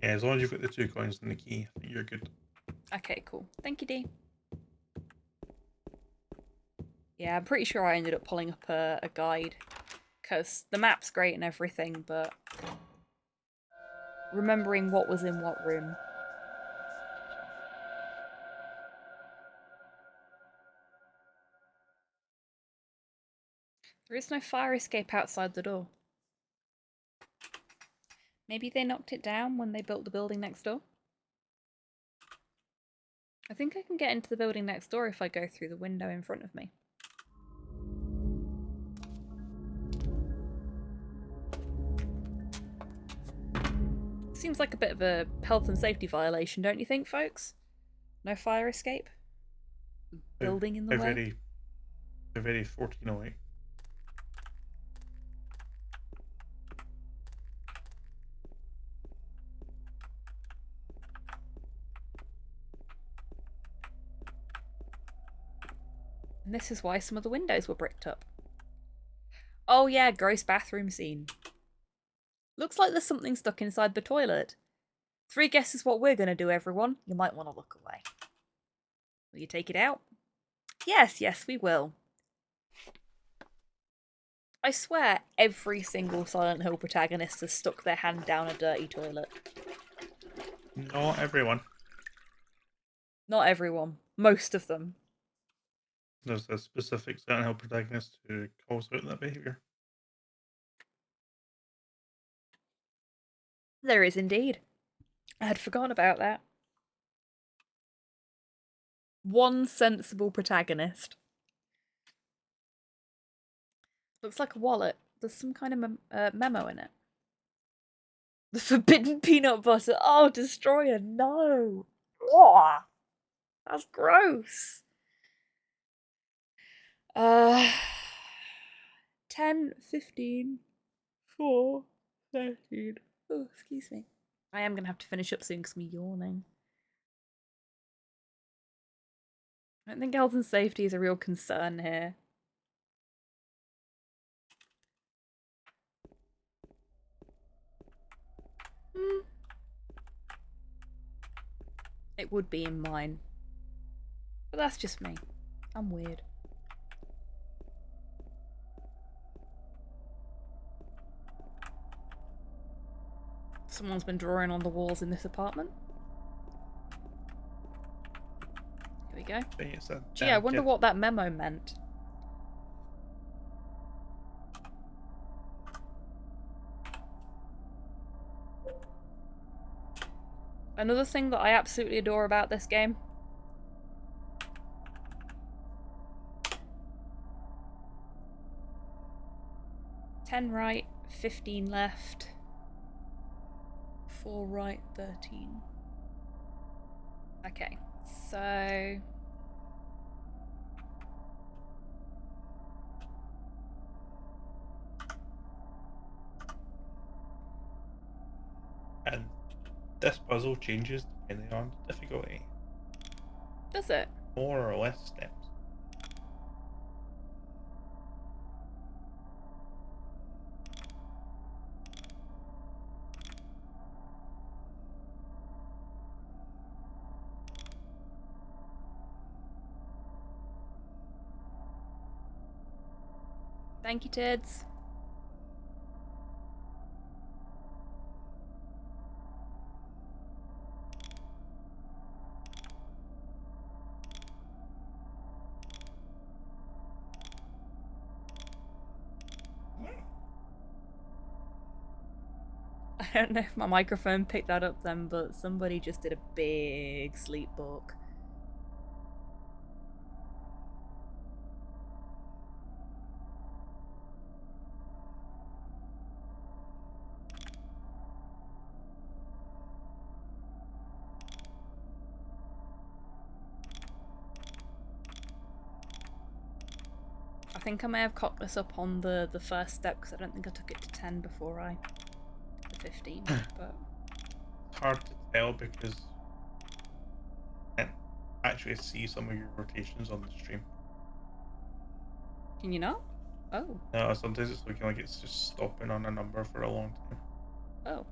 Yeah, as long as you've got the two coins and the key, I think you're good. Okay, cool. Thank you, Dee. Yeah, I'm pretty sure I ended up pulling up a guide, because the map's great and everything, but remembering what was in what room. There is no fire escape outside the door. Maybe they knocked it down when they built the building next door? I think I can get into the building next door if I go through the window in front of me. Seems like a bit of a health and safety violation, don't you think, folks? No fire escape? Building in the way? They're very 1408. And this is why some of the windows were bricked up. Oh yeah, gross bathroom scene. Looks like there's something stuck inside the toilet. 3 guesses what we're going to do, everyone. You might want to look away. Will you take it out? Yes, yes, we will. I swear every single Silent Hill protagonist has stuck their hand down a dirty toilet. Not everyone. Not everyone. Most of them. There's a specific Silent Hill protagonist who calls out that behaviour. There is indeed. I had forgotten about that. One sensible protagonist. Looks like a wallet. There's some kind of memo in it. The forbidden peanut butter. Oh, Destroyer, no. Oh, that's gross. 10, 15, 4, 13. Oh, excuse me. I am going to have to finish up soon because I'm yawning. I don't think health and safety is a real concern here. It would be in mine. But that's just me. I'm weird. Someone's been drawing on the walls in this apartment. Here we go. Gee, I wonder what that memo meant. Another thing that I absolutely adore about this game. $10 right, 15 left. 4 right, 13. Okay, so... And this puzzle changes depending on the difficulty. Does it? More or less steps. Thank you, Tids. I don't know if my microphone picked that up then, but somebody just did a big sleep book. I think I may have cocked this up on the first step because I don't think I took it to 10 before I... to 15, but... It's hard to tell because I can't actually see some of your rotations on the stream. Can you not? Oh. No, sometimes it's looking like it's just stopping on a number for a long time. Oh.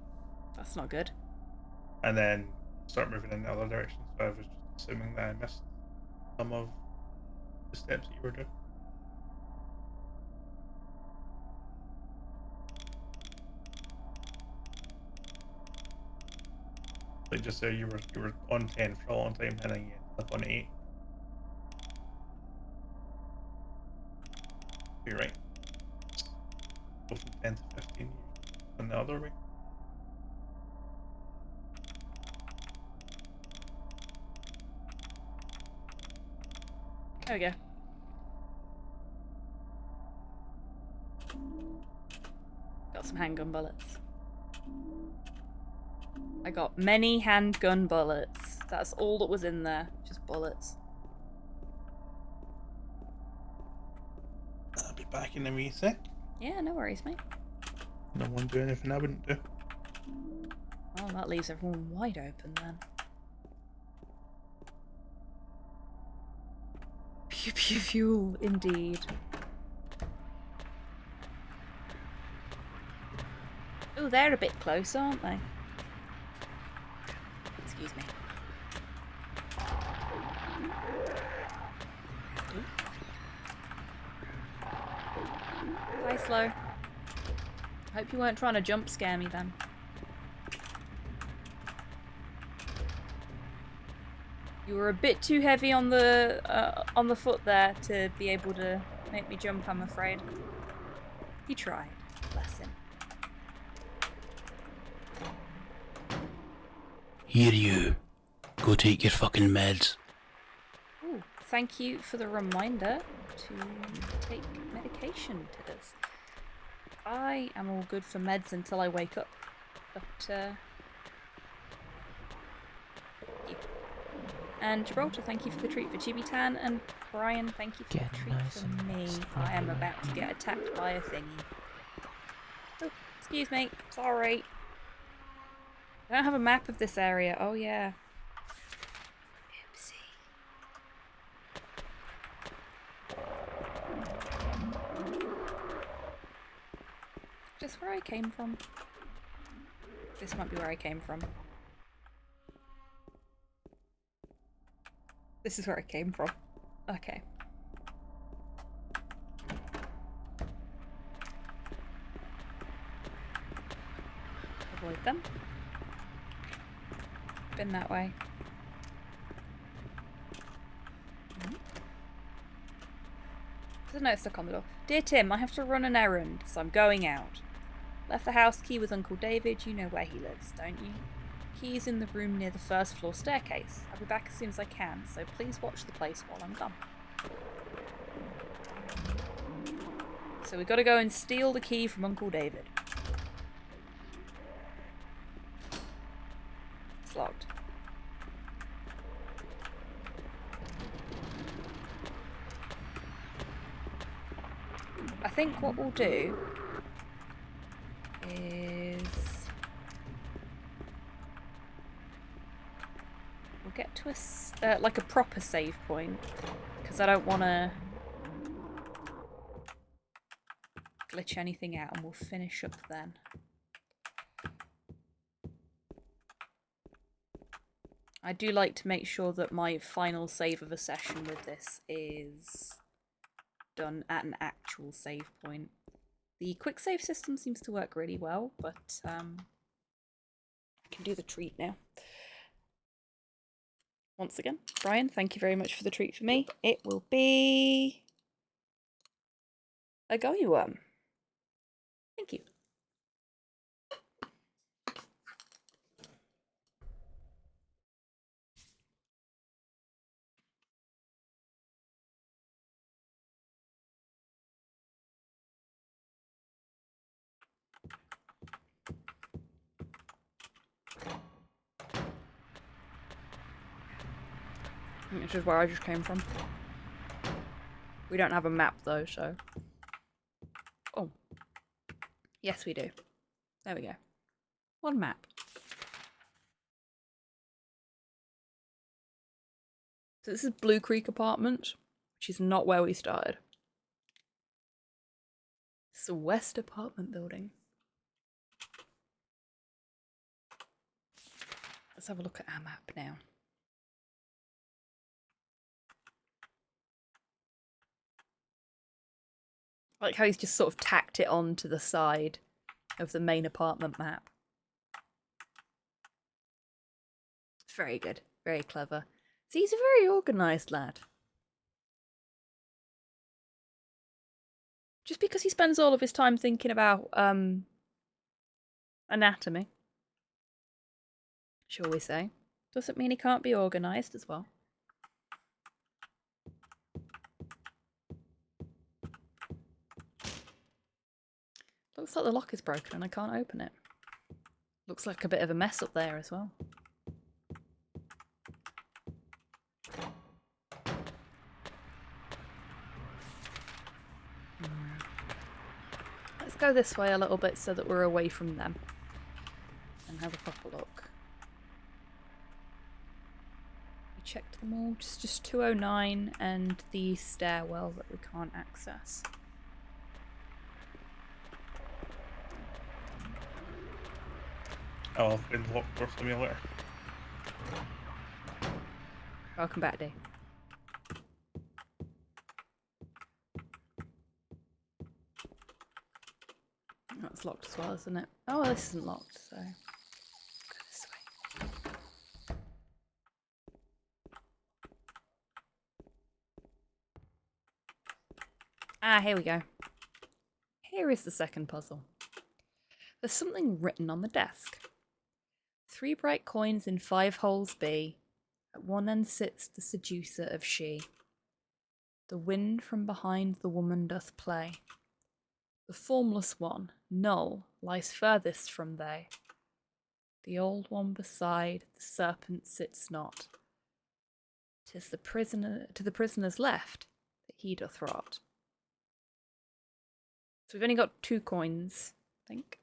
That's not good. And then start moving in the other direction, so I was just assuming that I missed some of the steps that you were doing. Like just say you were on 10 for a long time and then you ended up on 8. You're right. Go from 10 to 15 and the other way. There we go. Got some handgun bullets. I got many handgun bullets. That's all that was in there. Just bullets. I'll be back in a wee sec. Yeah, no worries, mate. No one do anything I wouldn't do. Well, that leaves everyone wide open then. Pew pew pew, indeed. Oh, they're a bit close, aren't they? Excuse me. Bye, Slow. Hope you weren't trying to jump scare me then. You were a bit too heavy on the foot there to be able to make me jump, I'm afraid. He tried. Bless him. Here you. Go take your fucking meds. Ooh, thank you for the reminder to take medication, Tidders. I am all good for meds until I wake up. But, thank you. And Gibraltar, thank you for the treat for Chibitan. And Brian, thank you for the treat for me. I am about to get attacked by a thingy. Oh, excuse me. Sorry. I don't have a map of this area. Oh, yeah. Oopsie. Just where I came from. This might be where I came from. This is where I came from. Okay. Avoid them. Been that way. There's a note stuck on the door. Dear Tim, I have to run an errand, so I'm going out. Left the house key with Uncle David. You know where he lives, don't you? Key is in the room near the first floor staircase. I'll be back as soon as I can, so please watch the place while I'm gone. So we've got to go and steal the key from Uncle David. It's locked. I think what we'll do is we'll get to a like a proper save point, because I don't want to glitch anything out, and we'll finish up then. I do like to make sure that my final save of a session with this is done at an actual save point. The quick save system seems to work really well, but I can do the treat now. Once again, Brian, thank you very much for the treat for me. It will be a gummy worm. Thank you. Which is where I just came from. We don't have a map though, so... Oh. Yes, we do. There we go. One map. So this is Blue Creek Apartment, which is not where we started. It's the West Apartment Building. Let's have a look at our map now. I like how he's just sort of tacked it on to the side of the main apartment map. It's very good. Very clever. So he's a very organised lad. Just because he spends all of his time thinking about anatomy, shall we say, doesn't mean he can't be organised as well. Looks like the lock is broken and I can't open it. Looks like a bit of a mess up there as well. Let's go this way a little bit so that we're away from them and have a proper look. We checked them all. Just 209 and the stairwell that we can't access. Oh, in the locked door simulator. Welcome back, Dave. That's locked as well, isn't it? Oh, this isn't locked, so go this way. Ah, here we go. Here is the second puzzle. There's something written on the desk. 3 bright coins in 5 holes be. At one end sits the seducer of she. The wind from behind the woman doth play. The formless one, null, lies furthest from they. The old one beside the serpent sits not. 'Tis the prisoner to the prisoner's left that he doth rot. So we've only got 2 coins, I think.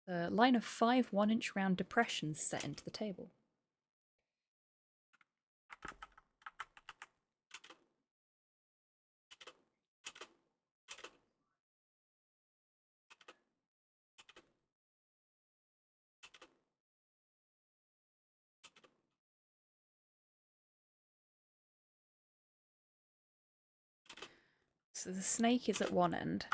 A line of 5 1-inch round depressions set into the table. So the snake is at one end.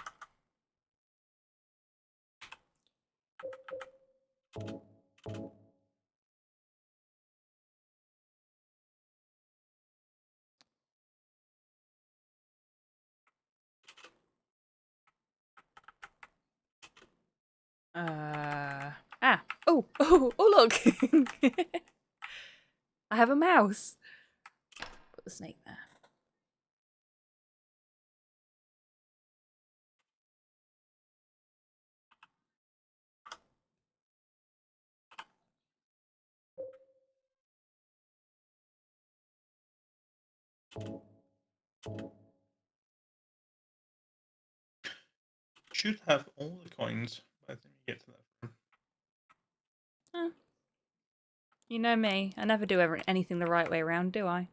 Oh, look! I have a mouse. Put the snake there. Should have all the coins by the time you get to that room. You know me. I never do anything the right way around, do I?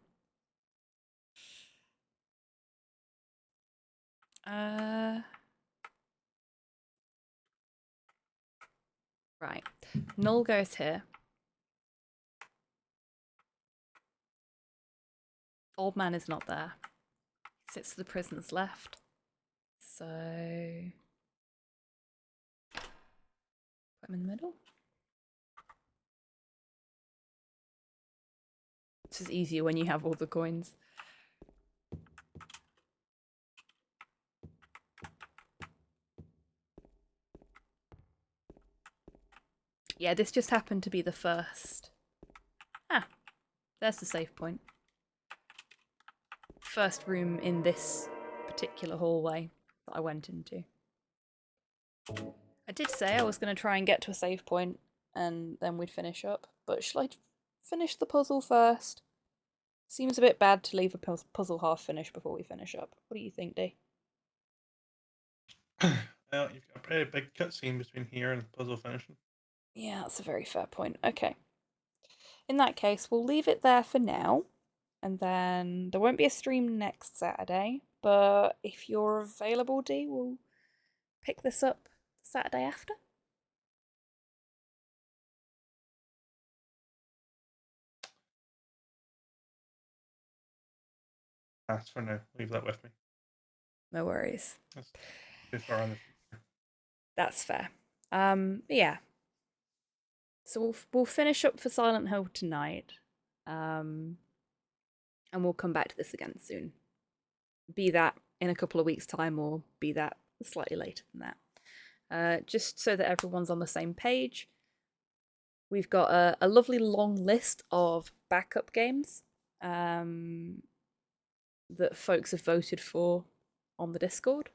Right. Null goes here. Old man is not there. He sits to the prisoner's left. So put him in the middle. This is easier when you have all the coins. Yeah, this just happened to be the first. Ah, there's the save point. First room in this particular hallway that I went into. I did say I was going to try and get to a save point and then we'd finish up, but shall I finish the puzzle first? Seems a bit bad to leave a puzzle half finished before we finish up. What do you think, Dee? Well, you've got a pretty big cutscene between here and the puzzle finishing. Yeah, that's a very fair point. Okay. In that case, we'll leave it there for now. And then there won't be a stream next Saturday. But if you're available, Dee, we'll pick this up the Saturday after. That's for now. Leave that with me. No worries. That's too far in the future. That's fair. Yeah. So we'll finish up for Silent Hill tonight. And we'll come back to this again soon. Be that in a couple of weeks' time or be that slightly later than that. Just so that everyone's on the same page. We've got a lovely long list of backup games that folks have voted for on the Discord.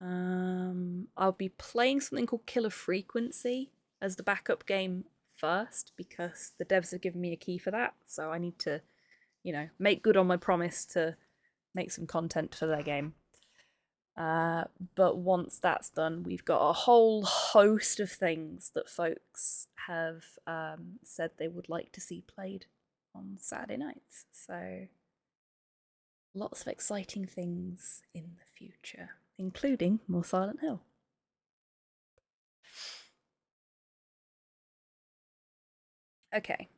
I'll be playing something called Killer Frequency as the backup game first, because the devs have given me a key for that, so I need to, you know, make good on my promise to make some content for their game. But once that's done, we've got a whole host of things that folks have said they would like to see played on Saturday nights. So lots of exciting things in the future, including more Silent Hill. Okay.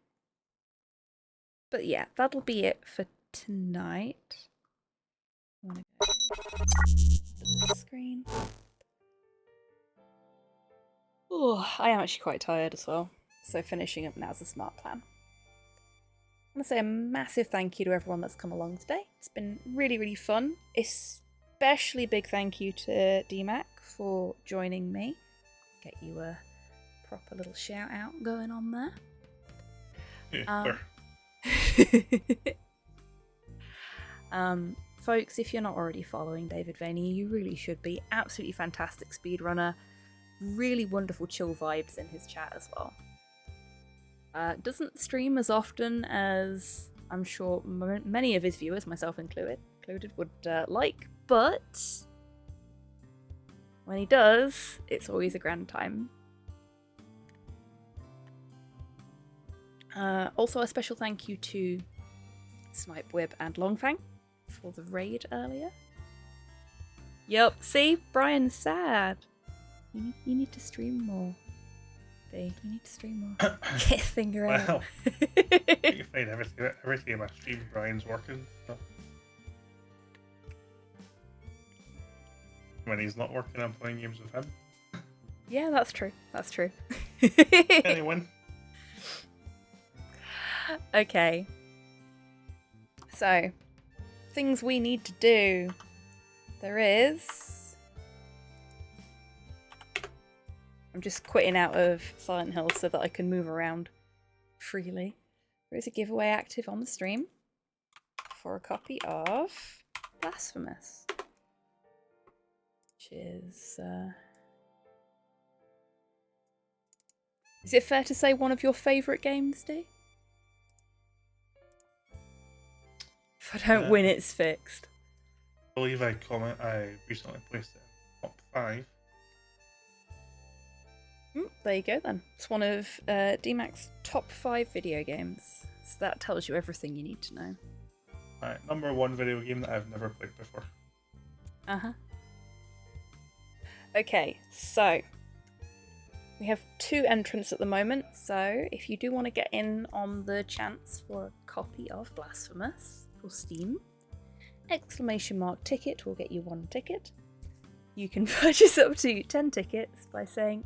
But yeah, that'll be it for tonight. I'm gonna go to the screen. Oh, I am actually quite tired as well, so finishing up now's a smart plan. I want to say a massive thank you to everyone that's come along today. It's been really, really fun. Especially big thank you to DMAC for joining me. Get you a proper little shout out going on there. Yeah, Folks, if you're not already following DavidVania, you really should be. Absolutely fantastic speedrunner. Really wonderful chill vibes in his chat as well. Doesn't stream as often as I'm sure many of his viewers, myself included, would like, but when he does, it's always a grand time. Also a special thank you to Snipewib and Longfang for the raid earlier. Yup, see? Brian's sad. You need to stream more. You need to stream more. Get your finger out. Well, you find everything in my stream, Brian's working. So. When he's not working, I'm playing games with him. Yeah, that's true. That's true. Anyone? Okay. So, things we need to do. There is... I'm just quitting out of Silent Hill so that I can move around freely. There is a giveaway active on the stream for a copy of Blasphemous. Which is... Is it fair to say one of your favourite games, D? If I don't win, it's fixed. I believe I recently placed it in top 5. There you go then. It's one of DMAC's top 5 video games. So that tells you everything you need to know. Alright, number 1 video game that I've never played before. Uh-huh. Okay, so we have 2 entrants at the moment, so if you do want to get in on the chance for a copy of Blasphemous for Steam, !ticket will get you 1 ticket. You can purchase up to 10 tickets by saying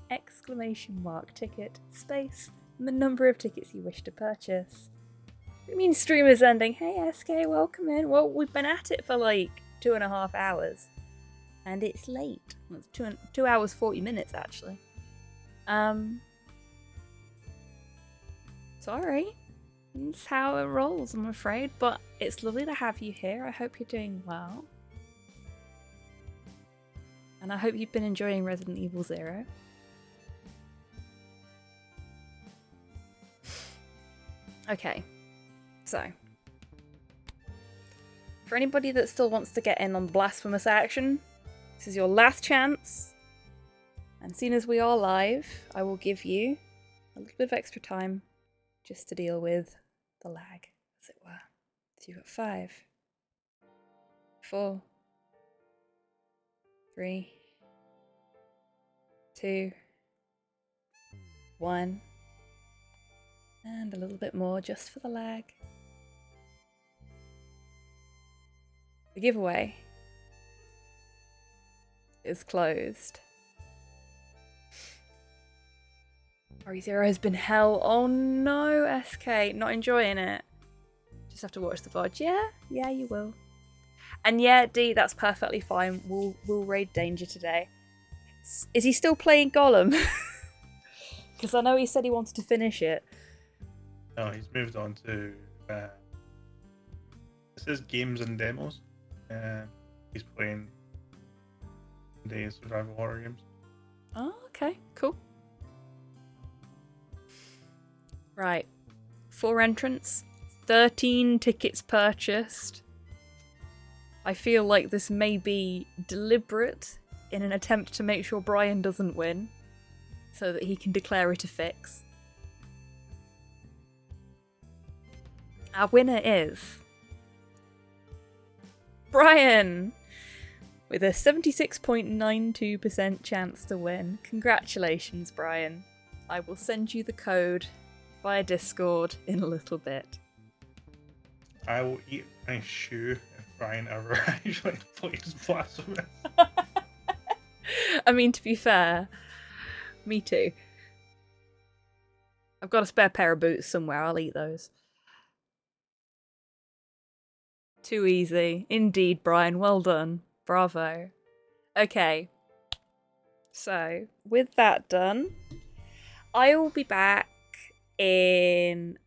!ticket space and the number of tickets you wish to purchase. It means streamers ending, hey SK, welcome in. Well, we've been at it for like 2.5 hours. And it's late. Well, it's 2 hours 40 minutes actually. Sorry. It's how it rolls, I'm afraid. But it's lovely to have you here. I hope you're doing well. And I hope you've been enjoying Resident Evil 0. Okay, so for anybody that still wants to get in on the Blasphemous action, this is your last chance. And seeing as we are live, I will give you a little bit of extra time just to deal with the lag, as it were. So you've got 5, 4, 3, 2, 1, and a little bit more just for the lag. The giveaway is closed. RE0 has been hell. Oh no, SK, not enjoying it. Just have to watch the VOD. Yeah, you will. And yeah, D, that's perfectly fine. We'll raid Danger today. Is he still playing Gollum? Because I know he said he wanted to finish it. No, he's moved on to this is games and demos. He's playing the survival horror games. Oh, okay, cool. Right. 4 entrants, 13 tickets purchased. I feel like this may be deliberate in an attempt to make sure Brian doesn't win, so that he can declare it a fix. Our winner is Brian, with a 76.92% chance to win. Congratulations, Brian. I will send you the code via Discord in a little bit. I will eat my shoe if Brian ever actually plays Blasphemous. I mean, to be fair, me too. I've got a spare pair of boots somewhere, I'll eat those. Too easy. Indeed, Brian, well done. Bravo. Okay. So, with that done, I will be back in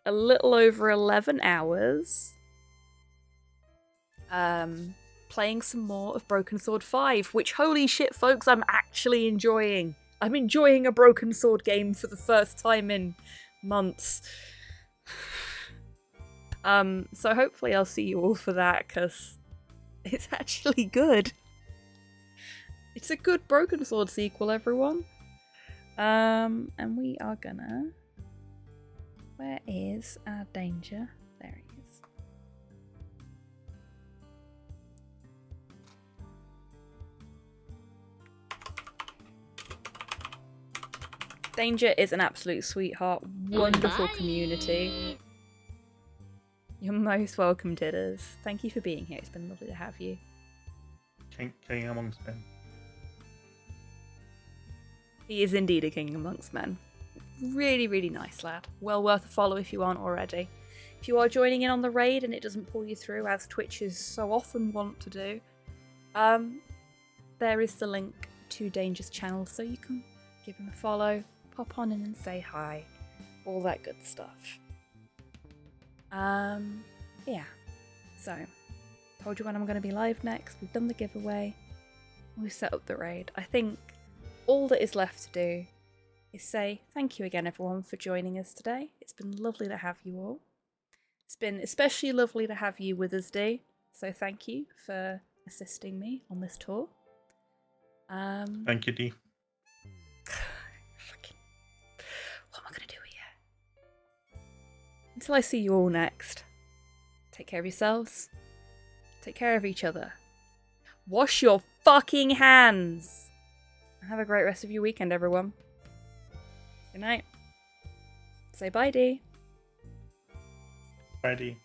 a little over 11 hours. Playing some more of Broken Sword 5, which, holy shit, folks, I'm actually enjoying. I'm enjoying a Broken Sword game for the first time in months. So hopefully I'll see you all for that, because it's actually good. It's a good Broken Sword sequel, everyone. And we are gonna... Where is our danger? There he is. Danger is an absolute sweetheart. Wonderful community. You're most welcome, Tidders. Thank you for being here. It's been lovely to have you. King amongst men. He is indeed a king amongst men. Really, really nice lad. Well worth a follow if you aren't already. If you are joining in on the raid and it doesn't pull you through, as Twitches so often want to do, there is the link to Danger's channel, so you can give him a follow, pop on in and say hi. All that good stuff. Yeah. So, told you when I'm going to be live next. We've done the giveaway. We've set up the raid. I think all that is left to do is say thank you again, everyone, for joining us today. It's been lovely to have you all. It's been especially lovely to have you with us, Dee. So thank you for assisting me on this tour. Thank you, Dee. What am I going to do here? Until I see you all next. Take care of yourselves. Take care of each other. Wash your fucking hands. And have a great rest of your weekend, everyone. Good night. Say bye, Dee. Bye, Dee.